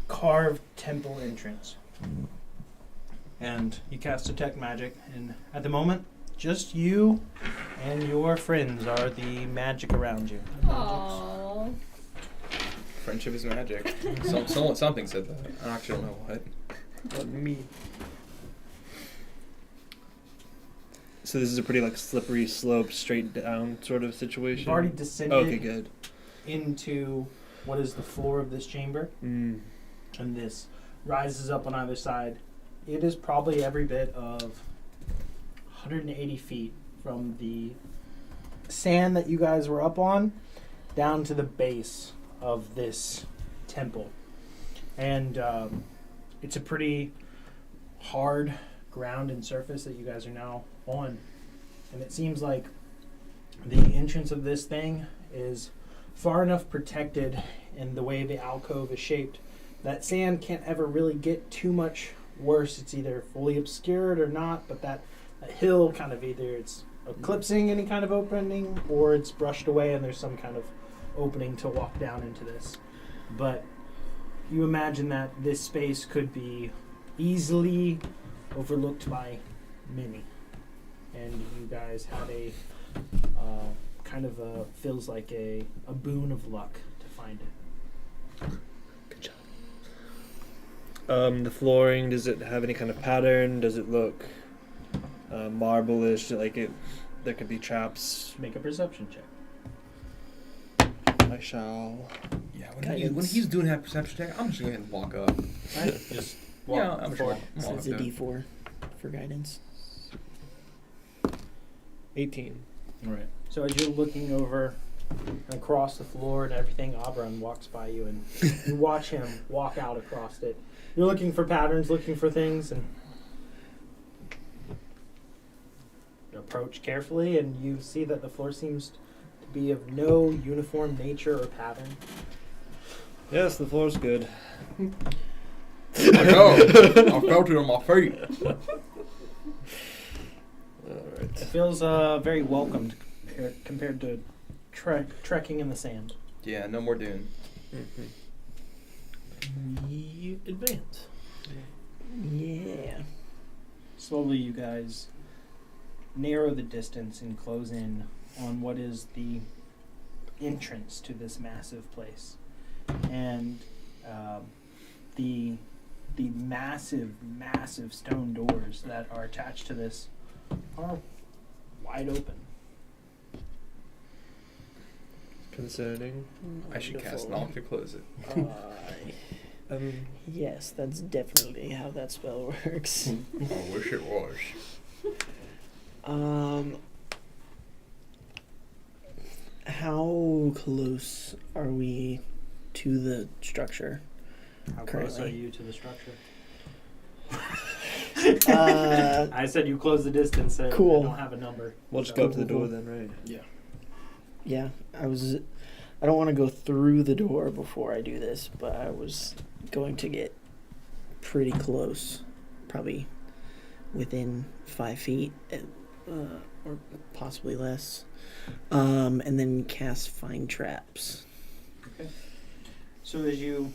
carved temple entrance. And you cast detect magic, and at the moment, just you and your friends are the magic around you. Aww. Friendship is magic. Something said that. I actually don't know what. Me. So this is a pretty slippery slope, straight down sort of situation. You've already descended Okay, good. into what is the floor of this chamber, and this rises up on either side. It is probably every bit of 180 feet from the sand that you guys were up on down to the base of this temple. And it's a pretty hard ground and surface that you guys are now on. And it seems like the entrance of this thing is far enough protected in the way the alcove is shaped that sand can't ever really get too much worse. It's either fully obscured or not, but that hill kind of either it's eclipsing any kind of opening or it's brushed away and there's some kind of opening to walk down into this. But you imagine that this space could be easily overlooked by many. And you guys had a kind of feels like a boon of luck to find it. Good job. The flooring, does it have any kind of pattern? Does it look marble-ish? Like there could be traps. Make a perception check. I shall. Yeah, when he's doing that perception check, I'm just going to go ahead and walk up. Right? Just walk Yeah, I'm just forward. walk So up it's a there. D4 for guidance. 18. All right. So as you're looking over and across the floor and everything, Oberon walks by you, and you watch him walk out across it. You're looking for patterns, looking for things, and you approach carefully, and you see that the floor seems to be of no uniform nature or pattern. Yes, the floor's good. I know. I felt it on my feet. It feels very welcomed compared to trekking in the sand. Yeah, no more dune. You advance. Yeah. Slowly, you guys narrow the distance and close in on what is the entrance to this massive place. And the massive stone doors that are attached to this are wide open. Concerning. I should cast Wonderful. knock to close it. Yes, that's definitely how that spell works. I wish it was. How close are we to the structure? How close are Currently. you to the structure? Uh, I said you close the distance. So Cool. I don't have a number. We'll just So- go up to the door then, right? yeah, I don't want to go through the door before I do this, but I was going to get pretty close, probably within 5 feet, or possibly less, and then cast Find Traps. Okay. So as you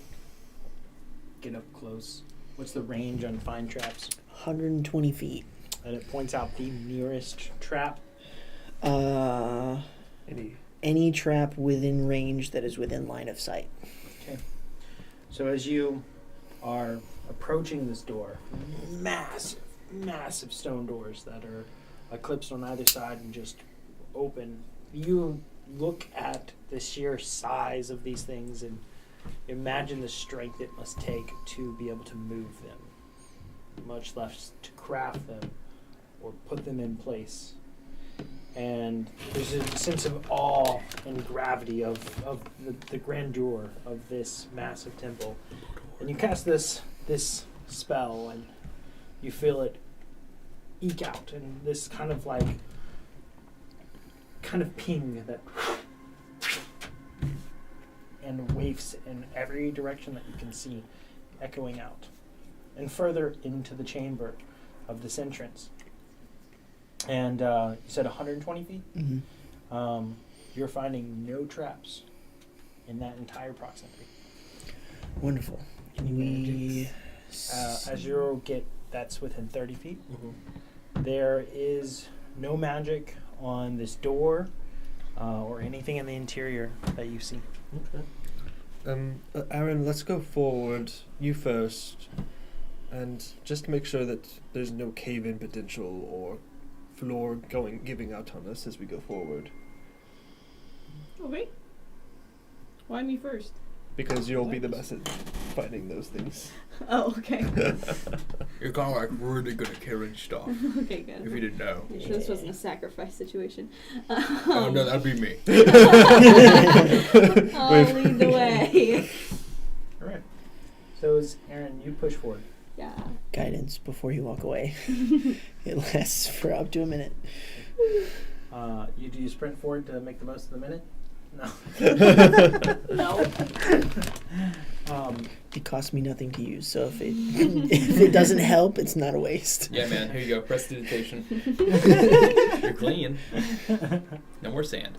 get up close, what's the range on Find Traps? 120 feet. And it points out the nearest trap. Any trap within range that is within line of sight. Okay. So as you are approaching this door, massive stone doors that are eclipsed on either side and just open, you look at the sheer size of these things and imagine the strength it must take to be able to move them, much less to craft them or put them in place. And there's a sense of awe and gravity of the grandeur of this massive temple. And you cast this spell, and you feel it eke out, and this kind of ping that and wafts in every direction that you can see, echoing out, and further into the chamber of this entrance. And you said 120 feet? Mm-hmm. You're finding no traps in that entire proximity. Wonderful. We As you get, that's within 30 feet. Mm-hmm. There is no magic on this door or anything in the interior that you see. Okay. Aaron, let's go forward. You first. And just to make sure that there's no cave-in potential or floor giving out on us as we go forward. Okay. Why me first? Because you'll be the best at finding those things. Oh, okay. You're kind of like really good at carrying stuff. Okay, good. If you didn't know. Make sure this wasn't a sacrifice situation. Oh no, that'd be me. I'll lead the way. All right. So, Aaron, you push forward. Yeah. guidance before you walk away. It lasts for up to a minute. Do you sprint forward to make the most of the minute? No. No. It costs me nothing to use, so if it doesn't help, it's not a waste. Yeah, man. Here you go. Prestidigitation. You're clean. No more sand.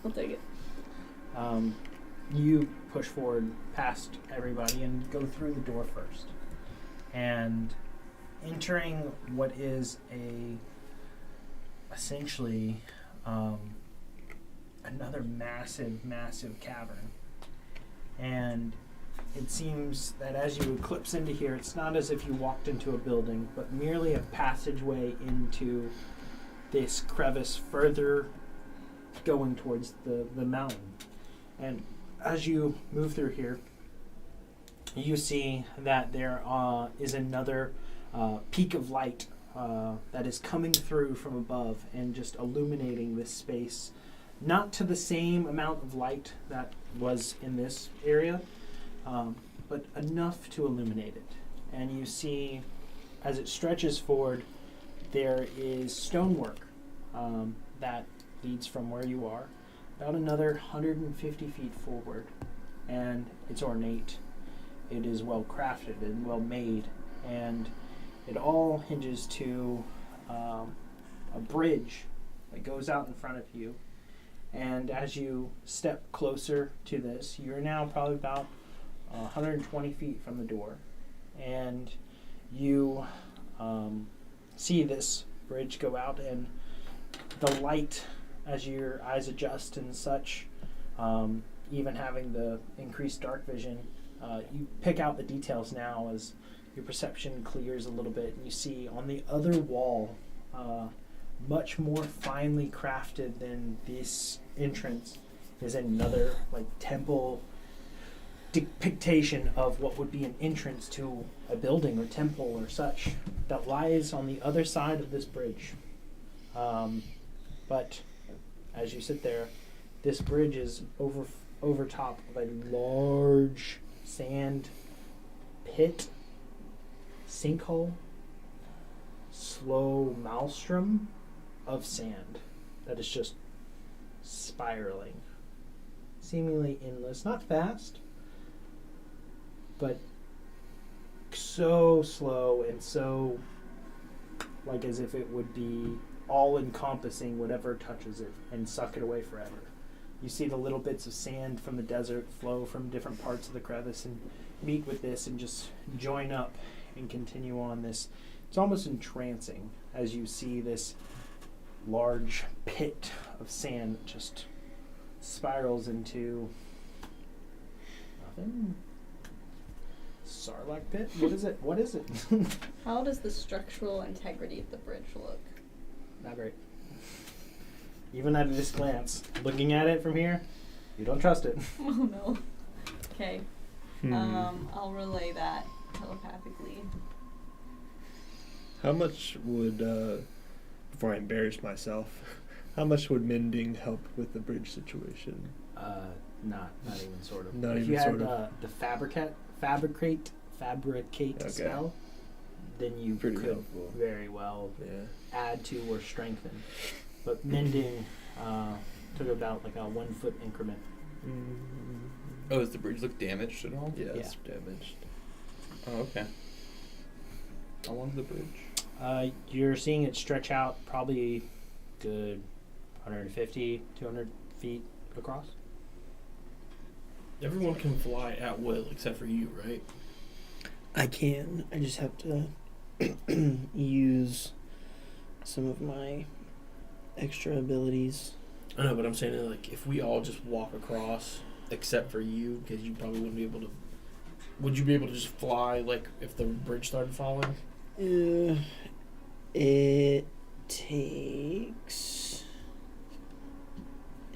I'll take it. You push forward past everybody and go through the door first. And entering what is essentially another massive cavern. And it seems that as you eclipse into here, it's not as if you walked into a building, but merely a passageway into this crevice further going towards the mountain. And as you move through here, you see that there is another peak of light that is coming through from above and just illuminating this space, not to the same amount of light that was in this area, but enough to illuminate it. And you see, as it stretches forward, there is stonework that leads from where you are about another 150 feet forward, and it's ornate. It is well crafted and well made, and it all hinges to a bridge that goes out in front of you. And as you step closer to this, you're now probably about 120 feet from the door, and you see this bridge go out, and the light, as your eyes adjust and such, even having the increased dark vision, you pick out the details now as your perception clears a little bit, and you see on the other wall, much more finely crafted than this entrance, is another like temple depiction of what would be an entrance to a building or temple or such that lies on the other side of this bridge. But as you sit there, this bridge is over top of a large sand pit, sinkhole, slow maelstrom of sand that is just spiraling, seemingly endless, not fast, but so slow and so like as if it would be all-encompassing whatever touches it and suck it away forever. You see the little bits of sand from the desert flow from different parts of the crevice and meet with this and just join up and continue on this. It's almost entrancing as you see this large pit of sand that just spirals into nothing. Sarlacc pit? What is it? What is it? How does the structural integrity of the bridge look? Not great. Even at this glance, looking at it from here, you don't trust it. Oh no. Okay. I'll relay that telepathically. How much would, before I embarrass myself, how much would mending help with the bridge situation? Not even sort of. Not if even you had sort of. the fabricate Okay. spell, then you Pretty could helpful. very well Yeah. add to or strengthen. But mending took about like a 1 foot increment. Oh, does the bridge look damaged at all? Yeah, Yeah. it's damaged. Oh, okay. How long's the bridge? You're seeing it stretch out probably good 150, 200 feet across. Everyone can fly at will except for you, right? I can. I just have to use some of my extra abilities. I know, but I'm saying like if we all just walk across, except for you, because you probably wouldn't be able to. Would you be able to just fly like if the bridge started falling? It takes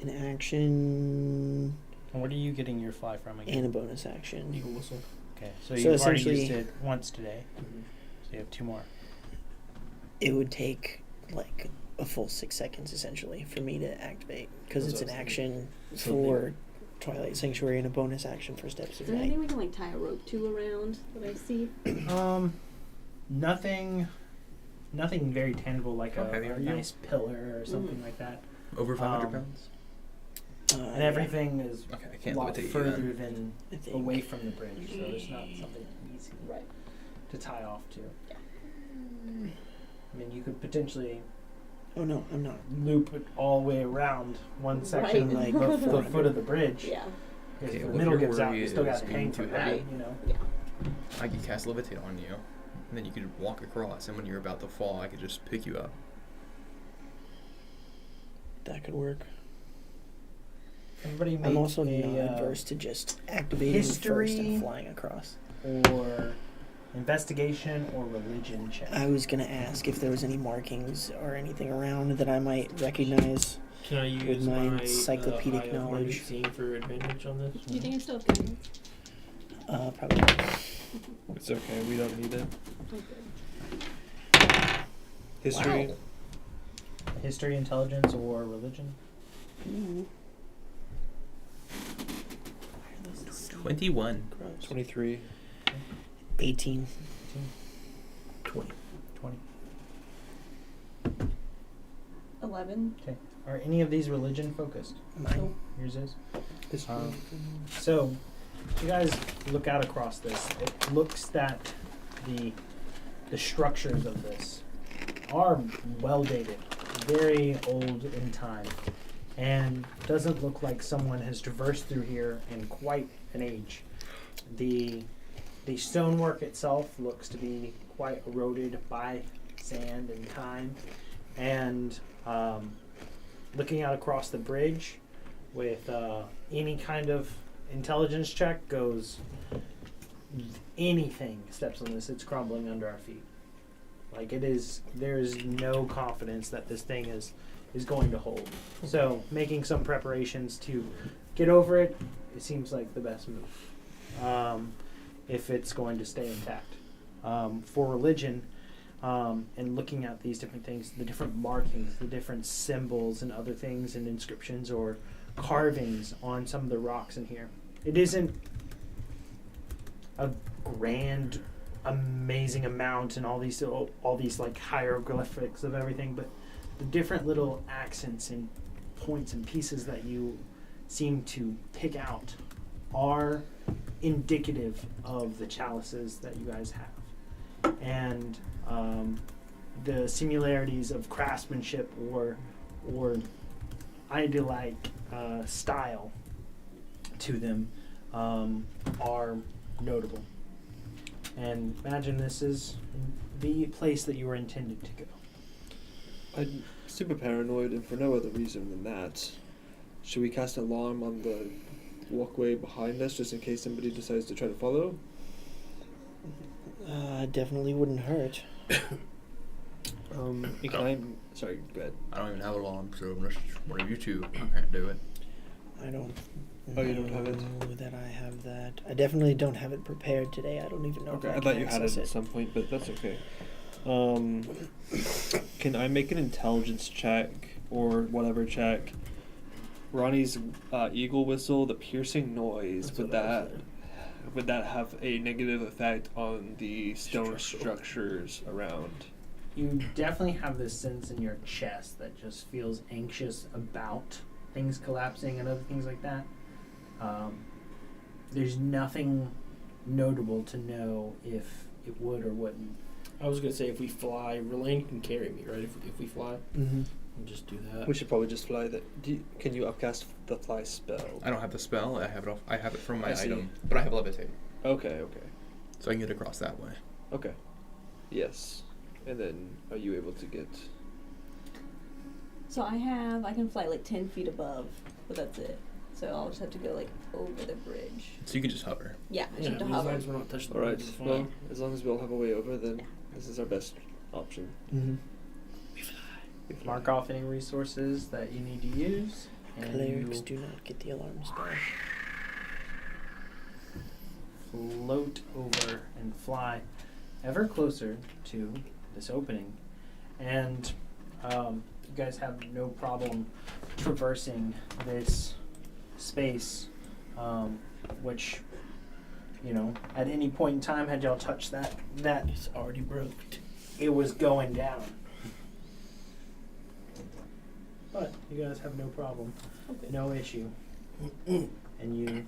an action And where are you getting your fly from again? and a bonus action. Eagle whistle. Okay, so So you've already essentially- used it once today, so you have 2 more. It would take like a full 6 seconds essentially for me to activate because That's it's an what I was action So for Twilight Sanctuary and a bonus action for Steps Is of there Night. anything we can like tie a rope to around that I see? Nothing very tangible like How heavy a are you? nice pillar or something like that. Over 500 Um, pounds? And everything is Okay, I a can't lot levitate you further then. than I think. away from the bridge, so it's not something easy Right. to tie off to. Yeah. I mean, you could potentially Oh no, I'm not. loop it all the way around one section Right. Like of the 400. foot of the bridge. Yeah. Because Okay, if well, the if middle your gives out, worry you still got is to being hang too from that, heavy. you know. Yeah. I could cast levitate on you, and then you could walk across, and when you're about to fall, I could just pick you up. That could work. Everybody make I'm also not a adverse to just activating first history and flying across. or investigation or religion check. I was gonna ask if there was any markings or anything around that I might recognize. Can I With use my my encyclopedic eye of knowledge. Harmony Seeing for advantage on this? Do you think it's still good? Probably not. It's okay. We don't need it. Okay. History. Wow. History, intelligence, or religion? Mm-hmm. 21. 23. 18. 20. 20. 11. Okay. Are any of these religion focused? Mine. Yours is? History. So, you guys look out across this. It looks that the structures of this are well dated, very old in time, and doesn't look like someone has traversed through here in quite an age. The stonework itself looks to be quite eroded by sand and time, and looking out across the bridge with any kind of intelligence check goes, anything steps on this, it's crumbling under our feet. Like there's no confidence that this thing is going to hold. So making some preparations to get over it, it seems like the best move. If it's going to stay intact. For religion, and looking at these different things, the different markings, the different symbols and other things and inscriptions or carvings on some of the rocks in here. It isn't a grand, amazing amount and all these like hieroglyphics of everything, but the different little accents and points and pieces that you seem to pick out are indicative of the chalices that you guys have, and the similarities of craftsmanship or ideal-like style to them are notable. And imagine this is the place that you were intended to go. I'm super paranoid, and for no other reason than that. Should we cast alarm on the walkway behind us just in case somebody decides to try to follow? Definitely wouldn't hurt. Sorry, go ahead. I don't even have an alarm, so unless one of you two can't do it. I don't. Oh, you don't have it? know that I have that. I definitely don't have it prepared today. I don't even know Okay, if I I can thought you had access it at some point, but that's okay. Can I make an intelligence check or whatever check? Ronnie's eagle whistle, the piercing noise, That's would what I that have a negative effect on the stone structures around? You definitely have this sense in your chest that just feels anxious about things collapsing and other things like that. There's nothing notable to know if it would or wouldn't. I was gonna say if we fly, Relaine can carry me, right? If we fly, Mm-hmm. we'll just do that. We should probably just fly that. Can you upcast the fly spell? I don't have the spell. I have it from my I see. item, but I have levitate, Okay. so I can get across that way. Okay. Yes. And then are you able to get... So I can fly like 10 feet above, but that's it. So I'll just have to go like over the bridge. So you can just hover. Yeah, I just Yeah, have to as hover. long as we're not touching the Alright, bridge, we're well, fine. as long as we all have a way over, then this is our best option. Mm-hmm. We fly. Mark off any resources that you need to use. And Clerics you do not get the alarm spell. float over and fly ever closer to this opening. And you guys have no problem traversing this space, which, you know, at any point in time, had y'all touched that It's already broke. it was going down. But you guys have no problem, Okay. no issue. And you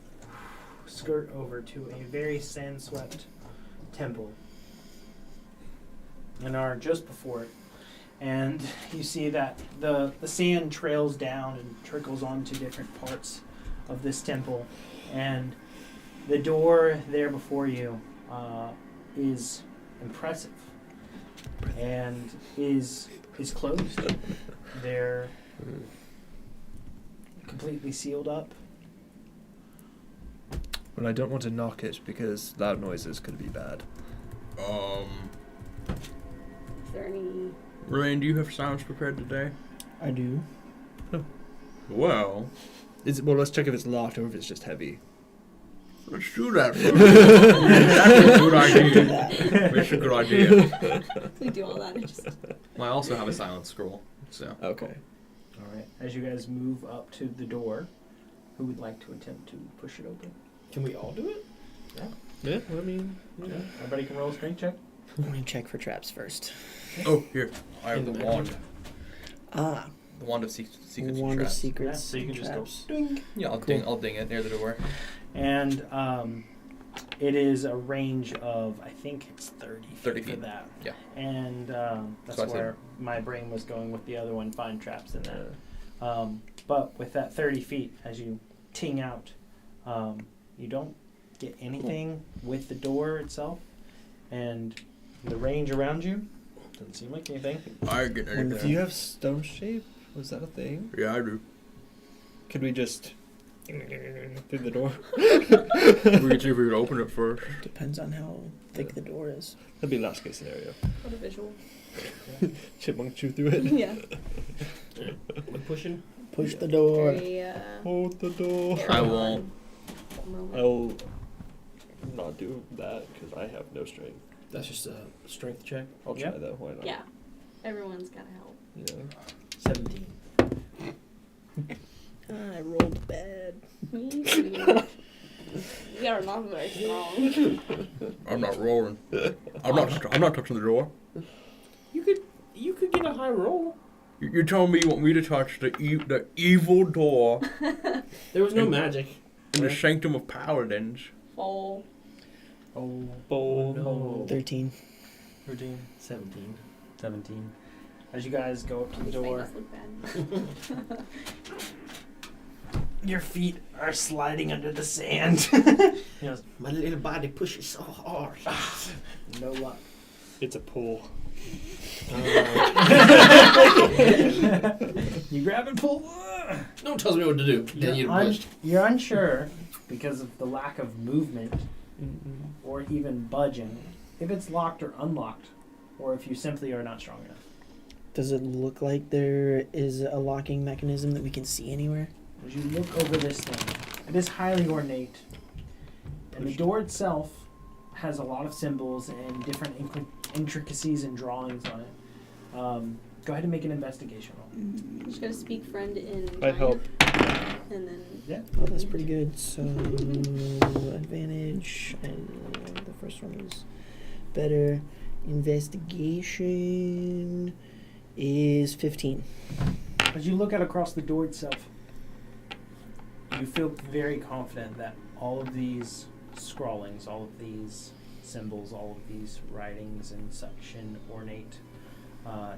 skirt over to a very sand-swept temple and are just before it. And you see that the sand trails down and trickles onto different parts of this temple. And the door there before you is impressive and is closed. There completely sealed up. But I don't want to knock it because loud noises could be bad. Is there any? Rain, do you have sounds prepared today? I do. Well, Well, let's check if it's locked or if it's just heavy. let's do that first. That's a good idea. That's a good idea. We do all that. And just Well, I also have a silent scroll, so. Okay. All right. As you guys move up to the door, who would like to attempt to push it open? Can we all do it? Yeah, I mean, Yeah. Everybody can roll a strength check. I'm gonna check for traps first. Oh, here. I have In the the wand. Ah, The wand of secrets and Wand of traps. Secrets. Yeah, so you can just go traps. ding. Yeah, I'll ding it near the door. And it is a range of, I think it's 30 feet 30 for feet. that. Yeah. And that's So I said- where my brain was going with the other one, find traps in that. But with that 30 feet, as you ting out, you don't get anything with the door itself. And the range around you doesn't seem like anything. I get do anything. you have stone shape? Was that a thing? Yeah, I do. Could we just through the door? We can see if we can open it first. Depends on how thick the door is. That'd be last case scenario. what a visual. Chipmunk chew through it. Yeah. We're pushing. Push the door. Very, Hold the door. I won't. moment. I'll not do that because I have no strength. That's just a strength check. I'll Yeah. try though. Why not? Yeah. Everyone's gotta help. Yeah. 17. I rolled bad. We are not very strong. I'm not rolling. I'm not touching the door. You could get a high roll. You're telling me you want me to touch the evil door There was no And- magic. in the sanctum of paladins? Full. Oh, Bold. No. 13. 13, 17. 17. As you guys go up to the Which made door, us look bad. your feet are sliding under the sand. You know, My little body pushes so hard. no luck. It's a pull. You grab and pull. No one tells me what to do. Then you push. You're unsure because of the lack of movement or even budging if it's locked or unlocked, or if you simply are not strong enough. Does it look like there is a locking mechanism that we can see anywhere? As you look over this thing, it is highly ornate, and the door itself has a lot of symbols and different intricacies and drawings on it. Go ahead and make an investigation roll. I'm just gonna speak friend in I'd help. and then Yeah. Oh, that's pretty good. So, advantage. And the first one was better. Investigation is 15. As you look out across the door itself, you feel very confident that all of these scrawlings, all of these symbols, all of these writings and such and ornate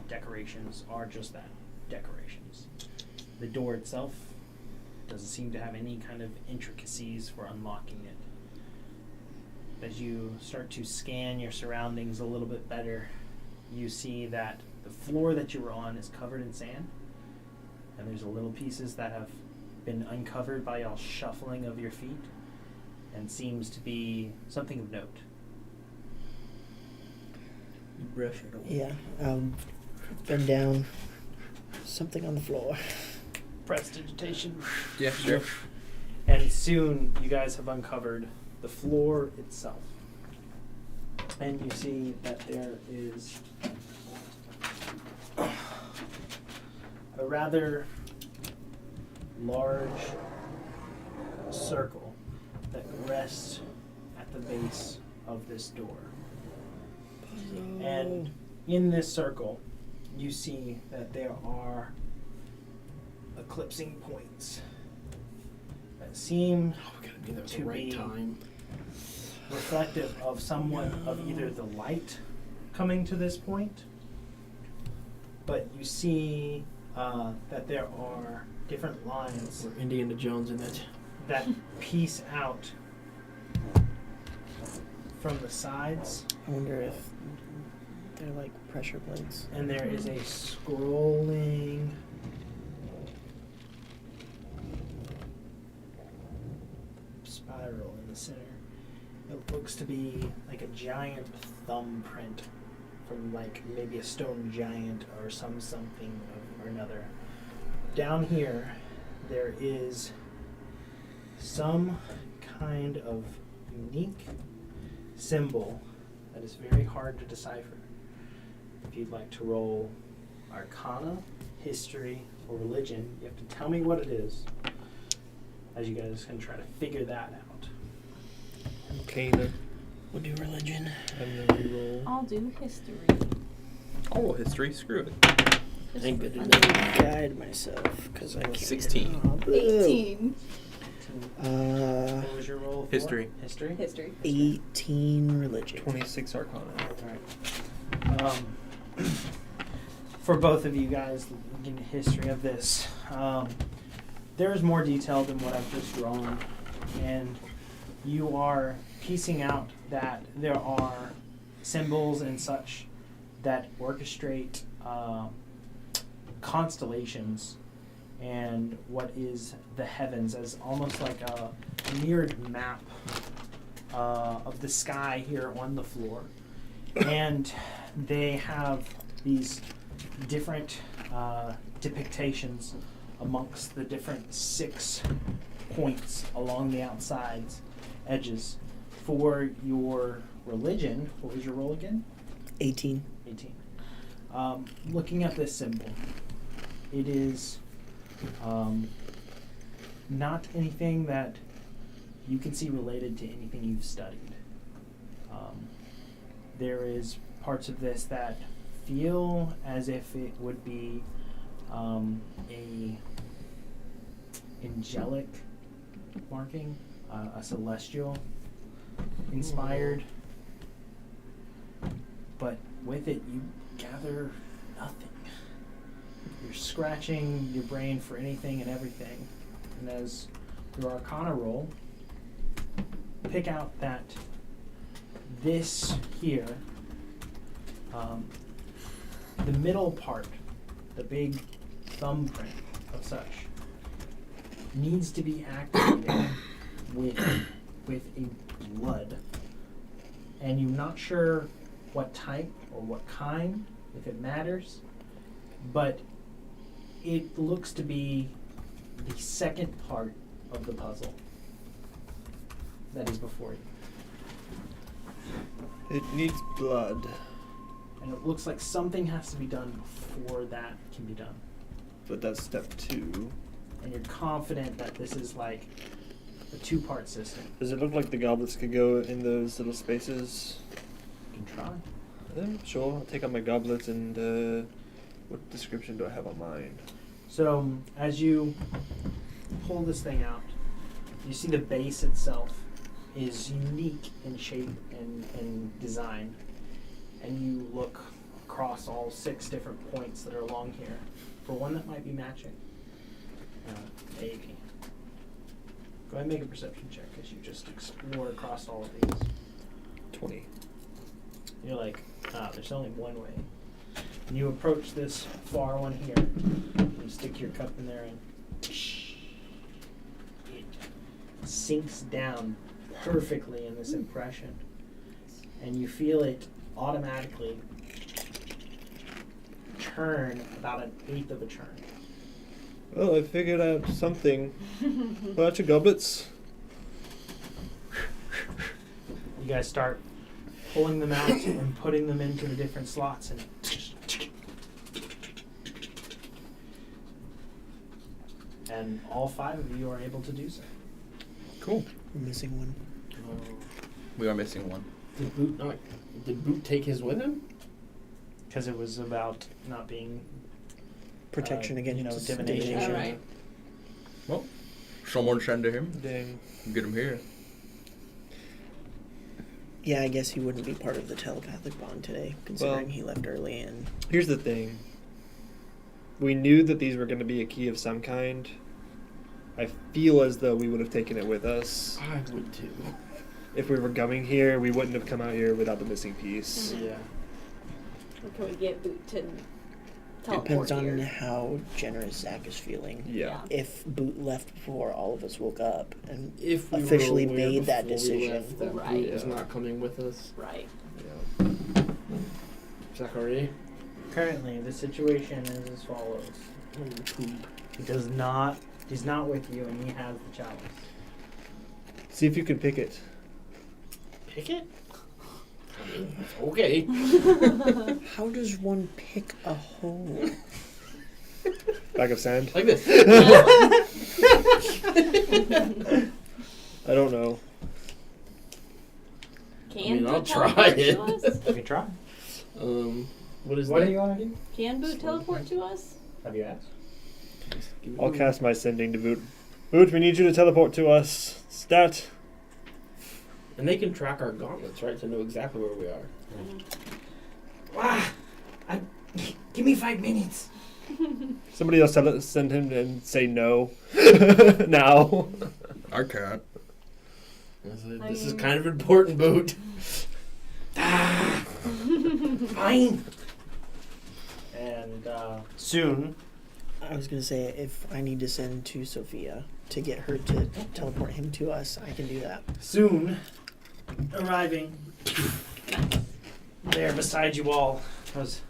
decorations are just that, decorations. The door itself doesn't seem to have any kind of intricacies for unlocking it. As you start to scan your surroundings a little bit better, you see that the floor that you were on is covered in sand, and there's little pieces that have been uncovered by y'all shuffling of your feet, and seems to be something of note. You brush it away. Yeah. Bend down. Something on the floor. Prestidigitation. Yeah, sure. And soon you guys have uncovered the floor itself. And you see that there is a rather large circle that rests at the base of this door. And in this circle, you see that there are eclipsing points that seem We gotta be there at To the right be- time. reflective of somewhat of either the light coming to this point, but you see that there are different lines We're Indiana Jones in it. that piece out from the sides, I wonder if they're like pressure plates. and there is a scrolling looks to be like a giant thumbprint from like maybe a stone giant or something or another. Down here, there is some kind of unique symbol that is very hard to decipher. If you'd like to roll Arcana, History, or Religion, you have to tell me what it is, as you guys can try to figure that out. Arcana. We'll do religion. And then reroll. I'll do history. I'll roll history. Screw it. Just I'm for good fun. enough to guide myself because I can't. 16. Oh, boo. 18. What was your roll for? History. History? History. 18 religion. 26 Arcana. Alright. For both of you guys, looking at the history of this, there's more detail than what I've just drawn, and you are piecing out that there are symbols and such that orchestrate constellations and what is the heavens as almost like a mirrored map of the sky here on the floor. And they have these different depictions amongst the different 6 points along the outsides edges. For your religion, what was your roll again? 18. 18. Looking at this symbol, it is not anything that you can see related to anything you've studied. There is parts of this that feel as if it would be a angelic marking, a celestial inspired, but with it you gather nothing. You're scratching your brain for anything and everything, and as your Arcana roll, pick out that this here, the middle part, the big thumbprint of such, needs to be activated with a blood, and you're not sure what type or what kind, if it matters, but it looks to be the second part of the puzzle that is before you. It needs blood. And it looks like something has to be done before that can be done. But that's step 2. And you're confident that this is like a 2-part system. Does it look like the goblets could go in those little spaces? You can try. Sure. I'll take out my goblets and what description do I have on mine? So as you pull this thing out, you see the base itself is unique in shape and design. And you look across all 6 different points that are along here for one that might be matching. Maybe. Go ahead and make a perception check as you just explore across all of these. 20. You're like, there's only one way. And you approach this far one here. You stick your cup in there and it sinks down perfectly in this impression. And you feel it automatically turn about 1/8 of a turn. Well, I figured out something. About your goblets. You guys start pulling them out and putting them into the different slots, and all 5 of you are able to do so. Cool. We're missing one. We are missing one. Did Boot take his with him? Because it was about not being Protection against divination. All right. Well, someone send to him. Dang. Get him here. Yeah, I guess he wouldn't be part of the telepathic bond today, considering he left early and... Here's the thing. We knew that these were going to be a key of some kind. I feel as though we would have taken it with us. I would too. If we were coming here, we wouldn't have come out here without the missing piece. Yeah. Or can we get Boot to teleport Depends on here. how generous Zach is feeling. Yeah. If Boot left before all of us woke up and If we officially were aware made that before we decision. left that Right. Boot was not coming with us. Right. Yeah. Zachary? Currently, the situation is as follows. He's not with you, and he has the chalice. See if you can pick it. Pick it? I mean, okay. How does one pick a hole? Bag of sand? Like this. I don't know. Can I mean, Boot I'll try teleport it. to us? You can try. What is What that? do you want to do? Can Boot teleport to us? Have you asked? Give me I'll one. cast my sending to Boot. Boot, we need you to teleport to us. Stat. And they can track our gauntlets, right, to know exactly where we are. Give me 5 minutes. Somebody else send him and say no. Now. I can't. This is kind of important, Boot. Fine. And soon, I was gonna say if I need to send to Sophia to get her to teleport him to us, I can do that. arriving there beside you all. I was,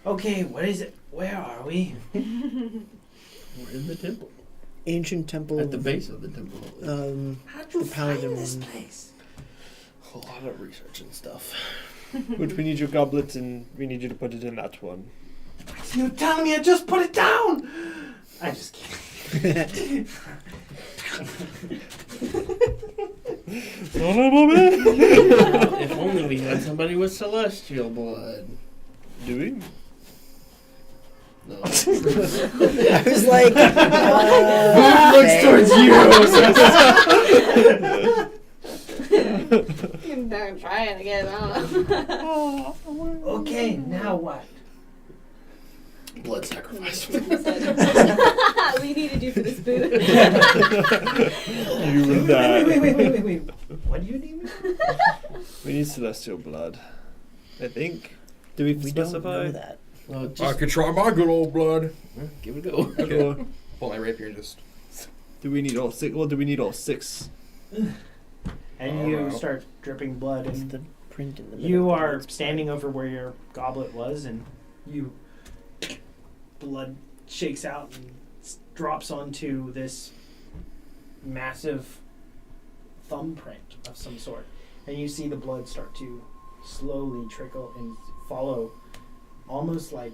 okay, what is it? Where are we? We're in the temple. Ancient temple. At the base of the temple. How'd you The Paladin find this one. place? A lot of research and stuff. Boot, we need your goblet and we need you to put it in that one. You telling me I just put it down? I just can't. If only we had somebody with celestial blood. Do we? No. I was like, Looks towards You can try it again. I don't know. Okay, now what? Blood sacrifice. We need to do for this boot. You and that. Wait. What do you need? We need celestial blood. I think. Do we, we don't specify? know that. Well, I just could try my good old blood. give it a go. Okay. Pull my rapier and just. Do we need all six? Well, do we need all six? And you start dripping blood, It's and the print in the middle. you of the are words. standing over where your goblet was, and blood shakes out and drops onto this massive thumbprint of some sort, and you see the blood start to slowly trickle and follow, almost like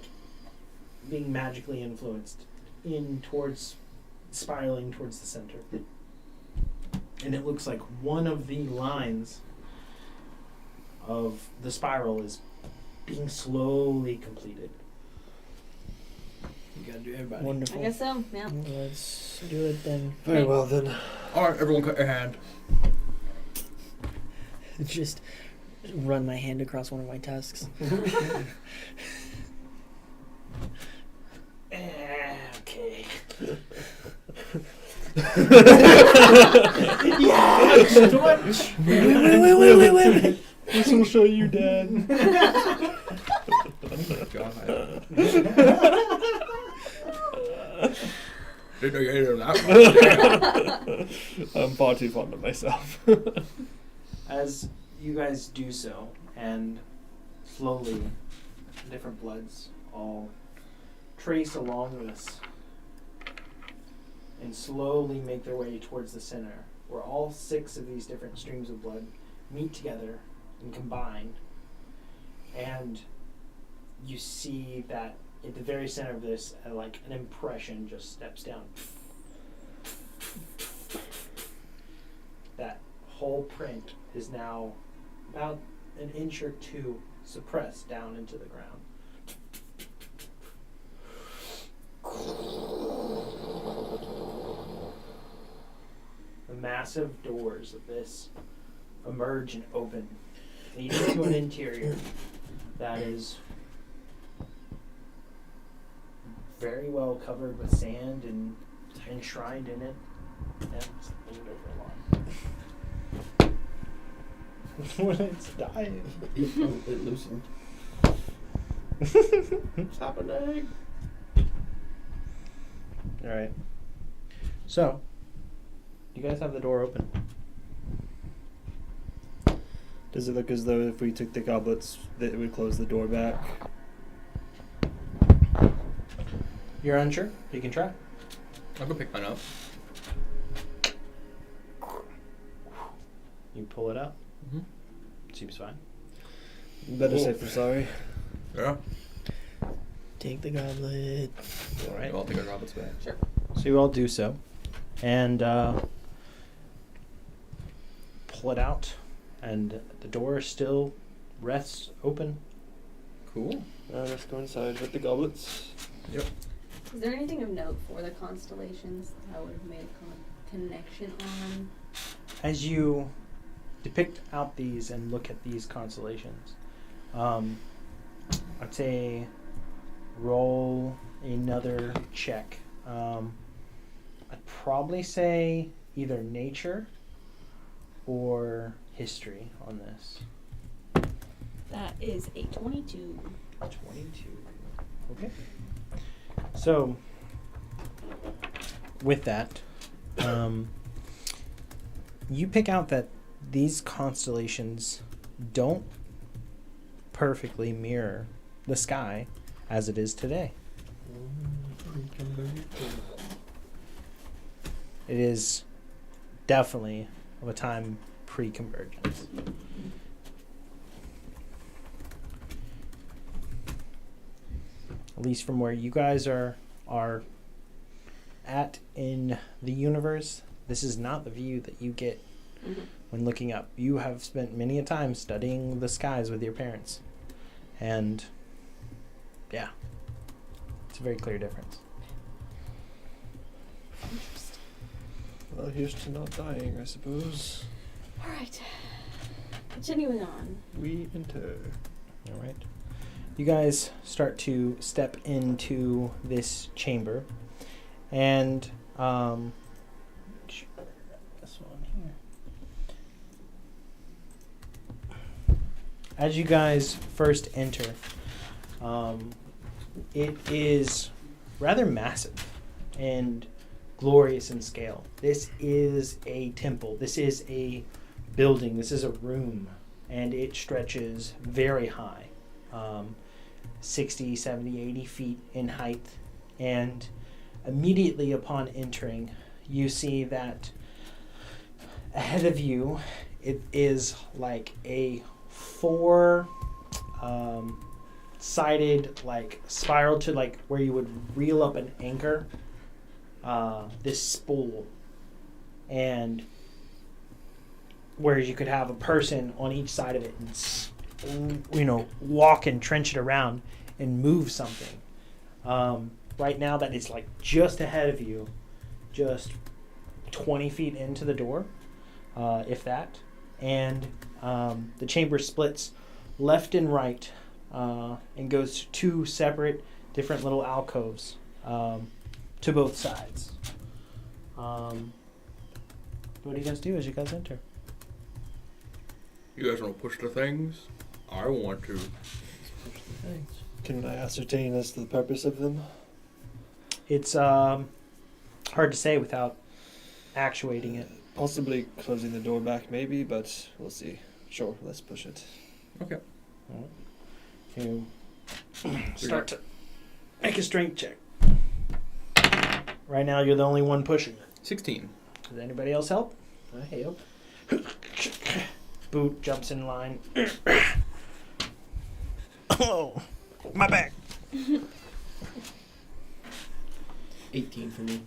being magically influenced in towards spiraling towards the center. And it looks like one of the lines of the spiral is being slowly completed. You gotta do everybody. I Wonderful. guess so, yeah. Let's do it then. Very well then. Alright, everyone cut your hand. Just run my hand across one of my tusks. Okay. Wait. This will show you, Dad. God. Didn't know you hated that much. I'm far too fond of myself. As you guys do so, and slowly different bloods all trace along this and slowly make their way towards the center, where all 6 of these different streams of blood meet together and combine. And you see that at the very center of this, like an impression just steps down. That whole print is now about an inch or 2 suppressed down into the ground. The massive doors of this emerge and open, leading to an interior that is very well covered with sand and enshrined in it. Yeah, it's leaned over a lot. When it's dying. It loosened. What's happening? All right. So, you guys have the door open. Does it look as though if we took the goblets, that it would close the door back? You're unsure? You can try. I'll go pick mine up. You pull it out. Mm-hmm. Seems fine. Better safe than sorry. Yeah. Take the goblet. All right. I'll take our goblets back. Sure. So you all do so, and pull it out, and the door still rests open. Cool. Let's go inside with the goblets. Yep. Is there anything of note for the constellations that I would have made a connection on? As you depict out these and look at these constellations, I'd say roll another check. I'd probably say either nature or history on this. That is a 22. 22. Okay. So, with that, you pick out that these constellations don't perfectly mirror the sky as it is today. It is definitely of a time pre-convergence. At least from where you guys are at in the universe, this is not the view that you get when looking up. You have spent many a time studying the skies with your parents. And yeah, it's a very clear difference. Interesting. Well, here's to not dying, I suppose. All right. Continuing on. We enter. All right. You guys start to step into this chamber, and this one here. As you guys first enter, it is rather massive and glorious in scale. This is a temple. This is a building. This is a room, and it stretches very high. 60, 70, 80 feet in height, and immediately upon entering, you see that ahead of you, it is like a four sided like spiral to like where you would reel up an anchor, this spool, and whereas you could have a person on each side of it and walk and trench it around and move something. Right now that is like just ahead of you, just 20 feet into the door, if that. And the chamber splits left and right and goes to two separate different little alcoves to both sides. What do you guys do as you guys enter? You guys want to push the things? I want to. Can I ascertain as to the purpose of them? It's hard to say without actuating it. Possibly closing the door back, maybe, but we'll see. Sure, let's push it. Okay. You start to make a strength check. Right now, you're the only one pushing it. 16. Does anybody else help? I help. Boot jumps in line. Oh, my back. 18 for me.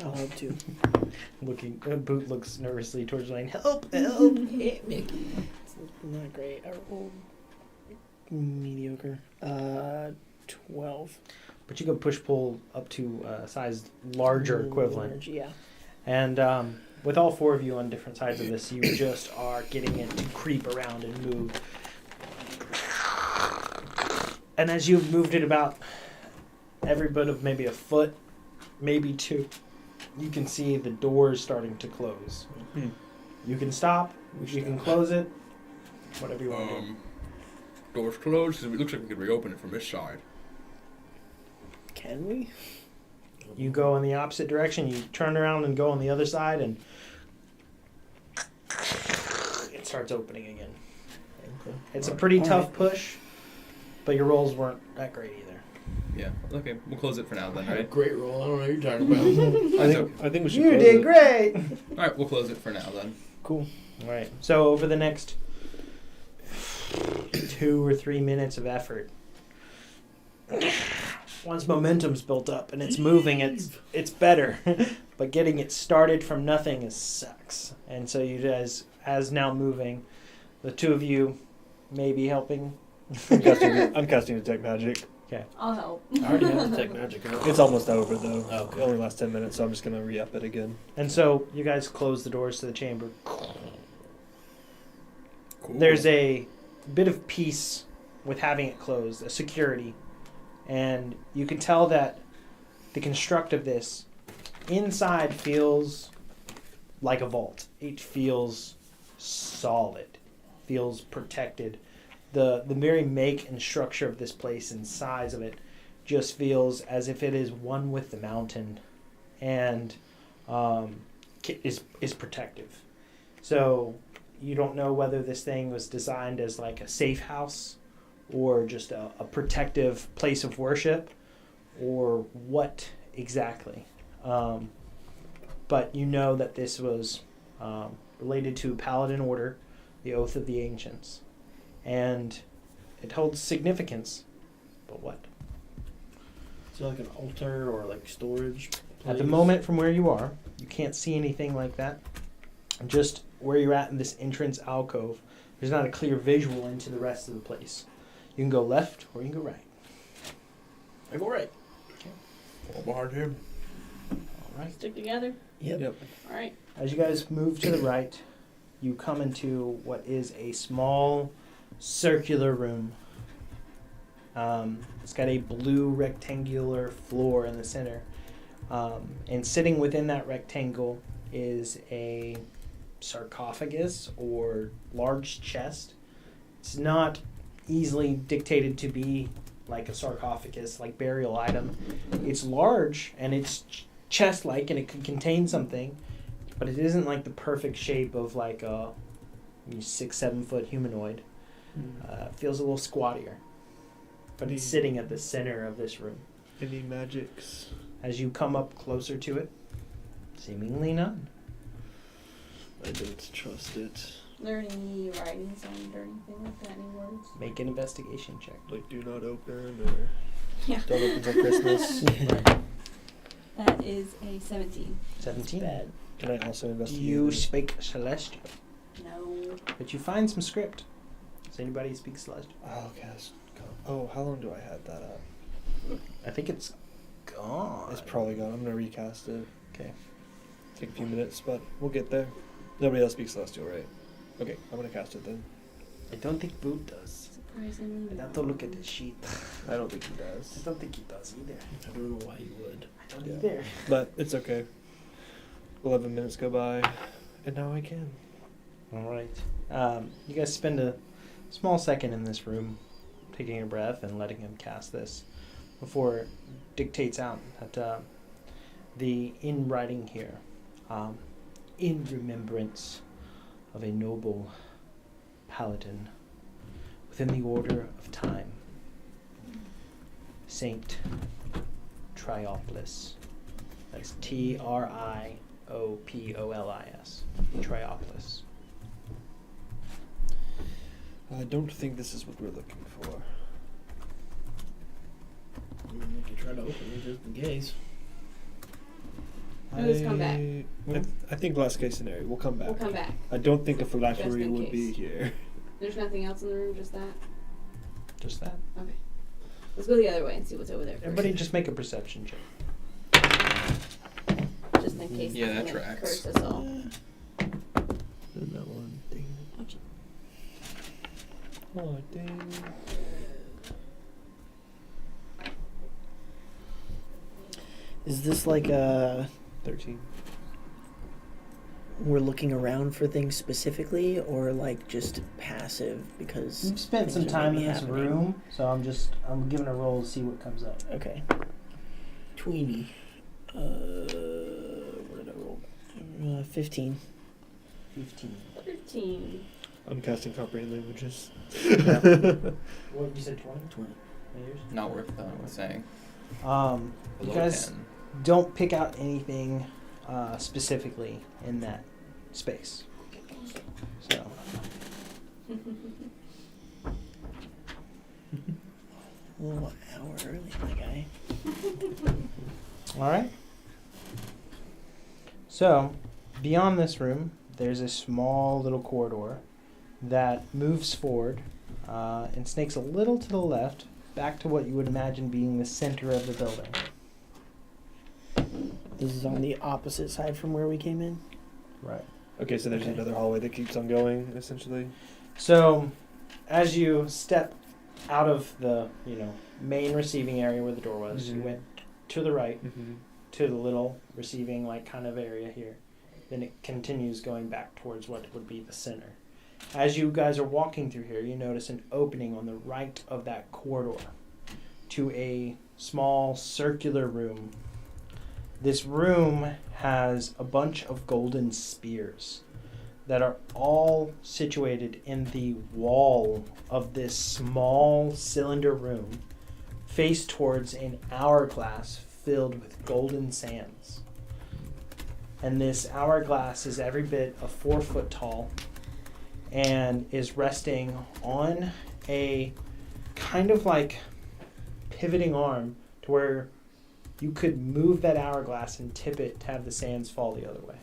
I'll help too. Boot looks nervously towards Lane. Help! Help! Hit me. It's not great. I rolled mediocre. 12. But you can push pull up to a size larger equivalent. Large, yeah. And with all four of you on different sides of this, you just are getting it to creep around and move. And as you've moved it about every bit of maybe a foot, maybe two, you can see the doors starting to close. You can stop, you can close it, whatever you want to do. door's closed? Because it looks like we could reopen it from this side. Can we? You go in the opposite direction. You turn around and go on the other side, and it starts opening again. Okay. It's a pretty All tough right. push, but your rolls weren't that great either. Yeah. Okay. We'll close it for now then, Had a right? great roll. I don't know what you're talking about. I think we should. You close did it. great. All right. We'll close it for now then. Cool. All right. So over the next 2 or 3 minutes of effort, once momentum's built up and it's moving, it's better. But getting it started from nothing sucks. And so you guys, as now moving, the two of you may be helping. I'm casting detect magic. I'll help. I already have detect magic out. It's almost over though. Okay. It only lasts 10 minutes, so I'm just gonna re-up it again. And so you guys close the doors to the chamber. Cool. There's a bit of peace with having it closed, a security. And you can tell that the construct of this inside feels like a vault. It feels solid, feels protected. The very make and structure of this place and size of it just feels as if it is one with the mountain and is protective. So you don't know whether this thing was designed as like a safe house or just a protective place of worship or what exactly. But you know that this was related to Paladin Order, the Oath of the Ancients. And it holds significance. But what? Is there like an altar or like storage At the place? moment, from where you are, you can't see anything like that. Just where you're at in this entrance alcove, there's not a clear visual into the rest of the place. You can go left or you can go right. I go right. All behind him. All right. Stick together. Yep. All right. As you guys move to the right, you come into what is a small circular room. It's got a blue rectangular floor in the center. And sitting within that rectangle is a sarcophagus or large chest. It's not easily dictated to be like a sarcophagus, like burial item. It's large and it's chest-like and it could contain something, but it isn't like the perfect shape of like a 6-7 foot humanoid. It feels a little squattier, but it's sitting at the center of this room. Any magics? As you come up closer to it, seemingly none. I don't trust it. Are there any writings on it or anything like that? Any words? Make an investigation check. Like, do not open or Yeah. don't open till Christmas. That is a 17. 17. Bad. Can I also investigate? You it? speak Celestial, No. but you find some script. Does anybody speak Celestial? I'll cast. Oh, how long do I have that up? I think it's gone. It's probably gone. I'm gonna recast it. Okay. Take a few minutes, but we'll get there. Nobody else speaks Celestial, right? Okay, I'm gonna cast it then. I don't think Boot does. Surprisingly. I'd have to look at the sheet. I don't think he I does. don't think he does either. I don't know why you would. I don't Yeah. either. But it's okay. 11 minutes go by, and now I can. All right. You guys spend a small second in this room, taking a breath and letting him cast this, before it dictates out that the in writing here, in remembrance of a noble paladin within the order of time, Saint Triopolis. That's Triopolis. Triopolis. I don't think this is what we're looking for. We could try to open it just in case. We'll just come back. I think last case scenario, we'll come back. We'll come back. I don't think a Just phylactery in would be case. here. There's nothing else in the room, just that? Just that. Okay. Let's go the other way and see what's over there first. Everybody just make a perception check. Just in case Yeah, that something tracks. curse us all. And that one thing. Ouchie. Oh, dang. Is this like a 13. we're looking around for things specifically, or like just passive because You've spent some things are time in maybe this happening? room, so I'm giving a roll to see what comes up. Okay. Tweeny. What did I roll? 15. 15. 13. I'm casting comprehend languages. What you said? 20. 20. Not worth saying. You Below guys 10. don't pick out anything specifically in that space. So A little hour early, my guy. all right. So beyond this room, there's a small little corridor that moves forward and snakes a little to the left, back to what you would imagine being the center of the building. This is on the opposite side from where we came in. Right. Okay, so there's Okay. another hallway that keeps on going, essentially. So, as you step out of the main receiving area where the door was, you Mhm. went to the right Mm-hmm. to the little receiving kind of area here. Then it continues going back towards what would be the center. As you guys are walking through here, you notice an opening on the right of that corridor to a small circular room. This room has a bunch of golden spears that are all situated in the wall of this small cylinder room, faced towards an hourglass filled with golden sands. And this hourglass is every bit of 4 foot tall and is resting on a kind of like pivoting arm to where you could move that hourglass and tip it to have the sands fall the other way.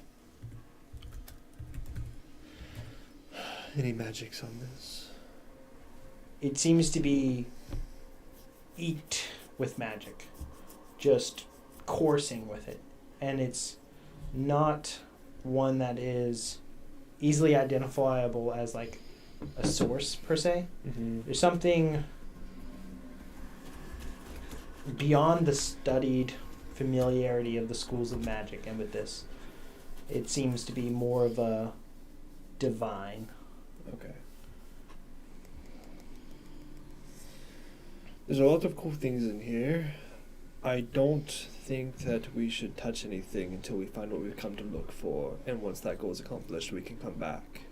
Any magics on this? It seems to be eked with magic, just coursing with it. And it's not one that is easily identifiable as like a source per se. Mm-hmm. There's something beyond the studied familiarity of the schools of magic, and with this, it seems to be more of a divine. Okay. There's a lot of cool things in here. I don't think that we should touch anything until we find what we've come to look for, and once that goal is accomplished, we can come back.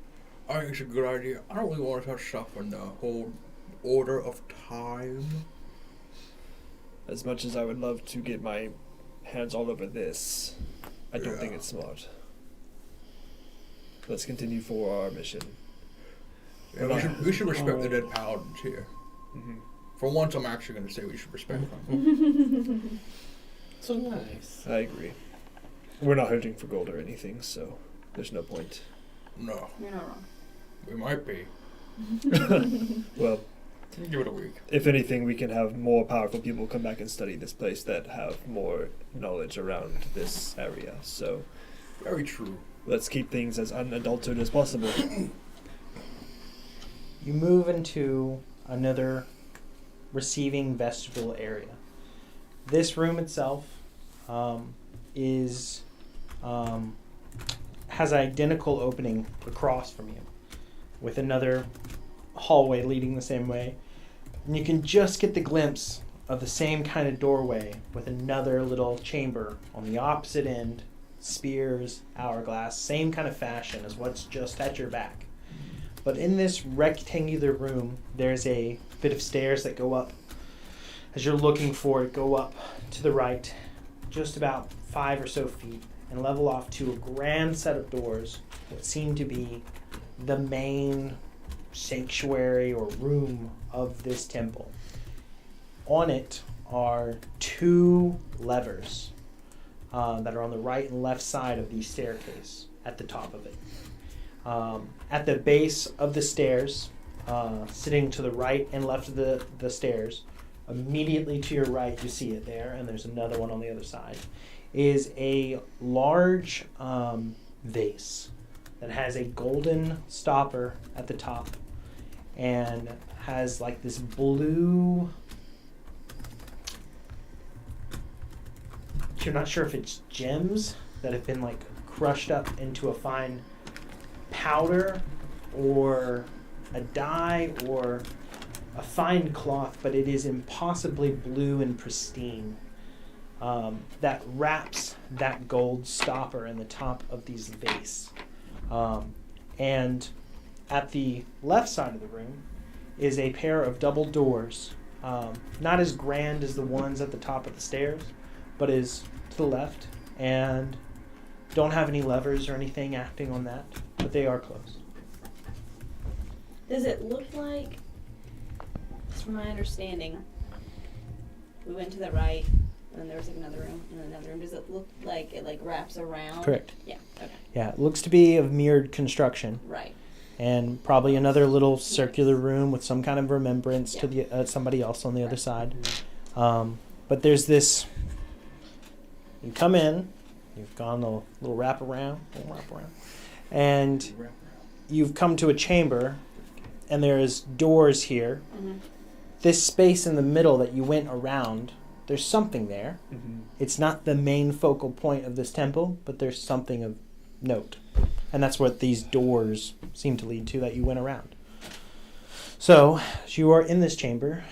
I think it's a good idea. I don't really want to touch stuff in the whole order of time. As much as I would love to get my hands all over this, I don't think Yeah. it's smart. Let's continue for our mission. Yeah, we should respect the dead paladins here. Mm-hmm. For once, I'm actually going to say we should respect them. So nice. I agree. We're not hurting for gold or anything, so there's no point. No, You're not wrong. we might be. Well, Give it a week. if anything, we can have more powerful people come back and study this place that have more knowledge around this area. So Very true. let's keep things as unadulterated as possible. You move into another receiving vestibule area. This room itself is has an identical opening across from you, with another hallway leading the same way, and you can just get the glimpse of the same kind of doorway with another little chamber on the opposite end. Spears, hourglass, same kind of fashion as what's just at your back. But in this rectangular room, there's a bit of stairs that go up. As you're looking for it, go up to the right, just about 5 or so feet, and level off to a grand set of doors, what seem to be the main sanctuary or room of this temple. On it are 2 levers that are on the right and left side of the staircase at the top of it. At the base of the stairs, sitting to the right and left of the stairs, immediately to your right, you see it there, and there's another one on the other side, is a large vase that has a golden stopper at the top and has like this blue, you're not sure if it's gems that have been like crushed up into a fine powder or a dye or a fine cloth, but it is impossibly blue and pristine. That wraps that gold stopper in the top of these vase. And at the left side of the room is a pair of double doors, not as grand as the ones at the top of the stairs, but is to the left and don't have any levers or anything acting on that, but they are closed. Does it look like, just from my understanding, we went to the right, and then there was like another room, and then another room. Does it look like it like wraps around? Correct. Yeah. Okay. Yeah, it looks to be of mirrored construction. Right. And probably another little circular room with some kind of remembrance to the somebody else on the other side. But there's this. You come in, you've gone a little wrap around, and you've come to a chamber, and there's doors here. Mm-hmm. This space in the middle that you went around, there's something there. Mm-hmm. It's not the main focal point of this temple, but there's something of note. And that's what these doors seem to lead to that you went around. So, as you are in this chamber,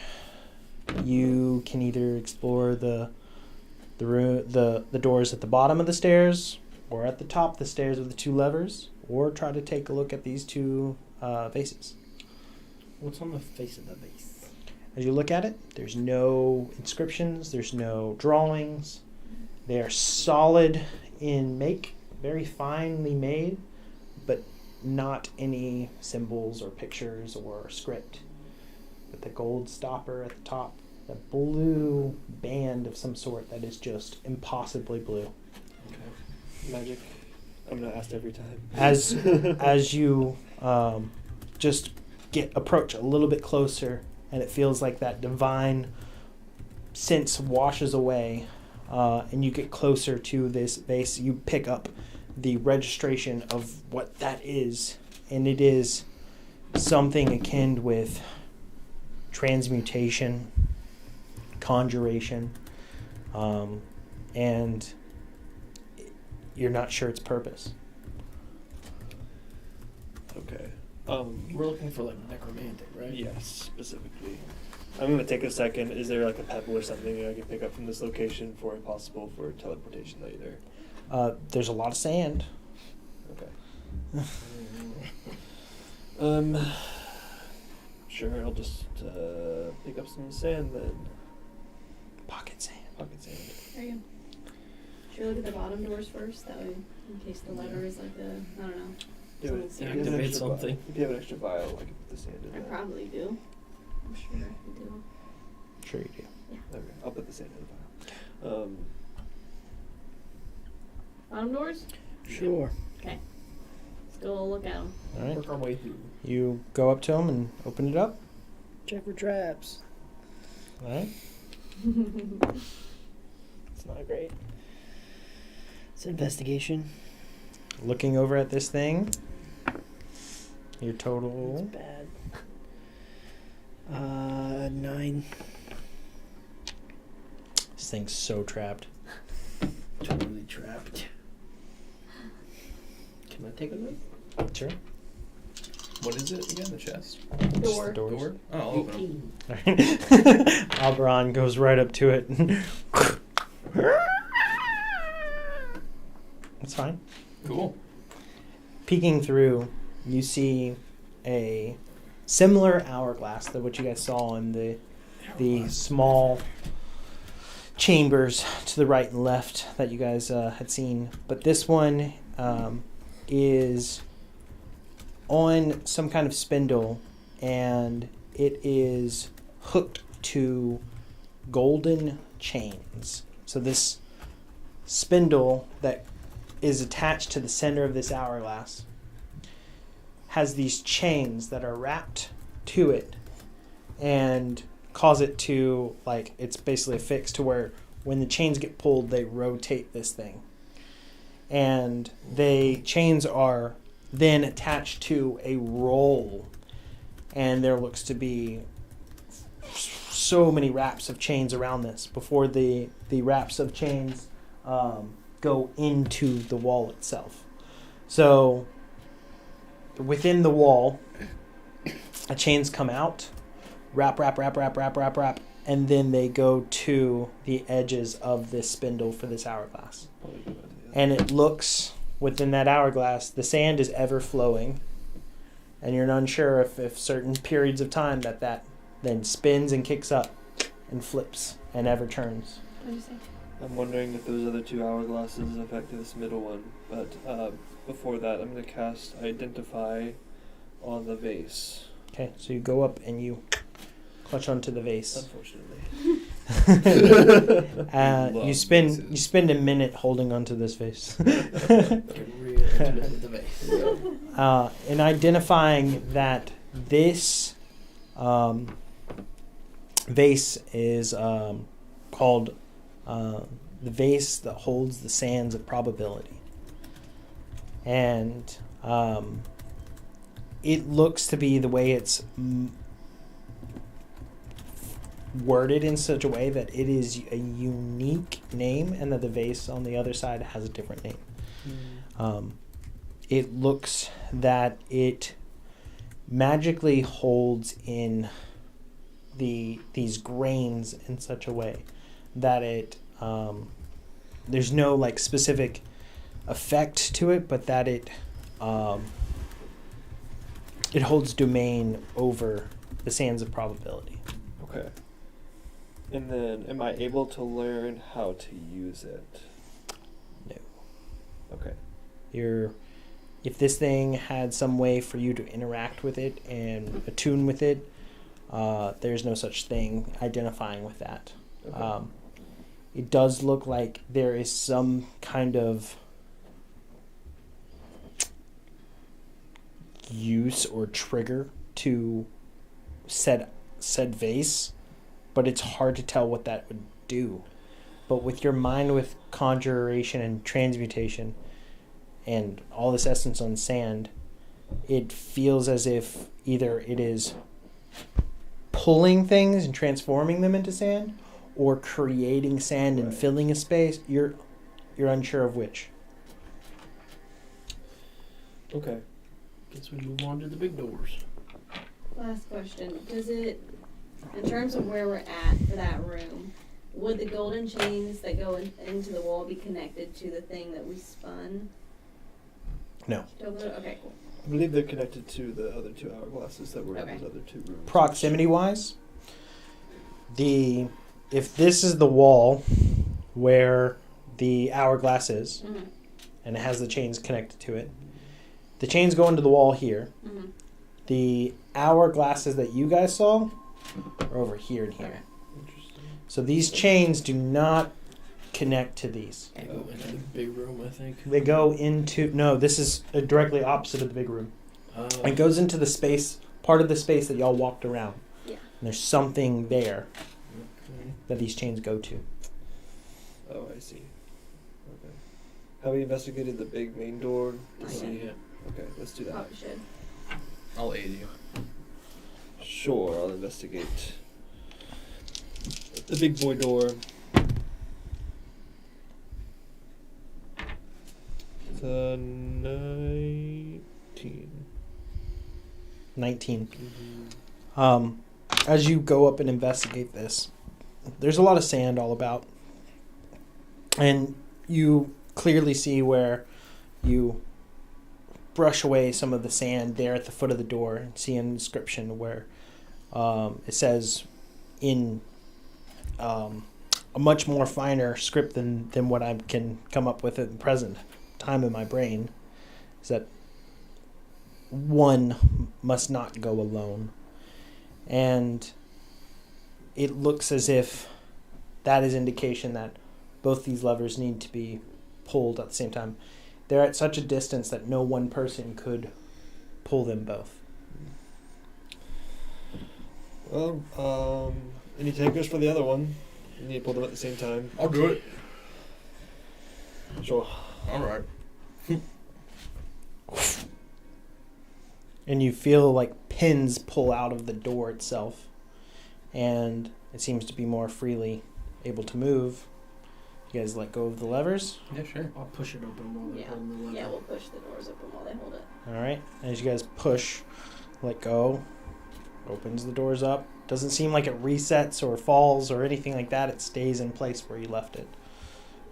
you can either explore the doors at the bottom of the stairs, or at the top of the stairs with the two levers, or try to take a look at these two vases. What's on the face of the vase? As you look at it, there's no inscriptions, there's no drawings. They are solid in make, very finely made, but not any symbols or pictures or script. With the gold stopper at the top, the blue band of some sort that is just impossibly blue. Okay. Magic. I'm gonna ask every time. As you just approach a little bit closer, and it feels like that divine sense washes away, and you get closer to this vase, you pick up the registration of what that is, and it is something akin with transmutation, conjuration, and you're not sure its purpose. Okay. We're looking for like necromantic, right? Yes, specifically. I'm gonna take a second. Is there like a pebble or something I can pick up from this location for impossible for teleportation later? There's a lot of sand. Okay. Sure. I'll just pick up some sand then. Pocket sand. Pocket sand. There you go. Should we look at the bottom doors first? That way, in case the lever is like I don't know. Do it. Something If you have an Activate extra something. If you have an extra vial, I can put the sand in I there. probably do. I'm sure I do. Sure you do. Okay, I'll put the sand in the vial. Bottom doors? Sure. Okay. Let's go look at them. All right. Work our way through. You go up to them and open it up. Check for traps. All right. It's not great. It's investigation. Looking over at this thing, your It's total. bad. 9. This thing's so trapped. Totally trapped. Can I take a look? Sure. What is it again? The chest? Door. Doors. Door? Oh, I'll open 'em. 18. Alberon goes right up to it. It's fine. Cool. Peeking through, you see a similar hourglass to what you guys saw in the small chambers to the right and left that you guys had seen. But this one is on some kind of spindle, and it is hooked to golden chains. So this spindle that is attached to the center of this hourglass has these chains that are wrapped to it and cause it to, like, it's basically affixed to where when the chains get pulled, they rotate this thing. And chains are then attached to a roll, and there looks to be so many wraps of chains around this before the wraps of chains go into the wall itself. So within the wall, chains come out, wrap, and then they go to the edges of this spindle for this hourglass. And it looks, within that hourglass, the sand is ever flowing, and you're unsure if certain periods of time that then spins and kicks up and flips and ever turns. What did you say? I'm wondering if those other 2 hourglasses affect this middle one, but before that, I'm going to cast Identify on the vase. Okay, so you go up and you clutch onto the vase. Unfortunately. You spend a minute holding onto this vase. Get real intimate with the vase. In identifying that this vase is called the vase that holds the sands of probability. And it looks to be the way it's worded in such a way that it is a unique name, and that the vase on the other side has a different name. It looks that it magically holds in these grains in such a way that it there's no like specific effect to it, but that it holds domain over the sands of probability. Okay. And then, am I able to learn how to use it? No. Okay. If this thing had some way for you to interact with it and attune with it, there's no such thing identifying with that. Okay. It does look like there is some kind of use or trigger to said vase, but it's hard to tell what that would do. But with your mind with conjuration and transmutation and all this essence on sand, it feels as if either it is pulling things and transforming them into sand, or creating sand and filling a space. You're unsure of which. Okay. Guess we move on to the big doors. Last question. Does it, in terms of where we're at for that room, would the golden chains that go into the wall be connected to the thing that we spun? No. Okay, cool. I believe they're connected to the other 2 hourglasses that were Okay. in those other 2 rooms. Proximity-wise, if this is the wall where the hourglass is, Mm-hmm. and it has the chains connected to it, the chains go into the wall here. Mm-hmm. The hourglasses that you guys saw are over here and here. Okay. Interesting. So these chains do not connect to these. I go into the big room, I think. They go into... No, this is directly opposite of the big room. It goes into the space, part of the space that y'all walked around. Yeah. And there's something there Okay. that these chains go to. Oh, I see. Okay. Have we investigated the big main door to Not see? yet. Okay, let's do that. Probably should. I'll aid you. Sure, I'll investigate the big boy door. It's 19. 19. As you go up and investigate this, there's a lot of sand all about. And you clearly see where you brush away some of the sand there at the foot of the door and see an inscription where it says in a much more finer script than what I can come up with at the present time in my brain, is that one must not go alone. And it looks as if that is indication that both these levers need to be pulled at the same time. They're at such a distance that no one person could pull them both. Well, any takers for the other one? You need to pull them at the same time. I'll do it. Sure. All right. And you feel like pins pull out of the door itself, and it seems to be more freely able to move. You guys let go of the levers. Yeah, sure. I'll push it open while they're Yeah. holding the lever. Yeah, we'll push the doors open while they hold it. All right. As you guys push, let go, opens the doors up. Doesn't seem like it resets or falls or anything like that. It stays in place where you left it.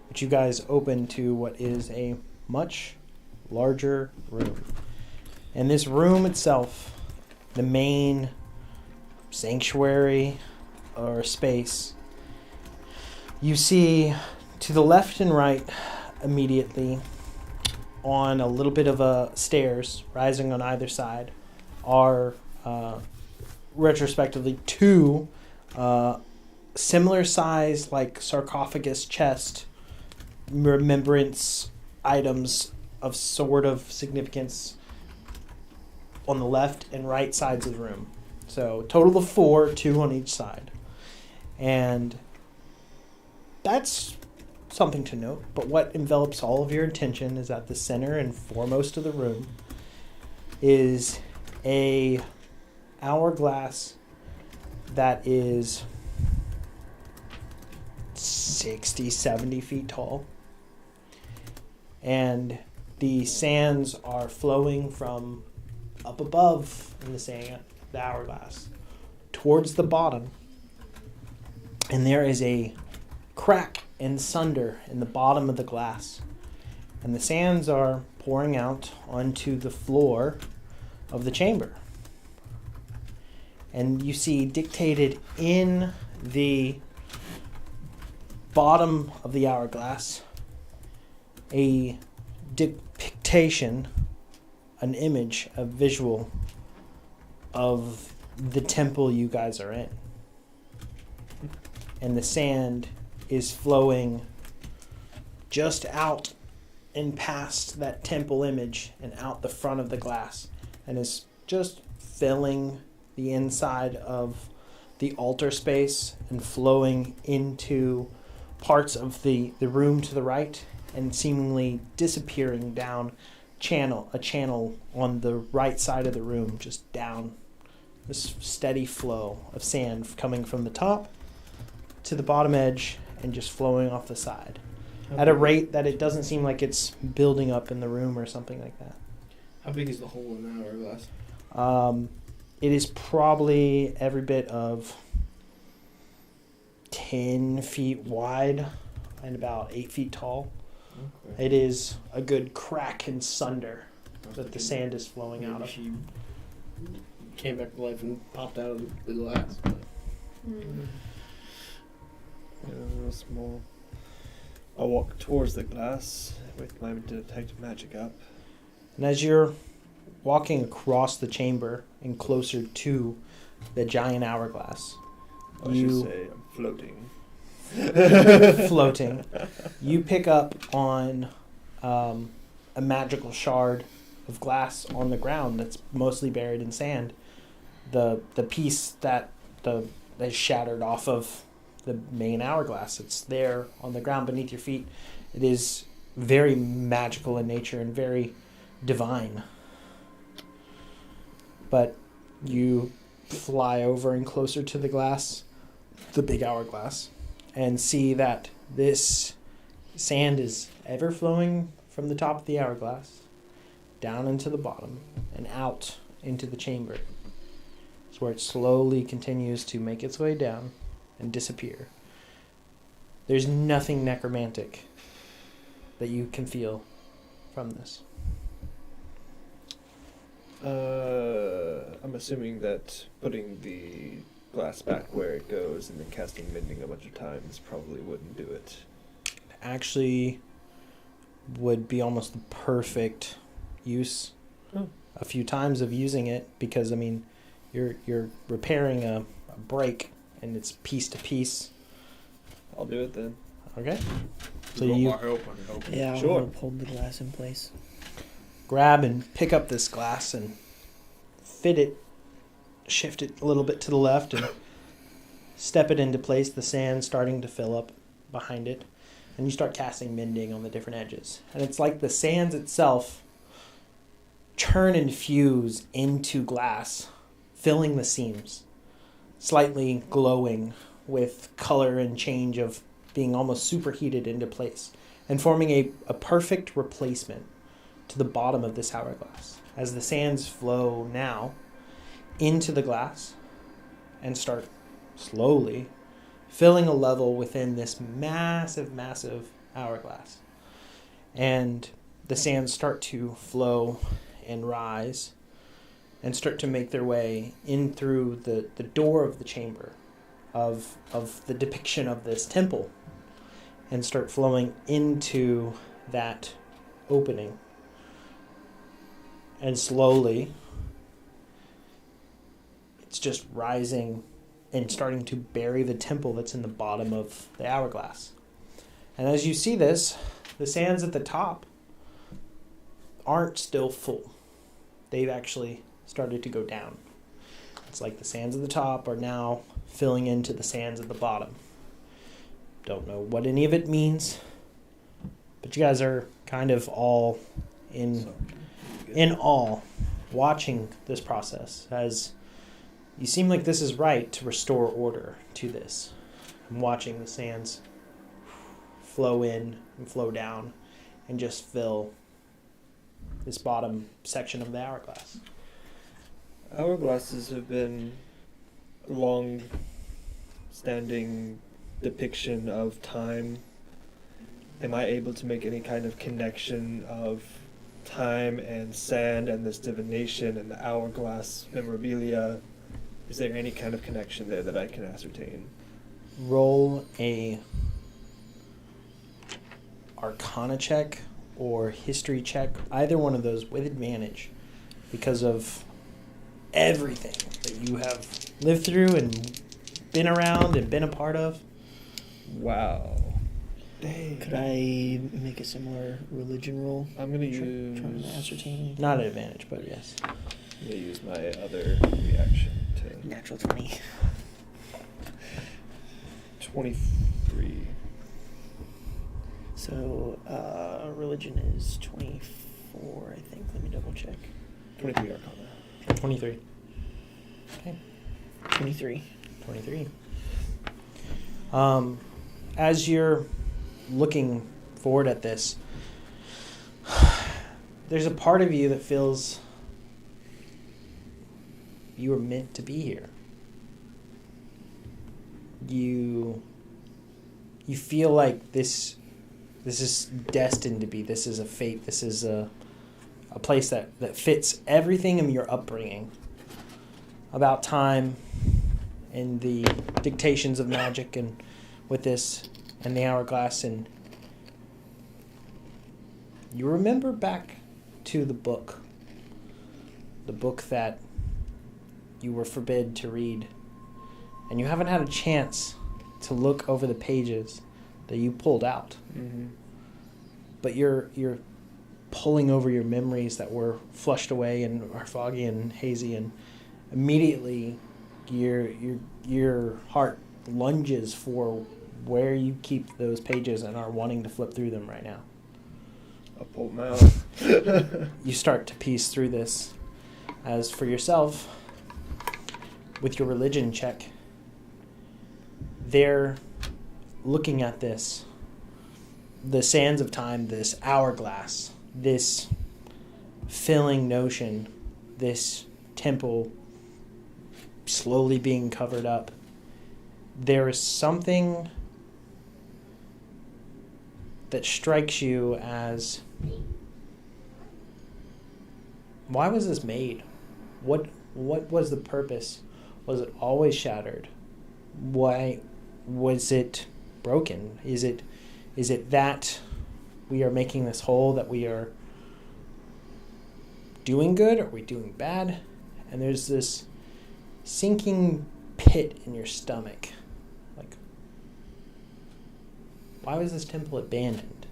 But you guys open to what is a much larger room. And this room itself, the main sanctuary or space, you see to the left and right immediately on a little bit of a stairs rising on either side are retrospectively two similar size like sarcophagus chest remembrance items of sort of significance on the left and right sides of the room. So total of 4, 2 on each side. And that's something to note. But what envelops all of your attention is at the center and foremost of the room is a hourglass that is 60, 70 feet tall. And the sands are flowing from up above in the hourglass towards the bottom. And there is a crack and sunder in the bottom of the glass. And the sands are pouring out onto the floor of the chamber. And you see dictated in the bottom of the hourglass a depiction, an image, a visual of the temple you guys are in. And the sand is flowing just out and past that temple image and out the front of the glass and is just filling the inside of the altar space and flowing into parts of the room to the right and seemingly disappearing down a channel on the right side of the room, just down this steady flow of sand coming from the top to the bottom edge and just flowing off the side at a rate that it doesn't seem like it's building up in the room or something like that. How big is the hole in the hourglass? It is probably every bit of 10 feet wide and about 8 feet tall. Okay. It is a good crack and sunder that the sand is flowing out Maybe of. she came back to life and popped out of the glass. But Small. I'll walk towards the glass with my detect magic up. And as you're walking across the chamber and closer to the giant hourglass, I should say I'm floating. floating, you pick up on a magical shard of glass on the ground that's mostly buried in sand. The piece that is shattered off of the main hourglass, it's there on the ground beneath your feet. It is very magical in nature and very divine. But you fly over and closer to the glass, the big hourglass, and see that this sand is ever flowing from the top of the hourglass down into the bottom and out into the chamber. It's where it slowly continues to make its way down and disappear. There's nothing necromantic that you can feel from this. I'm assuming that putting the glass back where it goes and then casting mending a bunch of times probably wouldn't do it. Actually would be almost the perfect use. A few times of using it because I mean you're repairing a break and it's piece to piece. I'll do it then. Okay. So You want you my help? I can help you. Yeah, I'll Sure. help hold the glass in place. grab and pick up this glass and fit it, shift it a little bit to the left and step it into place, the sand starting to fill up behind it. And you start casting mending on the different edges. And it's like the sands itself churn and fuse into glass, filling the seams, slightly glowing with color and change of being almost superheated into place and forming a perfect replacement to the bottom of this hourglass. As the sands flow now into the glass and start slowly filling a level within this massive, massive hourglass. And the sands start to flow and rise and start to make their way in through the door of the chamber of the depiction of this temple and start flowing into that opening. And slowly, it's just rising and starting to bury the temple that's in the bottom of the hourglass. And as you see this, the sands at the top aren't still full. They've actually started to go down. It's like the sands at the top are now filling into the sands at the bottom. Don't know what any of it means, but you guys are kind of all in awe watching this process, as you seem like this is right to restore order to this. I'm watching the sands flow in and flow down and just fill this bottom section of the hourglass. Hourglasses have been a long-standing depiction of time. Am I able to make any kind of connection of time and sand and this divination and the hourglass memorabilia? Is there any kind of connection there that I can ascertain? Roll a Arcana check or History check, either one of those with advantage, because of everything that you have lived through and been around and been a part of. Wow. Dang. Could I make a similar religion roll? I'm going to Trying to ascertain. Not an advantage, but yes. I'm going to use my other reaction to Natural 20. 23. So, religion is 24, I think. Let me double check. 23 Arcana. 23. Okay. 23. 23. As you're looking forward at this, there's a part of you that feels you were meant to be here. You feel like this is destined to be. This is a fate. This is a place that fits everything in your upbringing about time and the dictations of magic and with this and the hourglass. And you remember back to the book that you were forbid to read, and you haven't had a chance to look over the pages that you pulled out. Mm-hmm. But you're pulling over your memories that were flushed away and are foggy and hazy, and immediately your heart lunges for where you keep those pages and are wanting to flip through them right now. I pulled mouth. You start to piece through this. As for yourself, with your religion check, they're looking at this, the sands of time, this hourglass, this filling notion, this temple slowly being covered up. There is something that strikes you as, why was this made? What was the purpose? Was it always shattered? Why was it broken? Is it that we are making this whole, that we are doing good? Are we doing bad? And there's this sinking pit in your stomach. Like, why was this temple abandoned?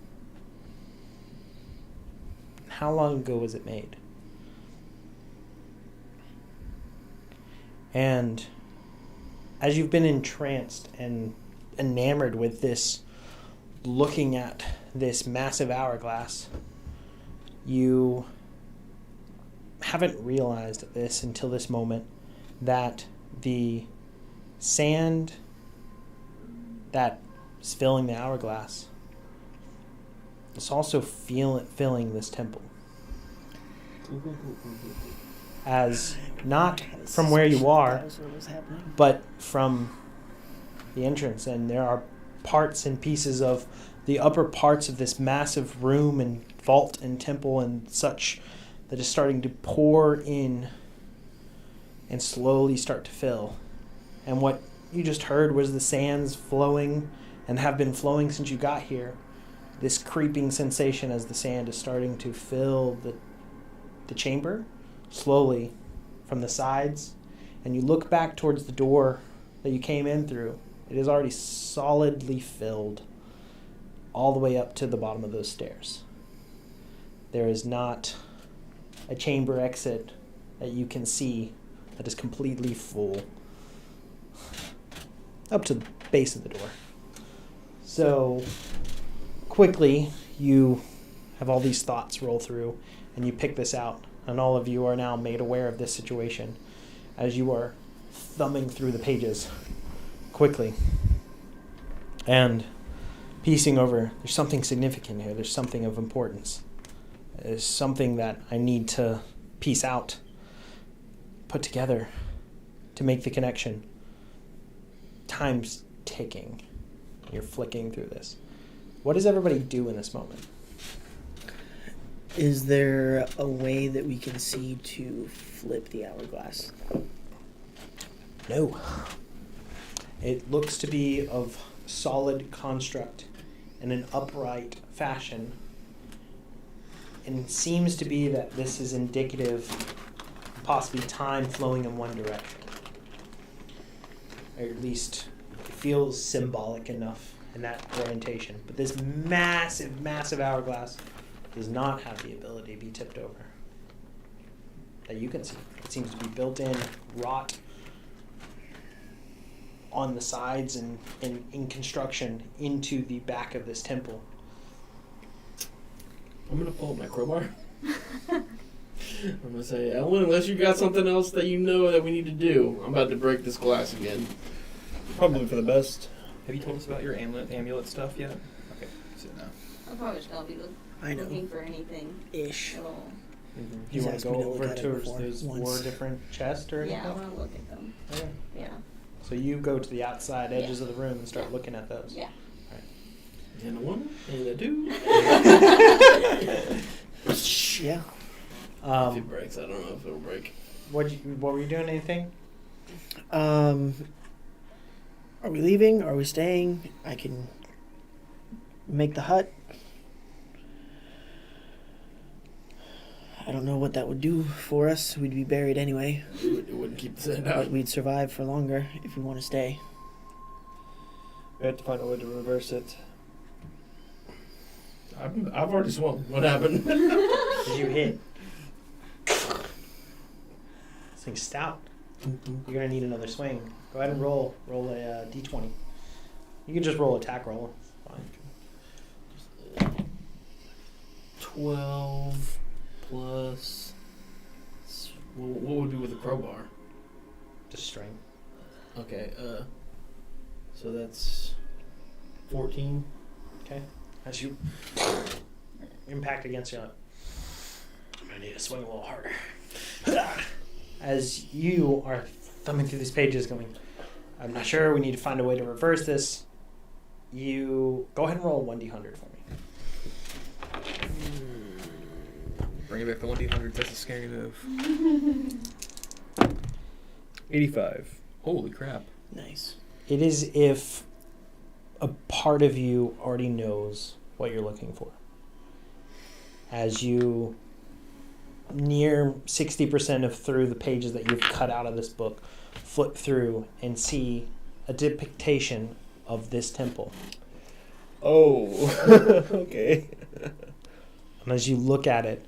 How long ago was it made? And as you've been entranced and enamored with this, looking at this massive hourglass, you haven't realized this until this moment, that the sand that is filling the hourglass. It's also filling this temple. As not from where you are, That was what was happening. but from the entrance. And there are parts and pieces of the upper parts of this massive room and vault and temple and such that is starting to pour in and slowly start to fill. And what you just heard was the sands flowing and have been flowing since you got here. This creeping sensation as the sand is starting to fill the chamber slowly from the sides. And you look back towards the door that you came in through. It is already solidly filled all the way up to the bottom of those stairs. There is not a chamber exit that you can see that is completely full up to the base of the door. So quickly you have all these thoughts roll through and you pick this out, and all of you are now made aware of this situation as you are thumbing through the pages quickly and piecing over, there's something significant here, there's something of importance, there's something that I need to piece out, put together to make the connection. Time's ticking. You're flicking through this. What does everybody do in this moment? Is there a way that we can see to flip the hourglass? No. It looks to be of solid construct in an upright fashion, and seems to be that this is indicative of possibly time flowing in one direction. Or at least it feels symbolic enough in that orientation. But this massive, massive hourglass does not have the ability to be tipped over that you can see. It seems to be built in, wrought on the sides and in construction into the back of this temple. I'm gonna pull up my crowbar. I'm gonna say, Ellen, unless you got something else that you know that we need to do, I'm about to break this glass again. Probably for the best. Have you told us about your amulet stuff yet? Okay, so no. I probably should not be looking for anything Ish. at all. Do you He's want to asked me go to look over at it to before, those four once. different chests or anything? Yeah, I want to look at them. Okay. Yeah. So you go to the outside edges of the room and start looking at those. Yeah. And a one, and a two. Yeah. If it breaks, I don't know if it'll break. What were you doing? Anything? Are we leaving? Are we staying? I can make the hut. I don't know what that would do for us. We'd be buried anyway. It wouldn't keep the sand out. But we'd survive for longer if we want to stay. We have to find a way to reverse it. I've already swung. What happened? Did you hit? This thing's stout. You're gonna need another swing. Go ahead and roll a d20. You can just roll attack roll. Fine. 12 plus. What would we do with the crowbar? Just strength. Okay, so that's 14. Okay. As you impact against you, I'm gonna need to swing a little harder. As you are thumbing through these pages, going, I'm not sure. We need to find a way to reverse this. You go ahead and roll 1d100 for me. Bring it back to 1d100. That's a scary move. 85. Holy crap. Nice. It is if a part of you already knows what you're looking for. As you near 60% of through the pages that you've cut out of this book, flip through and see a depiction of this temple. Oh, okay. And as you look at it,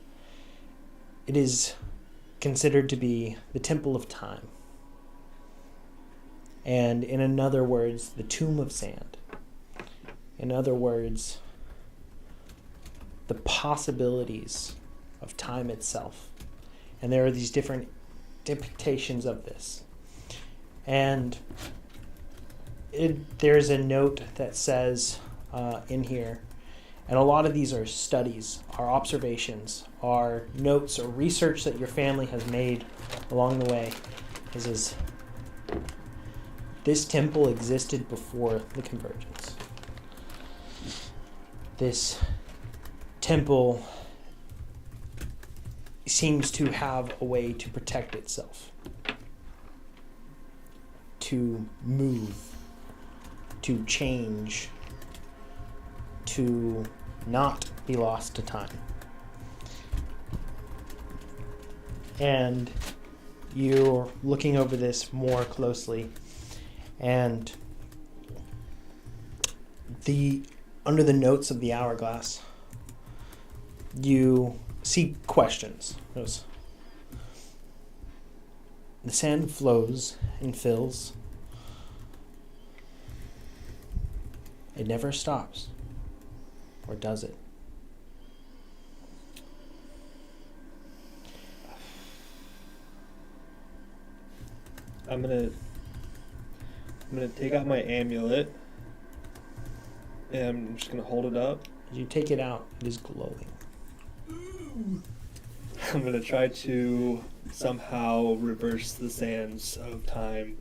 it is considered to be the Temple of Time. And in other words, the Tomb of Sand. In other words, the possibilities of time itself. And there are these different depictions of this. And there's a note that says in here, and a lot of these are studies, are observations, are notes or research that your family has made along the way. This is, this temple existed before the convergence. This temple seems to have a way to protect itself, to move, to change, to not be lost to time. And you're looking over this more closely, and under the notes of the hourglass, you see questions. The sand flows and fills. It never stops. Or does it? I'm gonna take out my amulet, and I'm just gonna hold it up. As you take it out, it is glowing. I'm gonna try to somehow reverse the sands of time.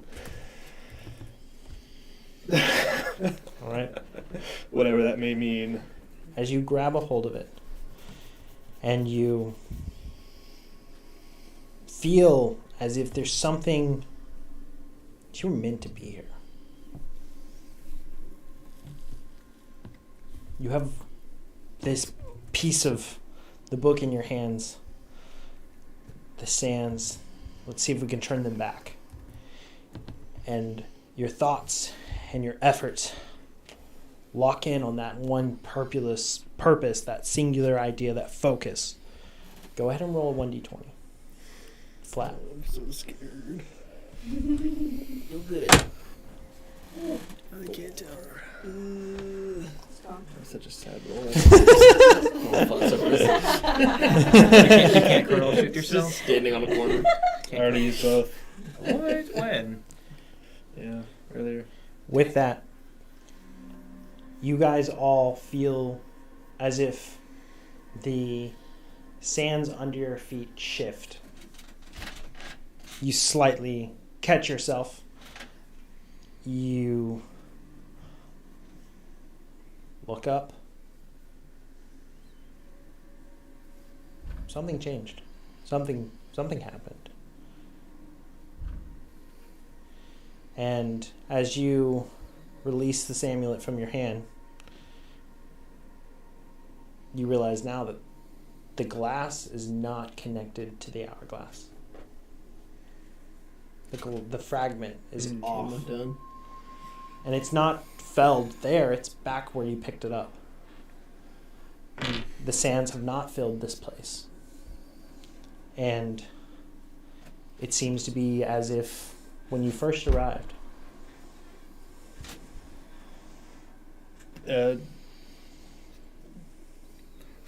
All right. Whatever that may mean. As you grab a hold of it, and you feel as if there's something that you were meant to be here. You have this piece of the book in your hands, the sands. Let's see if we can turn them back. And your thoughts and your efforts lock in on that one purpose, that singular idea, that focus. Go ahead and roll a 1d20. Flat. I'm so scared. Feel good. I can't tell. That's such a sad roll. You can't girl shoot yourself. Standing on a corner. I already used both. What? When? Yeah, earlier. With that, you guys all feel as if the sands under your feet shift. You slightly catch yourself. You look up. Something changed. Something happened. And as you release this amulet from your hand, you realize now that the glass is not connected to the hourglass. The fragment is off. Done. And it's not felled there, it's back where you picked it up. The sands have not filled this place. And it seems to be as if when you first arrived. So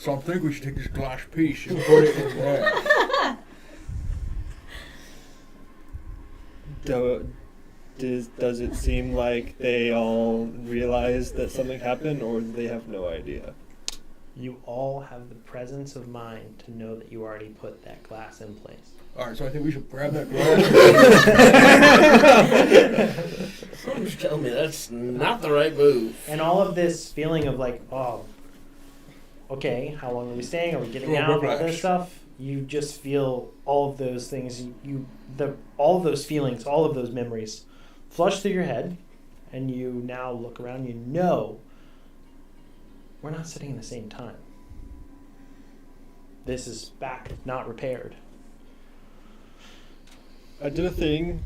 I think we should take this glass piece and put it in there. Does it seem like they all realize that something happened, or they have no idea? You all have the presence of mind to know that you already put that glass in place. Alright, so I think we should grab that glass. Someone's telling me that's not the right move. And all of this feeling of like, oh, okay, how long are we staying? Are we getting out? All this stuff. You just feel all of those things. All of those feelings, all of those memories, flush through your head, and you now look around. You know, we're not sitting in the same time. This is back, not repaired. I did a thing.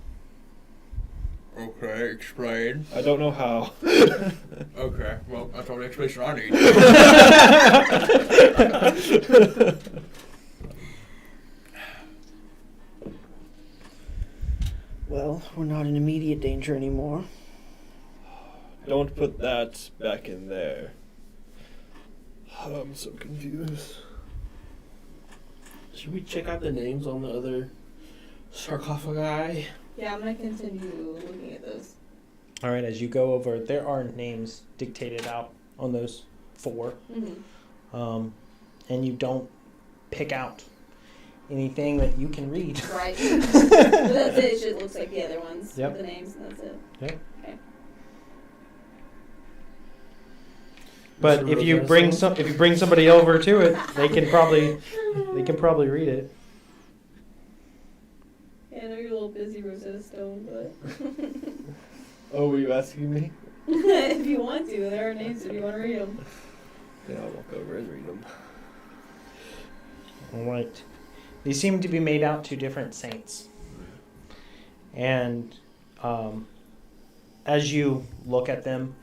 Okay, explain. I don't know how. Okay, well, that's all the explanation I need. Well, we're not in immediate danger anymore. Don't put that back in there. I'm so confused. Should we check out the names on the other sarcophagi? Yeah, I'm gonna continue looking at those. All right, as you go over, there are names dictated out on those 4, and you don't pick out anything that you can read. Right. But that's it. It just looks like the other ones Yep. with the names, and that's it. Yep. Okay. But Mr. if you Rosetta bring somebody over to it, they can probably read it. Yeah, I know you're a little busy, Rosetta Stone, but Oh, were you asking me? if you want to, there are names if you want to read them. Then I'll walk over and read them. All right. These seem to be made out to different saints. And as you look at them,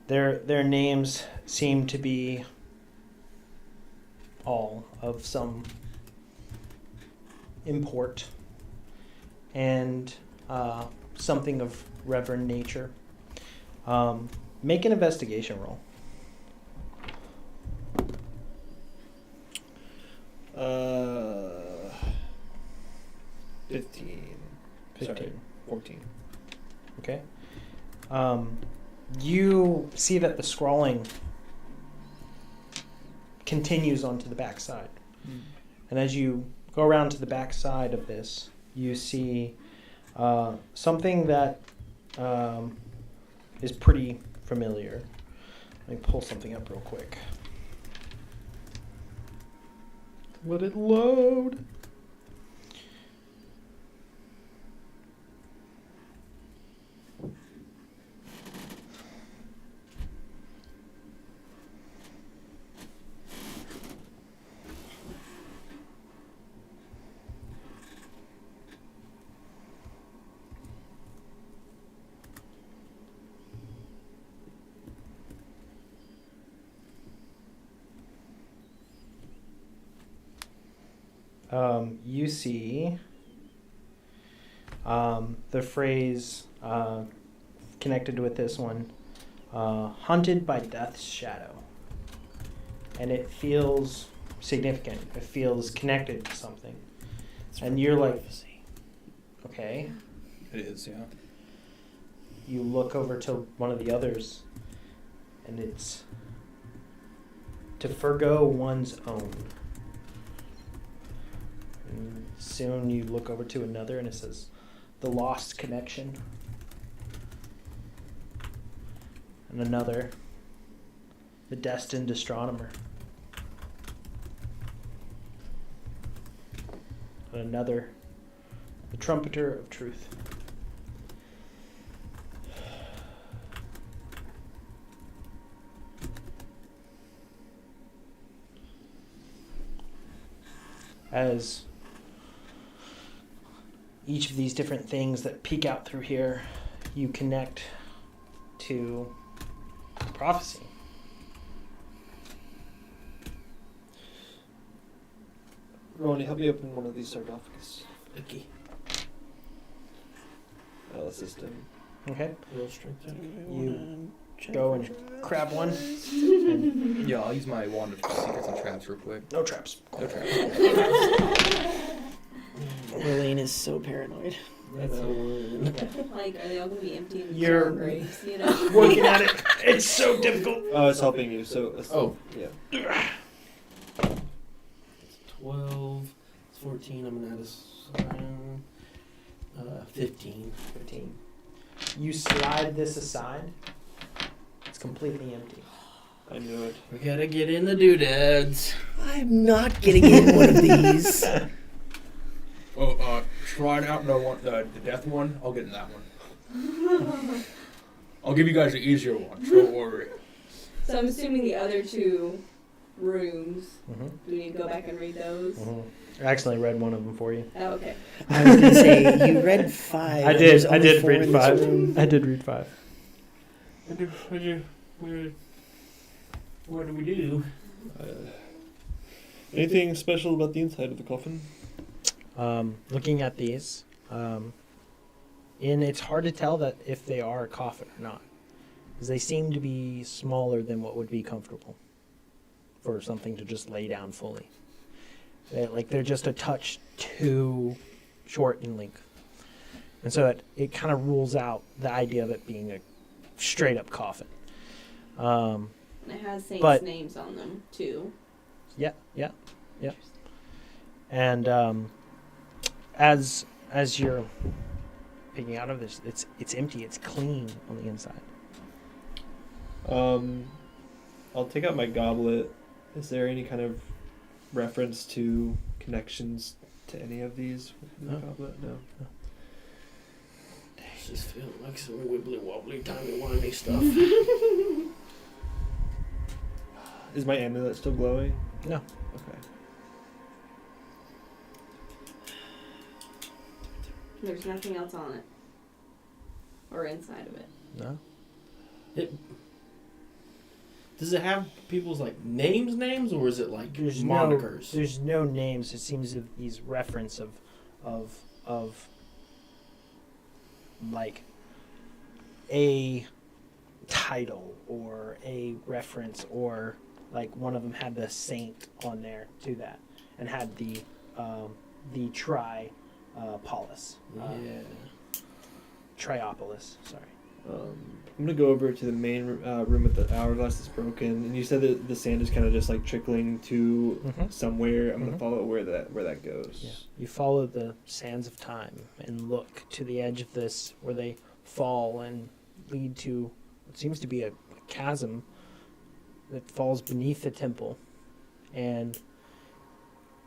their names seem to be all of some import and something of reverend nature. Make an investigation roll. 15. 15. Sorry, 14. Okay. You see that the scrawling continues onto the back side. And as you go around to the back side of this, you see something that is pretty familiar. Let me pull something up real quick. Let it load. You see the phrase connected with this one, haunted by death's shadow. And it feels significant. It feels connected to something. And you're like, okay. It is, yeah. You look over to one of the others, and it's to forgo one's own. And soon you look over to another, and it says, the lost connection. And another, the destined astronomer. And another, the trumpeter of truth. As each of these different things that peek out through here, you connect to prophecy. Ronnie, help me open one of these sarcophagus. Okay. I'll assist him. Okay? Real strength check. You go and grab one. And Yeah, I'll use my wand of secrets and traps real quick. no traps. No traps. Lillian is so paranoid. That's the one. Like, are they all going to be empty and You're- graves, you know? Working at it. It's so difficult. Oh, it's helping you. So. Oh. Yeah. 12. It's 14. I'm going to add a 15. 15. You slide this aside. It's completely empty. I knew it. We gotta get in the doodads. I'm not getting in one of these. Oh, try out the death one. I'll get in that one. I'll give you guys the easier one. Don't worry. So I'm assuming the other 2 rooms, Mm-hmm. do we need to go back and read those? Mm-hmm. I accidentally read one of them for you. Oh, okay. I was gonna say you read 5. I and there's did. I only did 4 read in this 5. room. I did read 5. What do we do? Anything special about the inside of the coffin? Looking at these, and it's hard to tell that if they are a coffin or not, because they seem to be smaller than what would be comfortable for something to just lay down fully. They're just a touch too short in length, and so it kind of rules out the idea of it being a straight up coffin. And it has saints' But- names on them too. Yeah. And as you're picking out of this, it's empty. It's clean on the inside. I'll take out my goblet. Is there any kind of reference to connections to any of these in the No. goblet? No. It's just feeling like some wibbly wobbly, timey wimey stuff. Is my amulet still glowing? No. Okay. There's nothing else on it. Or inside of it. No. Does it have people's like names, or is it like There's monikers? There's no names. It seems that these reference of like a title or a reference, or like one of them had the saint on there to that, and had the Triopolis. Yeah. Triopolis. Sorry. I'm gonna go over to the main room with the hourglass that's broken, and you said that the sand is kind of just like trickling to Mhm. somewhere. I'm Mhm. gonna follow where that goes. Yeah. You follow the sands of time and look to the edge of this, where they fall and lead to what seems to be a chasm that falls beneath the temple and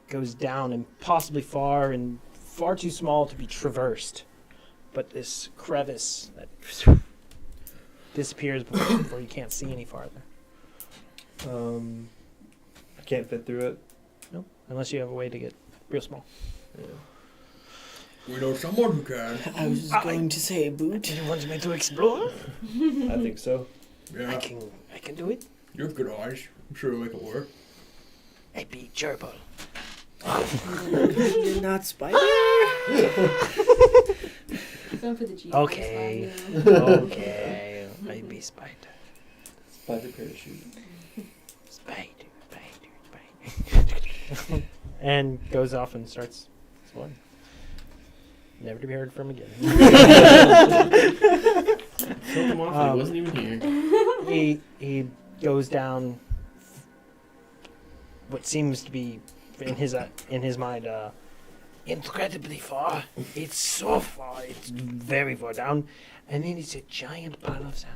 goes down and possibly far too small to be traversed. But this crevice that disappears before you can't see any farther. I can't fit through it. No, unless you have a way to get real small. Yeah. We know someone who can. I was going to say, Boot. Do you want me to explore? I think so. Yeah, I can do it. you have good eyes. I'm sure you'll make it work. I be gerbil. You're not Spider. Going for the G. Okay. Okay. I be spider. Spider parachute. Spider. And goes off and starts exploring. Never to be heard from again. Killed him off. He wasn't even here. He goes down what seems to be in his mind incredibly far. It's so far. It's very far down, and then it's a giant pile of sand.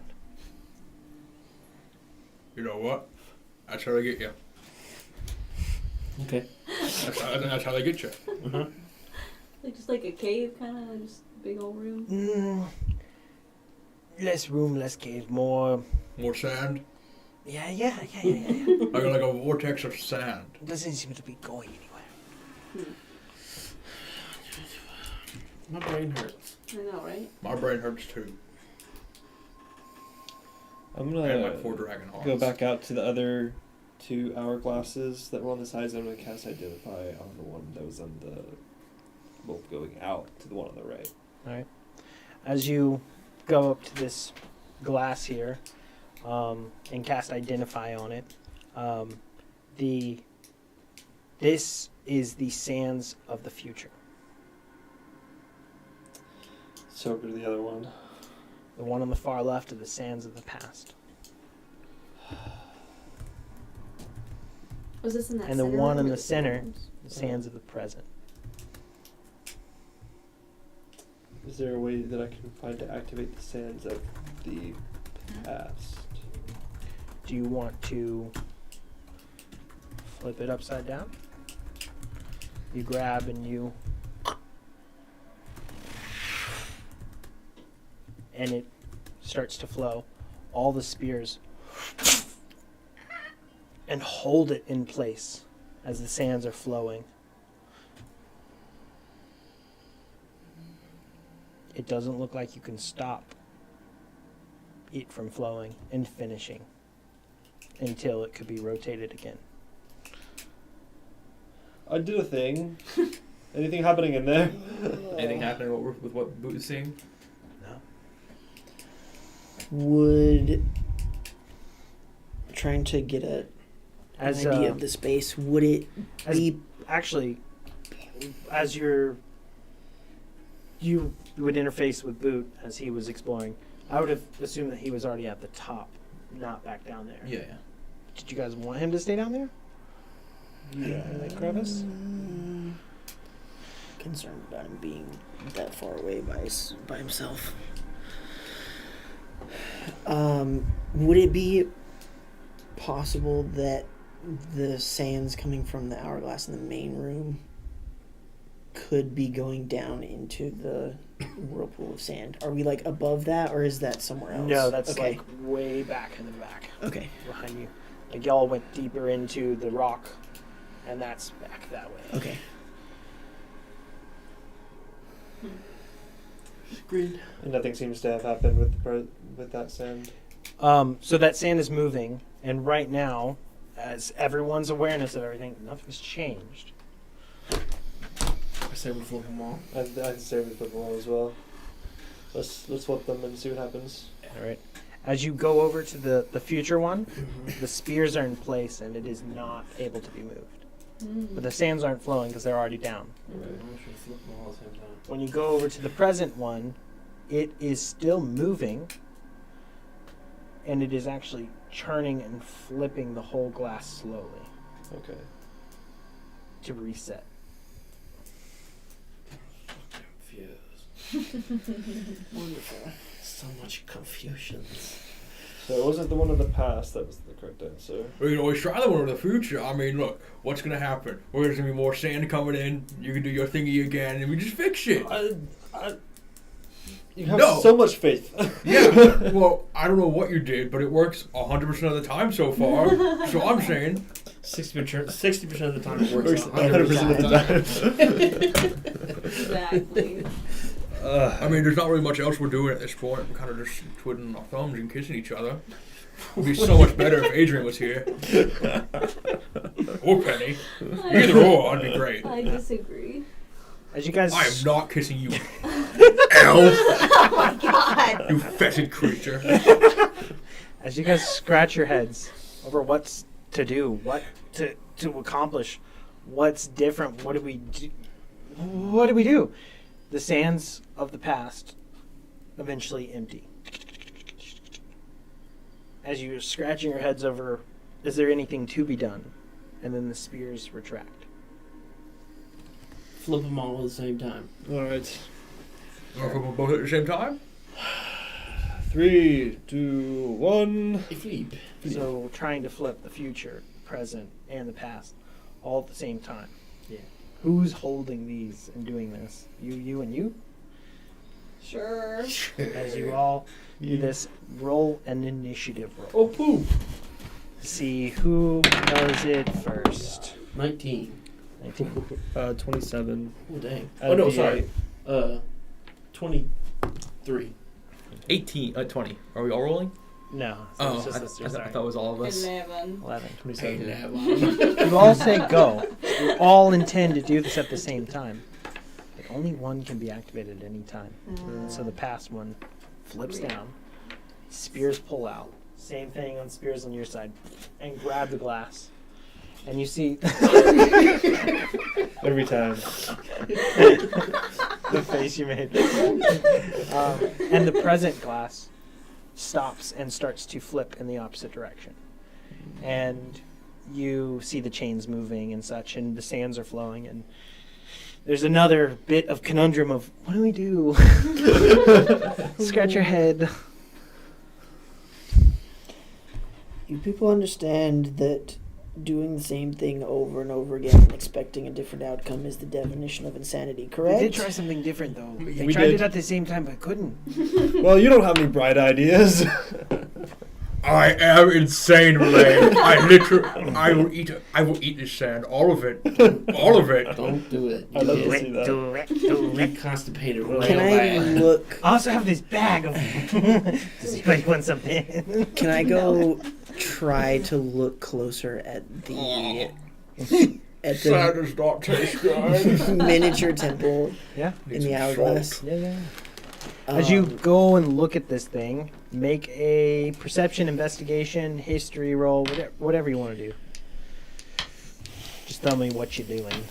You know what? That's how they get you. Okay. That's how they get you. Uh-huh. Like just like a cave, kind of just a big old room. Less room, less cave, more. More sand. Yeah. Like a vortex of sand. It doesn't seem to be going anywhere. My brain hurts. I know, right? My brain hurts too. I'm And my gonna poor dragon hearts. go back out to the other 2 hourglasses that were on the sides. I'm gonna cast Identify on the one that was on the both going out to the one on the right. All right. As you go up to this glass here, and cast Identify on it, this is the sands of the future. So over to the other one. The one on the far left are the sands of the past, Was this in that and the center one room in or the center, stones? the sands of the present. Is there a way that I can find to activate the sands of the past? Do you want to flip it upside down? You grab and and it starts to flow. All the spears and hold it in place as the sands are flowing. It doesn't look like you can stop it from flowing and finishing until it could be rotated again. I did a thing. Anything happening in there? Anything happening with what Boot is seeing? No. Would trying to get an As idea of the space. Would it as be actually, as you would interface with Boot as he was exploring, I would have assumed that he was already at the top, not back down there. Yeah. Did you guys want him to stay down there? Yeah, like crevice. Concerned about him being that far away by himself. Would it be possible that the sands coming from the hourglass in the main room could be going down into the whirlpool of sand? Are we like above that, or is that somewhere else? No, that's okay. like way back in the back Okay. behind you. Like y'all went deeper into the rock, and that's back that way. Okay. Agreed. And nothing seems to have happened with that sand. So that sand is moving, and right now, as everyone's awareness of everything, nothing's changed. I say we flip them all. I'd say we put them all as well. Let's flip them and see what happens. All right. As you go over to the future one, the spears are in place, and it is not able to be moved. But the sands aren't flowing because they're already down. Right. I'm sure flip them all at the same time. When you go over to the present one, it is still moving, and it is actually churning and flipping the whole glass slowly Okay. to reset. Confused. Wonderful. So much confusion. So it wasn't the one of the past that was the correct answer. We can always try the one of the future. I mean, look, what's gonna happen? Well, there's gonna be more sand coming in. You can do your thingy again, and we just fix it. You have No. so much faith. Yeah. Well, I don't know what you did, but it works 100% of the time so far. So I'm saying, 60% of the time it works. 100% of the time. Exactly. I mean, there's not really much else we're doing at this point. We're kind of just twiddling our thumbs and kissing each other. It'd be so much better if Adrian was here. Or Penny. Either or, I'd be great. I disagree. As you guys, I am not kissing you, elf. Oh my god! You fetid creature. as you guys scratch your heads over what's to do, what to accomplish, what's different, what do we do? What do we do? The sands of the past eventually empty. As you're scratching your heads over, is there anything to be done? And then the spears retract. Flip them all at the same time. Alright. Want to flip them both at the same time? 3, 2, 1. Flip. So trying to flip the future, present, and the past all at the same time. Yeah. Who's holding these and doing this? You, and you? Sure. As you all do this, roll an initiative roll. Oh, poo. See who does it first. 19. 27. Oh, dang. Out Oh, of no, the sorry. 23. 20. Are we all rolling? No. Oh, it's just I sisters, sorry. thought it was all of us. 11. 11. 27. You all say go. You all intend to do this at the same time. But only one can be activated at any time. So the past one flips down. Spears pull out. Same thing on spears on your side. And grab the glass. And you see Every time. the face you made. And the present glass stops and starts to flip in the opposite direction. And you see the chains moving and such, and the sands are flowing, and there's another bit of conundrum of, what do we do? Scratch your head. You people understand that doing the same thing over and over again and expecting a different outcome is the definition of insanity, correct? They did try something different, though. They We tried did. it at the same time, but couldn't. Well, you don't have any bright ideas. I am insane, Relaine. I will eat this sand, all of it, all of it. Don't do it. I'd love to You see that. get constipated. Can I look? I also have this bag of. Does anybody want something? Can I go try to look closer at the Sand does not taste good. miniature temple Yeah. in the hourglass? Yeah. As you go and look at this thing, make a perception, investigation, history roll, whatever you want to do. Just tell me what you're doing.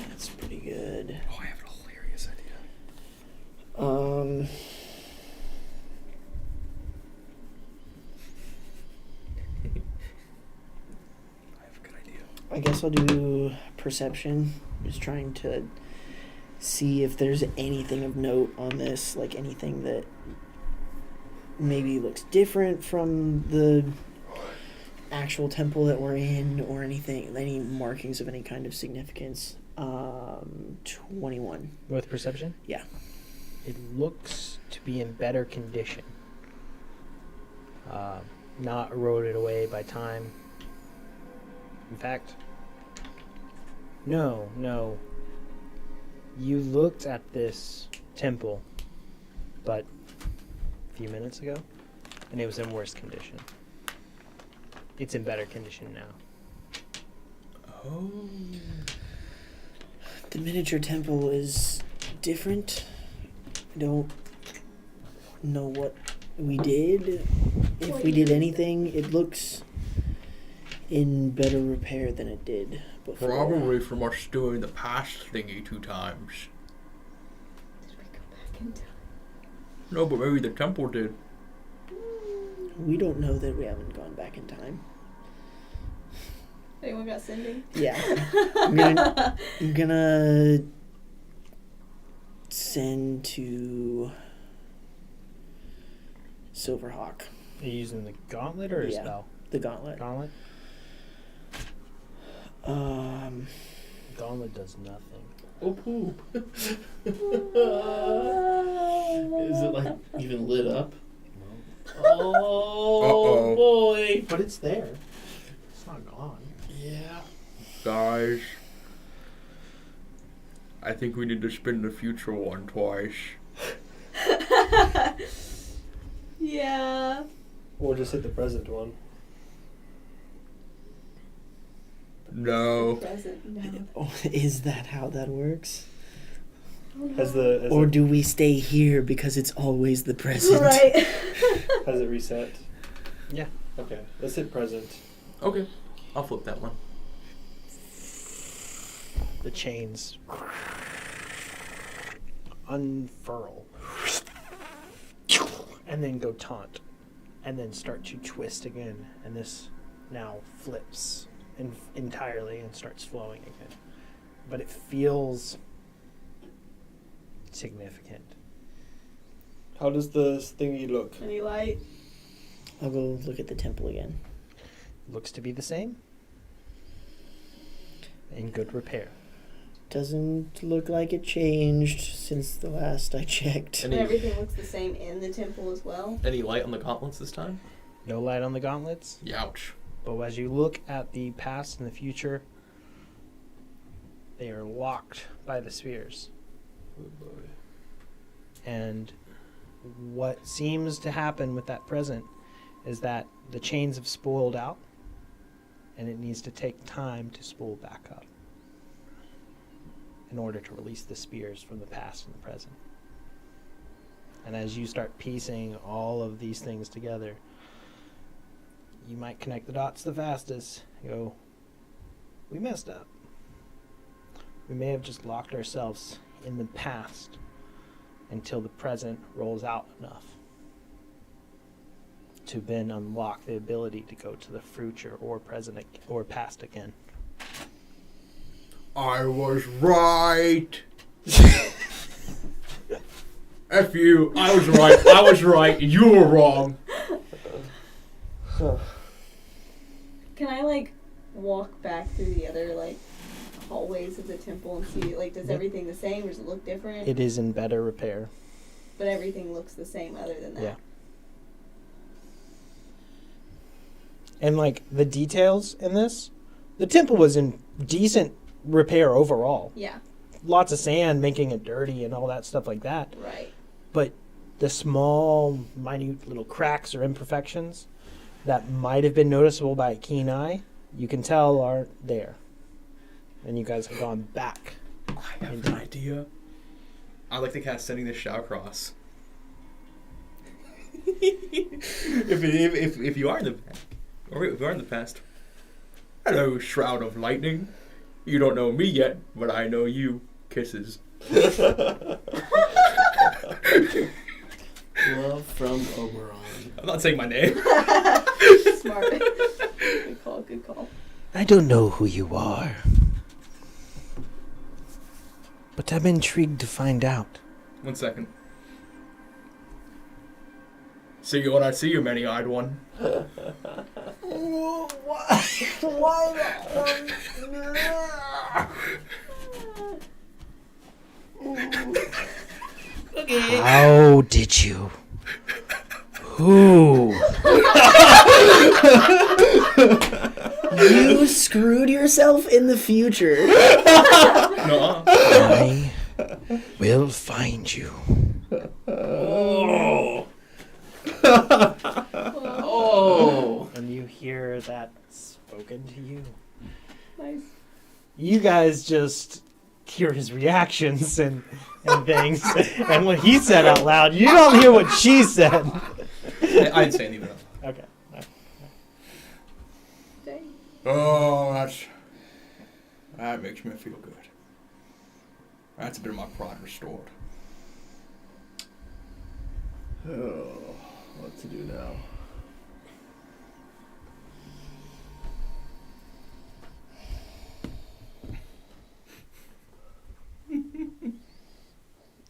That's pretty good. Oh, I have a hilarious I have a good idea. I guess I'll do perception. Just trying to see if there's anything of note on this, like anything that maybe looks different from the actual temple that we're in, or anything, any markings of any kind of significance. 21. With perception? Yeah. It looks to be in better condition. Not eroded away by time. In fact, no. You looked at this temple, but a few minutes ago, and it was in worse condition. It's in better condition now. Oh. The miniature temple is different. I don't know what we did. If we did anything, it looks in better repair than it did before. Probably from us doing the past thingy 2 times. Did we go back in time? No, but maybe the temple did. We don't know that we haven't gone back in time. Anyone got sending? Yeah. I'm gonna send to Silverhawk, Are you using the gauntlet or a Yeah. spell? the gauntlet. Gauntlet? Um, Gauntlet does nothing. Oh, poop. Is it like even lit up? Oh, Uh-oh. boy. But it's there. It's not gone. Yeah. Guys, I think we need to spin the future one twice. Yeah. Or just hit the present one. No. Present. No. oh, is that how that works? Has Or do we stay here because it's always the present? Right. has it reset? Yeah. Okay, let's hit present. Okay. I'll flip that one. The chains unfurl and then go taut and then start to twist again, and this now flips entirely and starts flowing again, but it feels significant. How does the thingy look? Any light? I'll go look at the temple again. Looks to be the same, in good repair. Doesn't look like it changed since the last I checked. And everything looks the same in the temple as well. Any light on the gauntlets this time? No light on the gauntlets, Youch. but as you look at the past and the future, they are locked by the spheres. Oh boy. And what seems to happen with that present is that the chains have spooled out, and it needs to take time to spool back up in order to release the spears from the past and the present. And as you start piecing all of these things together, you might connect the dots the fastest. You go, we messed up. We may have just locked ourselves in the past until the present rolls out enough to then unlock the ability to go to the future or present or past again. I was right. F you. I was right. I was right. You were wrong. Can I like walk back through the other like hallways of the temple and see like does Yep. everything the same or does it look different? It is in better repair. But everything looks the same other than that. Yeah. And like the details in this, the temple was in decent repair overall. Yeah. Lots of sand making it dirty and all that stuff like that. Right. But the small, minute little cracks or imperfections that might have been noticeable by a keen eye, you can tell aren't there. And you guys have gone back. I have an idea. I like to cast Sending the Shao Cross. if you are in the back, or if you are in the past. Hello, Shroud of Lightning. You don't know me yet, but I know you. Kisses. From Oberon. I'm not saying my name. Smart. Good call. Good call. I don't know who you are, but I'm intrigued to find out. 1 second. See you when I see you, many-eyed one. How did you? Who? You screwed yourself in the future. No. I will find you. Oh. Oh! And you hear that spoken to you. Nice. You guys just hear his reactions and things. And what he said out loud, you don't hear what she said. I didn't say anything. Okay. Dang. Oh, that makes me feel good. That's a bit of my pride restored. Oh, what to do now?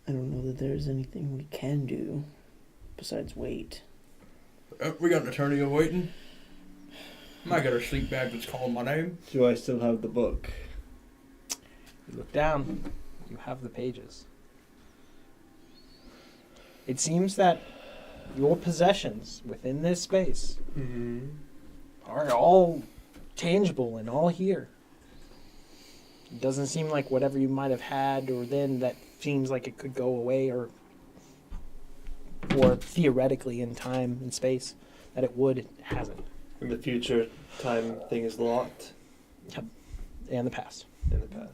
I don't know that there's anything we can do besides wait. We got an attorney awaiting. I got a sleep bag that's calling my name. Do I still have the book? You look down. You have the pages. It seems that your possessions within this space are all tangible and all here. It doesn't seem like whatever you might have had or then that seems like it could go away or theoretically in time and space that it would, it hasn't. In the future, time thing is locked And the past. in the past.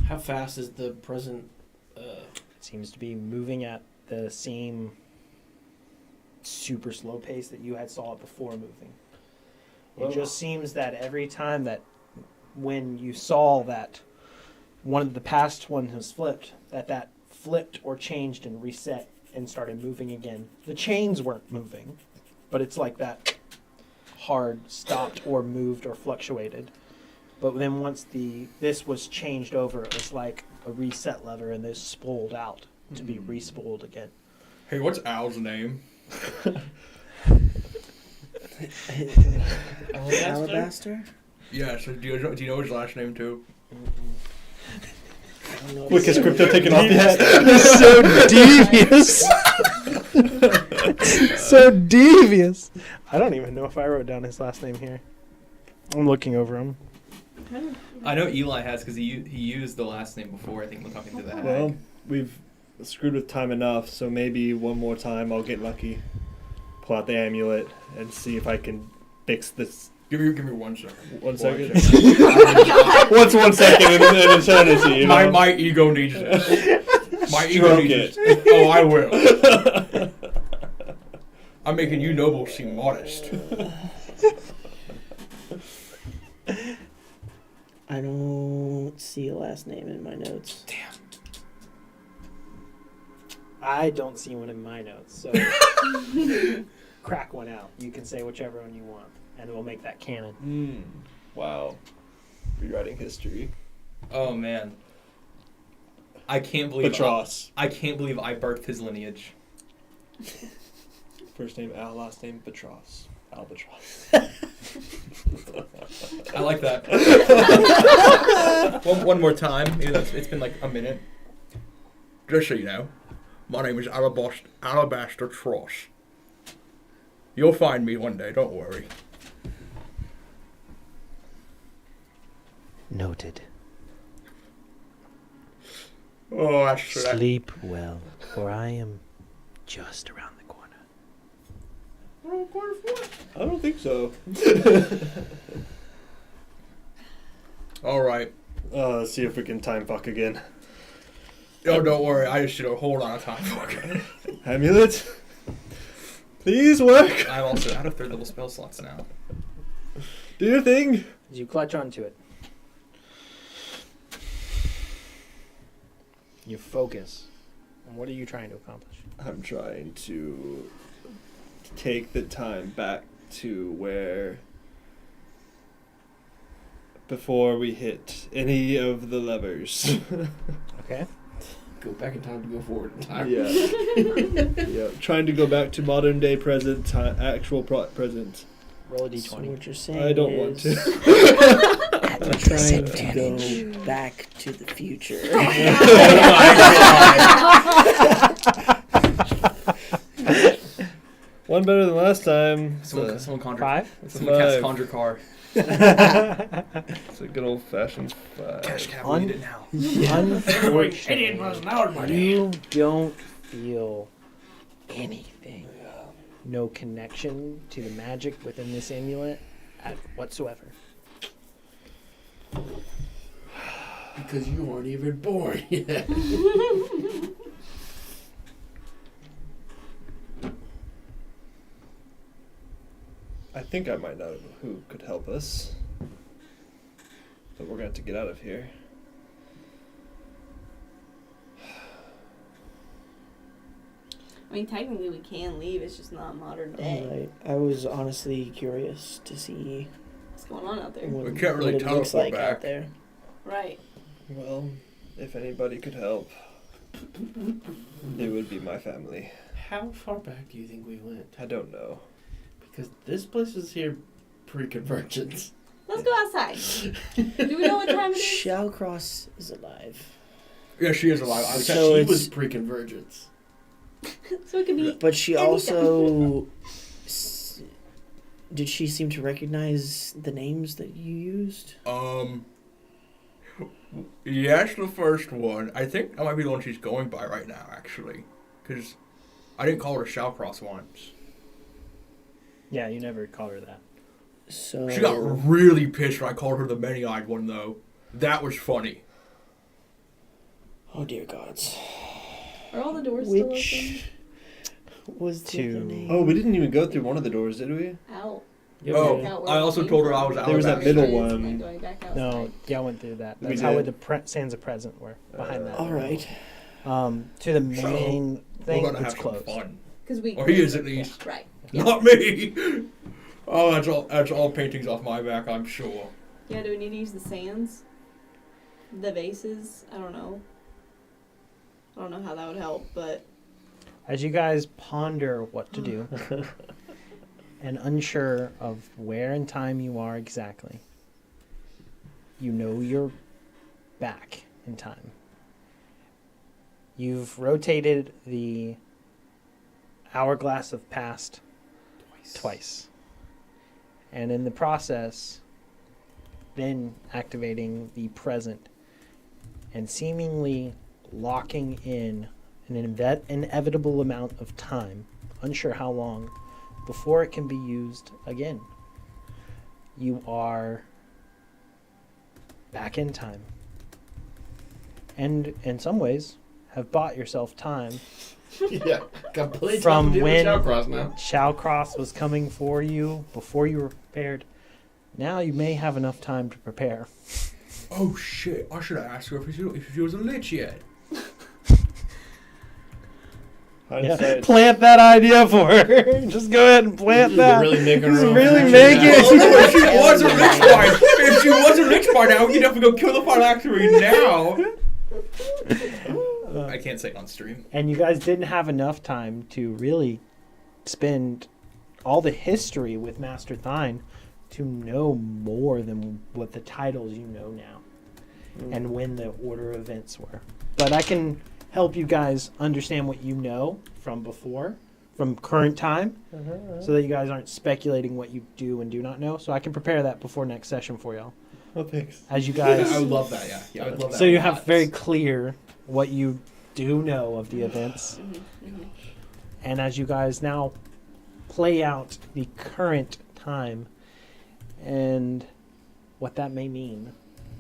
How fast is the present? It seems to be moving at the same super slow pace that you had saw it before moving. It just seems that every time that when you saw that one of the past one was flipped, that flipped or changed and reset and started moving again. The chains weren't moving, but it's like that hard stopped or moved or fluctuated. But then once this was changed over, it was like a reset lever and this spooled out to be re-spooled again. Hey, what's Al's name? Alabaster? Yeah, so do you know his last name too? I don't know. Quick, is crypto taken off yet? So devious. So devious. I don't even know if I wrote down his last name here. I'm looking over him. I know Eli has because he used the last name before. I think we're talking to that. Well, we've screwed with time enough, so maybe one more time I'll get lucky. Pull out the amulet and see if I can fix this. Give me 1 second. 1 second. Oh What's 1 second in eternity? You know? My ego needs this. My ego Stroke needs this. Oh, I will. I'm making you nobles seem modest. I don't see a last name in my notes. Damn. I don't see one in my notes, so crack one out. You can say whichever one you want, and we'll make that canon. Wow. Rewriting history. Oh man. I can't believe Patros. I can't believe I birthed his lineage. First name Al, last name Patros. Albatross. I like that. one more time. Maybe it's been like a minute. Just so you know, my name is Alabaster Tross. You'll find me one day, don't worry. Noted. Oh, that's Sleep well, for I am just around the corner. I don't think so. Alright. Let's see if we can time fuck again. Oh, don't worry, I just did a whole lot of time fucking. Amulet? Please work. I'm also out of 3rd level spell slots now. Do your thing. As you clutch onto it, you focus. And what are you trying to accomplish? I'm trying to take the time back to where before we hit any of the levers. Okay. Go back in time to go forward in time. Yeah. Yeah. Trying to go back to modern day present time, actual present. Roll a So d20. what you're saying I don't want is to. we're trying to go back to the future. One better than last time. Someone conjure. 5? Someone cast Five. conjure car. It's a good old fashioned 5. Cash cab, Un- we need it now. Unfortunately, you don't feel anything. No connection to the magic within this amulet whatsoever. Because you weren't even born yet. I think I might know who could help us. But we're going to have to get out of here. I mean, technically we can leave. It's just not modern day. Alright. I was honestly curious to see What's going on out there? what, We can't really what it looks teleport like back. out there. Right. Well, if anybody could help, it would be my family. How far back do you think we went? I don't know. Because this place was here pre-convergence. Let's go outside. Do we know what time it is? Shallcross is alive. Yeah, she is alive. I I thought So she it's- was pre-convergence. So it could be. But she Anytime. also... Did she seem to recognize the names that you used? Yes, the first one. I think that might be the one she's going by right now, actually. Because I didn't call her Shallcross once. Yeah, you never called her that. So She got really pissed when I called her the many-eyed one, though. That was funny. Oh dear gods. Are all the doors still Which was the other Two. name? Oh, we didn't even go through one of the doors, did we? open? Out. Oh, Back out where I we also came told her from. I was out There was of that middle And then one. going back outside. No, yeah, I went through that. We That's how did. the sands of present were behind that. Alright. To the main We're thing, gonna it's have some closed. fun. Because we. Or he is at least. Right. Not me! Oh, that's all paintings off my back, I'm sure. Yeah. Do we need to use the sands? The vases? I don't know. I don't know how that would help, but As you guys ponder what to do, and unsure of where in time you are exactly, you know you're back in time. You've rotated the hourglass of past twice. And in the process, then activating the present and seemingly locking in an inevitable amount of time, unsure how long, before it can be used again. You are back in time. And in some ways, have bought yourself time Yeah. Got plenty of time from to deal with when Shallcross now. Shallcross was coming for you, before you were prepared. Now you may have enough time to prepare. Oh shit, I should have asked her if she was a lich yet. Hindsight. Plant that idea for her. Just go ahead and plant that. Really making her Just own really future make now. it. Oh, if she was a lich by if she was a lich by now, you'd have to go kill the phylactery now. I can't say it on stream. And you guys didn't have enough time to really spend all the history with Master Thine to know more than what the titles you know now and when the order of events were. But I can help you guys understand what you know from before, from current time, so that you guys aren't speculating what you do and do not know. So I can prepare that before next session for y'all. Oh, thanks. As you I guys, would love that, yeah. Yeah, I would love that. so you a have lot. very clear what you do know of the events. And as you guys now play out the current time and what that may mean.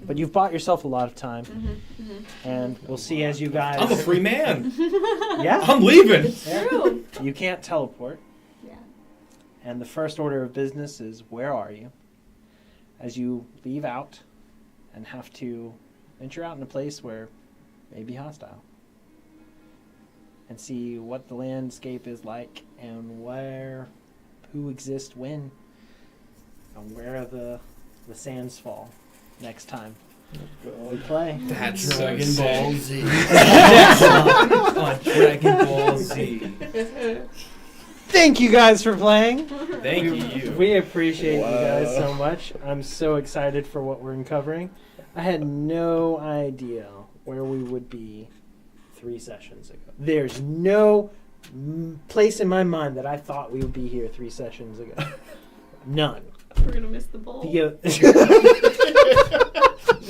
But you've bought yourself a lot of time. And we'll see as you guys... I'm a free man. Yeah, I'm leaving. true. you can't teleport. Yeah. And the first order of business is, where are you? As you leave out and have to venture out in a place where it may be hostile. And see what the landscape is like and where who exists when and where the sands fall next time we play. That's Dragon so Ball sick. Z. On Dragon Ball Z. Thank you guys for playing. Thank you. We appreciate you guys Wow. so much. I'm so excited for what we're uncovering. I had no idea where we would be 3 sessions ago. There's no place in my mind that I thought we would be here 3 sessions ago. None. We're gonna miss the bowl. The,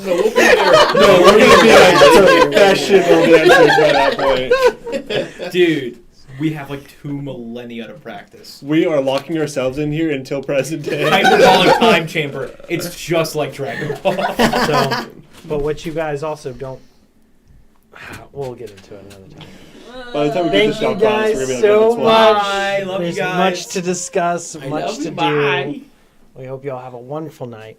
No, we'll be there. No, we're gonna be like, that shit will be actually by that point. Dude, we have like 2 millennia to practice. We are locking ourselves in here until present day. Hyperbolic time chamber. It's just like Dragon Ball. so, but what you guys also don't. We'll get into it another time. By the time we get Thank to you shop class, guys we're gonna be like so level 12. much. Bye. Love you There's guys. much to discuss, I much love to you. do. Bye. We hope you all have a wonderful night.